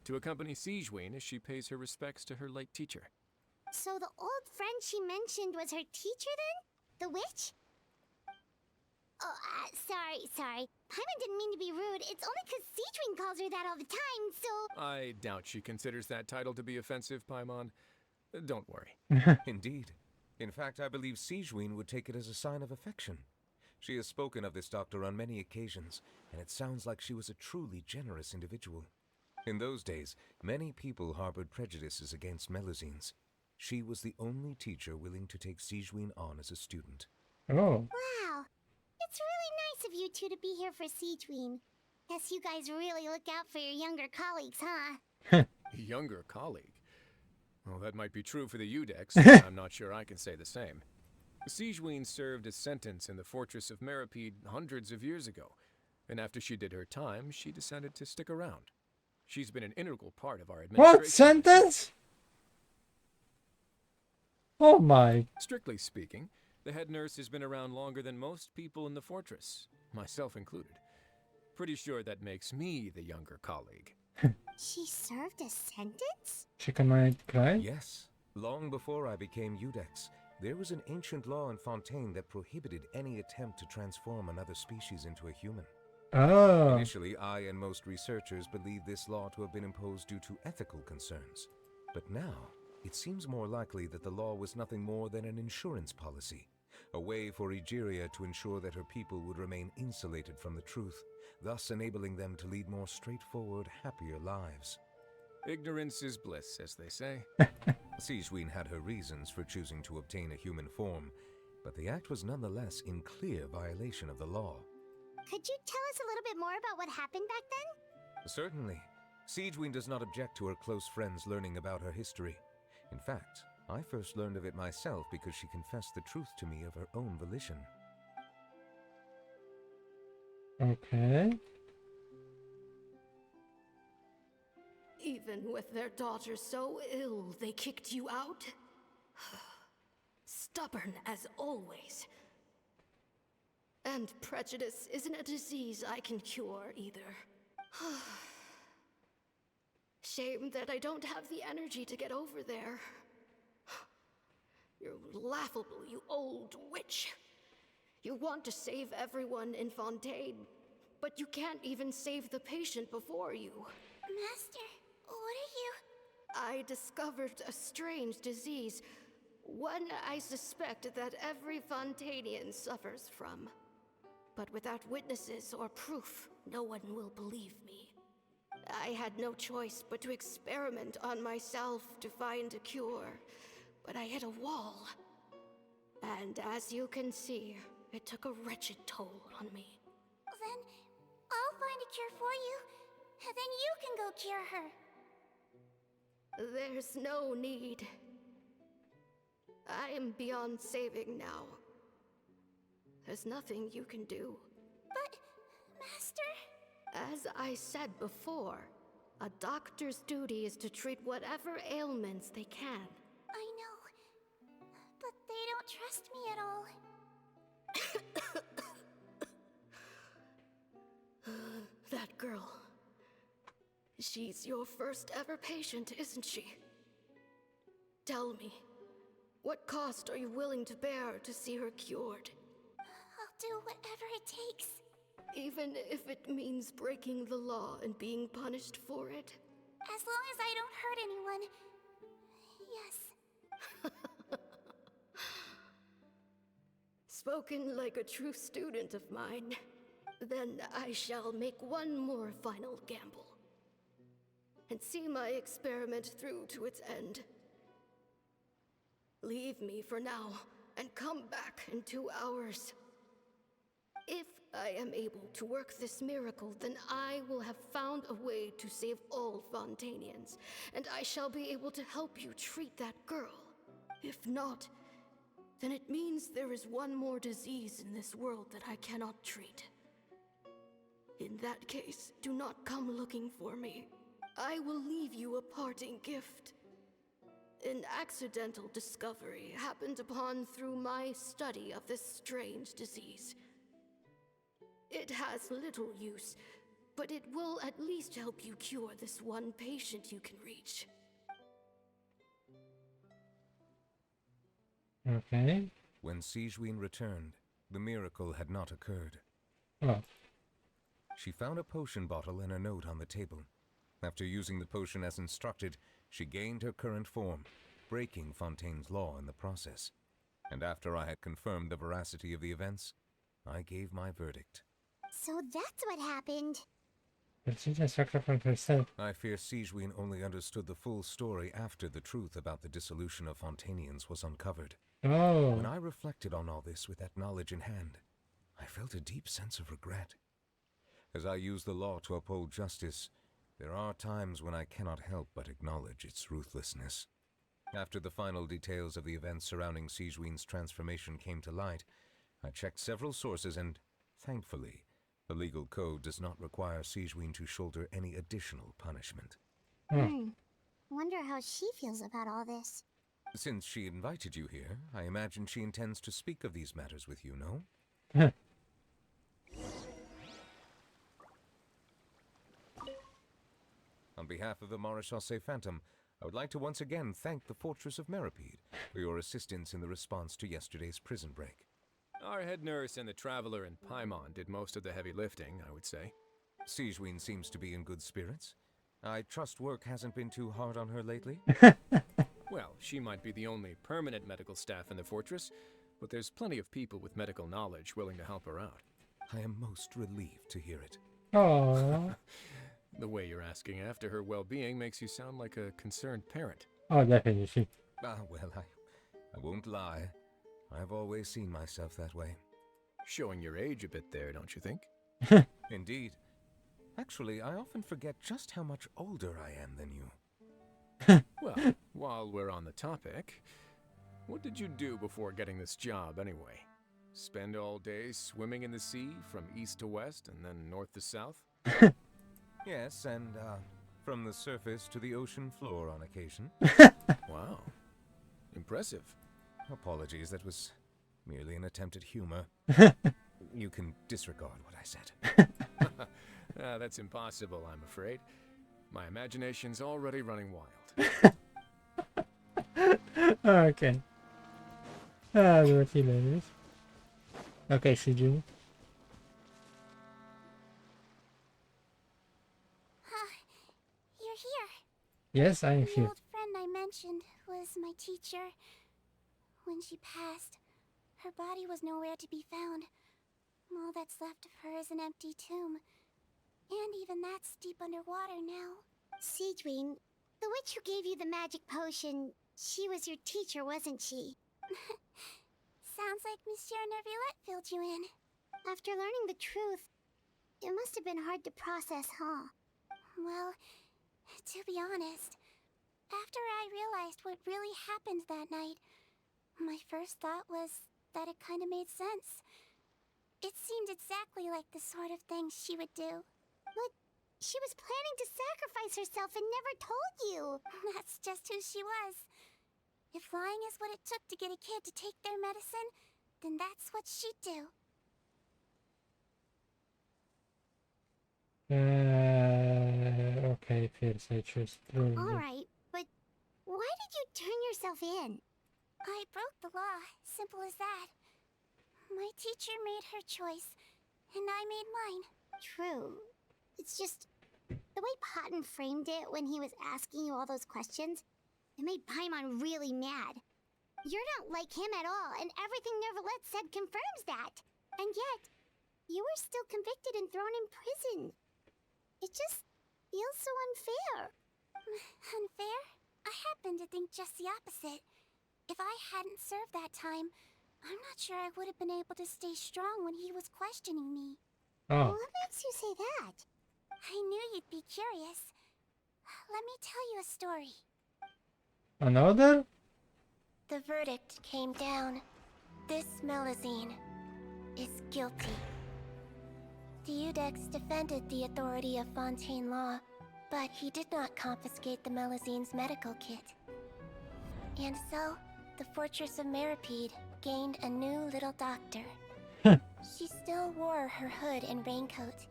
To accompany Sigewinne as she pays her respects to her late teacher. So the old friend she mentioned was her teacher then? The witch? Oh, sorry. Paimon didn't mean to be rude. It's only because Sigewinne calls her that all the time, so... I doubt she considers that title to be offensive, Paimon. Don't worry. Indeed. In fact, I believe Sigewinne would take it as a sign of affection. She has spoken of this doctor on many occasions, and it sounds like she was a truly generous individual. In those days, many people harbored prejudices against Melusines. She was the only teacher willing to take Sigewinne on as a student. Oh. Wow. It's really nice of you two to be here for Sigewinne. Guess you guys really look out for your younger colleagues, huh? Younger colleague? Well, that might be true for the Udex, but I'm not sure I can say the same. Sigewinne served a sentence in the fortress of Meripede hundreds of years ago, and after she did her time, she decided to stick around. She's been an integral part of our administration. What sentence? Oh my. Strictly speaking, the head nurse has been around longer than most people in the fortress, myself included. Pretty sure that makes me the younger colleague. She served a sentence? She commanded cry? Yes. Long before I became Udex, there was an ancient law in Fontaine that prohibited any attempt to transform another species into a human. Oh. Initially, I and most researchers believed this law to have been imposed due to ethical concerns. But now, it seems more likely that the law was nothing more than an insurance policy. a way for Egeria to ensure that her people would remain insulated from the truth, thus enabling them to lead more straightforward, happier lives. Ignorance is bliss, as they say. Sigewinne had her reasons for choosing to obtain a human form, but the act was nonetheless in clear violation of the law. Could you tell us a little bit more about what happened back then? Certainly. Sigewinne does not object to her close friends learning about her history. In fact, I first learned of it myself because she confessed the truth to me of her own volition. Okay. Even with their daughter so ill, they kicked you out? Stubborn as always. And prejudice isn't a disease I can cure either. Shame that I don't have the energy to get over there. You're laughable, you old witch. You want to save everyone in Fontaine, but you can't even save the patient before you. Master, what are you? I discovered a strange disease, one I suspect that every Fontainian suffers from. But without witnesses or proof, no one will believe me. I had no choice but to experiment on myself to find a cure, but I hit a wall. And as you can see, it took a wretched toll on me. Then I'll find a cure for you, and then you can go cure her. There's no need. I am beyond saving now. There's nothing you can do. But, Master... As I said before, a doctor's duty is to treat whatever ailments they can. I know, but they don't trust me at all. That girl. She's your first ever patient, isn't she? Tell me, what cost are you willing to bear to see her cured? I'll do whatever it takes. Even if it means breaking the law and being punished for it? As long as I don't hurt anyone, yes. Spoken like a true student of mine. Then I shall make one more final gamble. And see my experiment through to its end. Leave me for now, and come back in 2 hours. If I am able to work this miracle, then I will have found a way to save all Fontainians, and I shall be able to help you treat that girl. If not, then it means there is one more disease in this world that I cannot treat. In that case, do not come looking for me. I will leave you a parting gift. An accidental discovery happened upon through my study of this strange disease. It has little use, but it will at least help you cure this one patient you can reach. Okay. When Sigewinne returned, the miracle had not occurred. Oh. She found a potion bottle and a note on the table. After using the potion as instructed, she gained her current form, breaking Fontaine's law in the process. And after I had confirmed the veracity of the events, I gave my verdict. So that's what happened. But she just sacrificed herself. I fear Sigewinne only understood the full story after the truth about the dissolution of Fontainians was uncovered. Oh. When I reflected on all this with that knowledge in hand, I felt a deep sense of regret. As I use the law to uphold justice, there are times when I cannot help but acknowledge its ruthlessness. After the final details of the events surrounding Sigewinne's transformation came to light, I checked several sources and, thankfully, the legal code does not require Sigewinne to shoulder any additional punishment. Wonder how she feels about all this. Since she invited you here, I imagine she intends to speak of these matters with you, no? On behalf of the Maréchaussée Phantom, I would like to once again thank the Fortress of Meripede for your assistance in the response to yesterday's prison break. Our head nurse and the Traveler in Paimon did most of the heavy lifting, I would say. Sigewinne seems to be in good spirits. I trust work hasn't been too hard on her lately? Well, she might be the only permanent medical staff in the fortress, but there's plenty of people with medical knowledge willing to help her out. I am most relieved to hear it. Oh. The way you're asking after her well-being makes you sound like a concerned parent. Oh, definitely. Well, I won't lie. I've always seen myself that way. Showing your age a bit there, don't you think? Indeed. Actually, I often forget just how much older I am than you. Well, while we're on the topic, what did you do before getting this job anyway? Spend all day swimming in the sea from east to west and then north to south? Yes, and from the surface to the ocean floor on occasion. Wow. Impressive. Apologies, that was merely an attempt at humor. You can disregard what I said. That's impossible, I'm afraid. My imagination's already running wild. Okay. That was hilarious. Okay, Sigewinne. You're here. Yes, I am The here. old friend I mentioned was my teacher. When she passed, her body was nowhere to be found. All that's left of her is an empty tomb. And even that's deep underwater now. Sigewinne, the witch who gave you the magic potion, she was your teacher, wasn't she? Sounds like Monsieur Neuvillette filled you in. After learning the truth, it must have been hard to process, huh? Well, to be honest, after I realized what really happened that night, my first thought was that it kind of made sense. It seemed exactly like the sort of thing she would do. But she was planning to sacrifice herself and never told you. That's just who she was. If lying is what it took to get a kid to take their medicine, then that's what she'd do. Okay, first I just threw. Alright, but why did you turn yourself in? I broke the law, simple as that. My teacher made her choice, and I made mine. True. It's just the way Patton framed it when he was asking you all those questions, it made Paimon really mad. You're not like him at all, and everything Neuvillette said confirms that. And yet, you were still convicted and thrown in prison. It just feels so unfair. Unfair? I happen to think just the opposite. If I hadn't served that time, I'm not sure I would have been able to stay strong when he was questioning me. Oh. What makes you say that? I knew you'd be curious. Let me tell you a story. Another? The verdict came down. This Melusine is guilty. Deudex defended the authority of Fontaine law, but he did not confiscate the Melusine's medical kit. And so, the Fortress of Meripede gained a new little doctor. She still wore her hood and raincoat,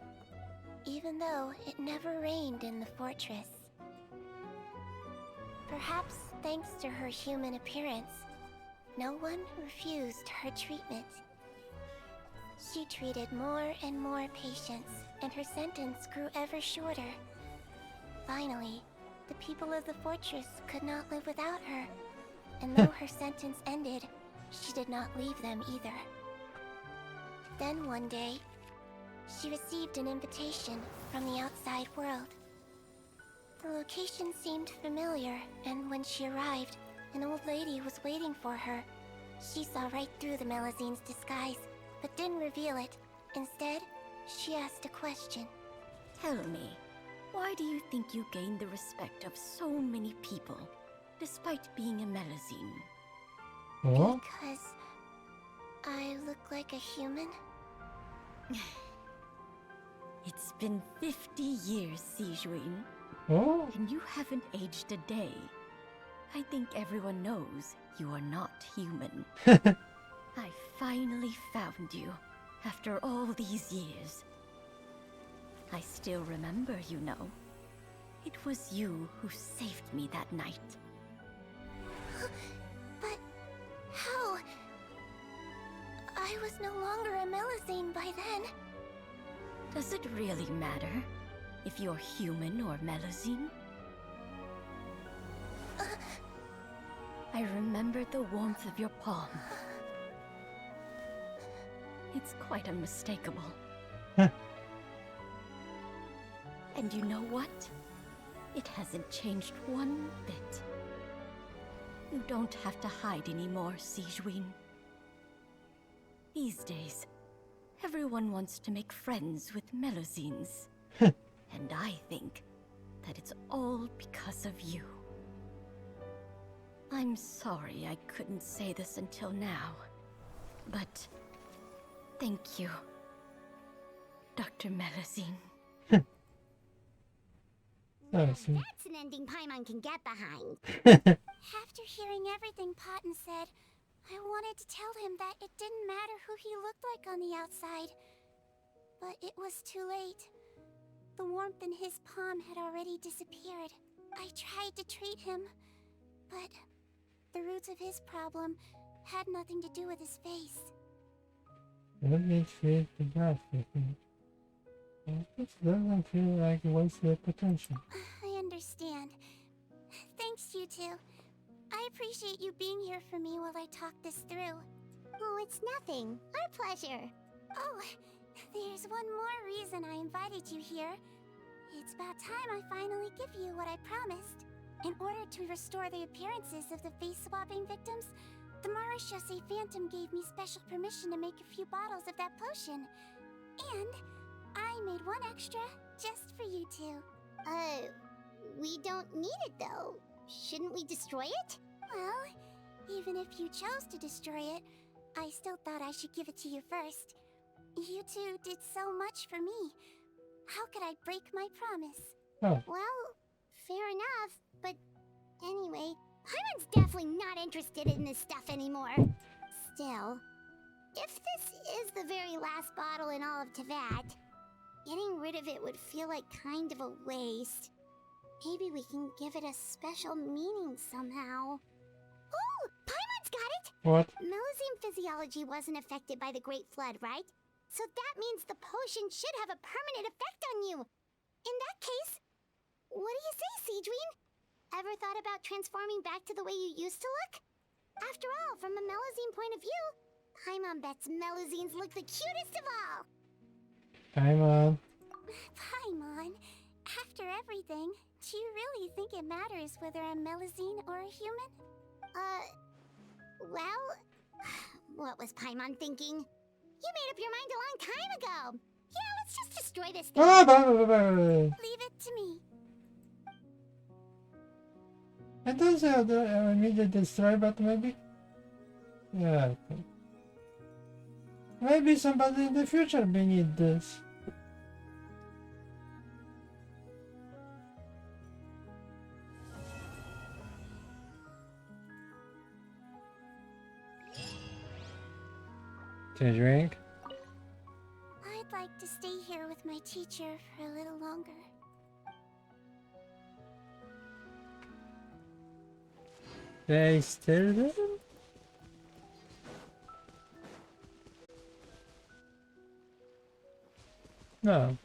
even though it never rained in the fortress. Perhaps thanks to her human appearance, no one refused her treatment. She treated more and more patients, and her sentence grew ever shorter. Finally, the people of the fortress could not live without her, and though her sentence ended, she did not leave them either. Then one day, she received an invitation from the outside world. The location seemed familiar, and when she arrived, an old lady was waiting for her. She saw right through the Melusine's disguise, but didn't reveal it. Instead, she asked a question. Tell me, why do you think you gained the respect of so many people, despite being a Melusine? What? Because I look like a human? It's been 50 years, Sigewinne. Oh? And you haven't aged a day. I think everyone knows you are not human. I finally found you, after all these years. I still remember, you know. It was you who saved me that night. But how? I was no longer a Melusine by then. Does it really matter if you're human or Melusine? I remembered the warmth of your palm. It's quite unmistakable. Huh. And you know what? It hasn't changed one bit. You don't have to hide anymore, Sigewinne. These days, everyone wants to make friends with Melusines. And I think that it's all because of you. I'm sorry I couldn't say this until now, but thank you, Dr. Melusine. That's That's an ending Paimon can get behind. After hearing everything Potten said, I wanted to tell him that it didn't matter who he looked like on the outside. But it was too late. The warmth in his palm had already disappeared. I tried to treat him, but the roots of his problem had nothing to do with his face. Let me feel the graphic. This doesn't feel like wasted potential. I understand. Thanks, you two. I appreciate you being here for me while I talk this through. Oh, it's nothing. Our pleasure. Oh, there's one more reason I invited you here. It's about time I finally give you what I promised. In order to restore the appearances of the face-swapping victims, the Marechaussee Phantom gave me special permission to make a few bottles of that potion. And I made one extra just for you two. We don't need it though. Shouldn't we destroy it? Well, even if you chose to destroy it, I still thought I should give it to you first. You two did so much for me. How could I break my promise? Oh. Well, fair enough, but anyway, Paimon's definitely not interested in this stuff anymore. Still, if this is the very last bottle in all of Teyvat, getting rid of it would feel like kind of a waste. Maybe we can give it a special meaning somehow. Oh, Paimon's got it! What? Melusine physiology wasn't affected by the Great Flood, right? So that means the potion should have a permanent effect on you. In that case, what do you say, Sigewinne? Ever thought about transforming back to the way you used to look? After all, from a Melusine point of view, Paimon bets Melusines look the cutest of all. Paimon. Paimon, after everything, do you really think it matters whether I'm Melusine or a human? Well, what was Paimon thinking? You made up your mind a long time ago. Yeah, let's just destroy this thing. Leave it to me. I don't say I immediately destroy, but maybe. Yeah. Maybe somebody in the future may need this. Can you drink? I'd like to stay here with my teacher for a little longer. They still there? No.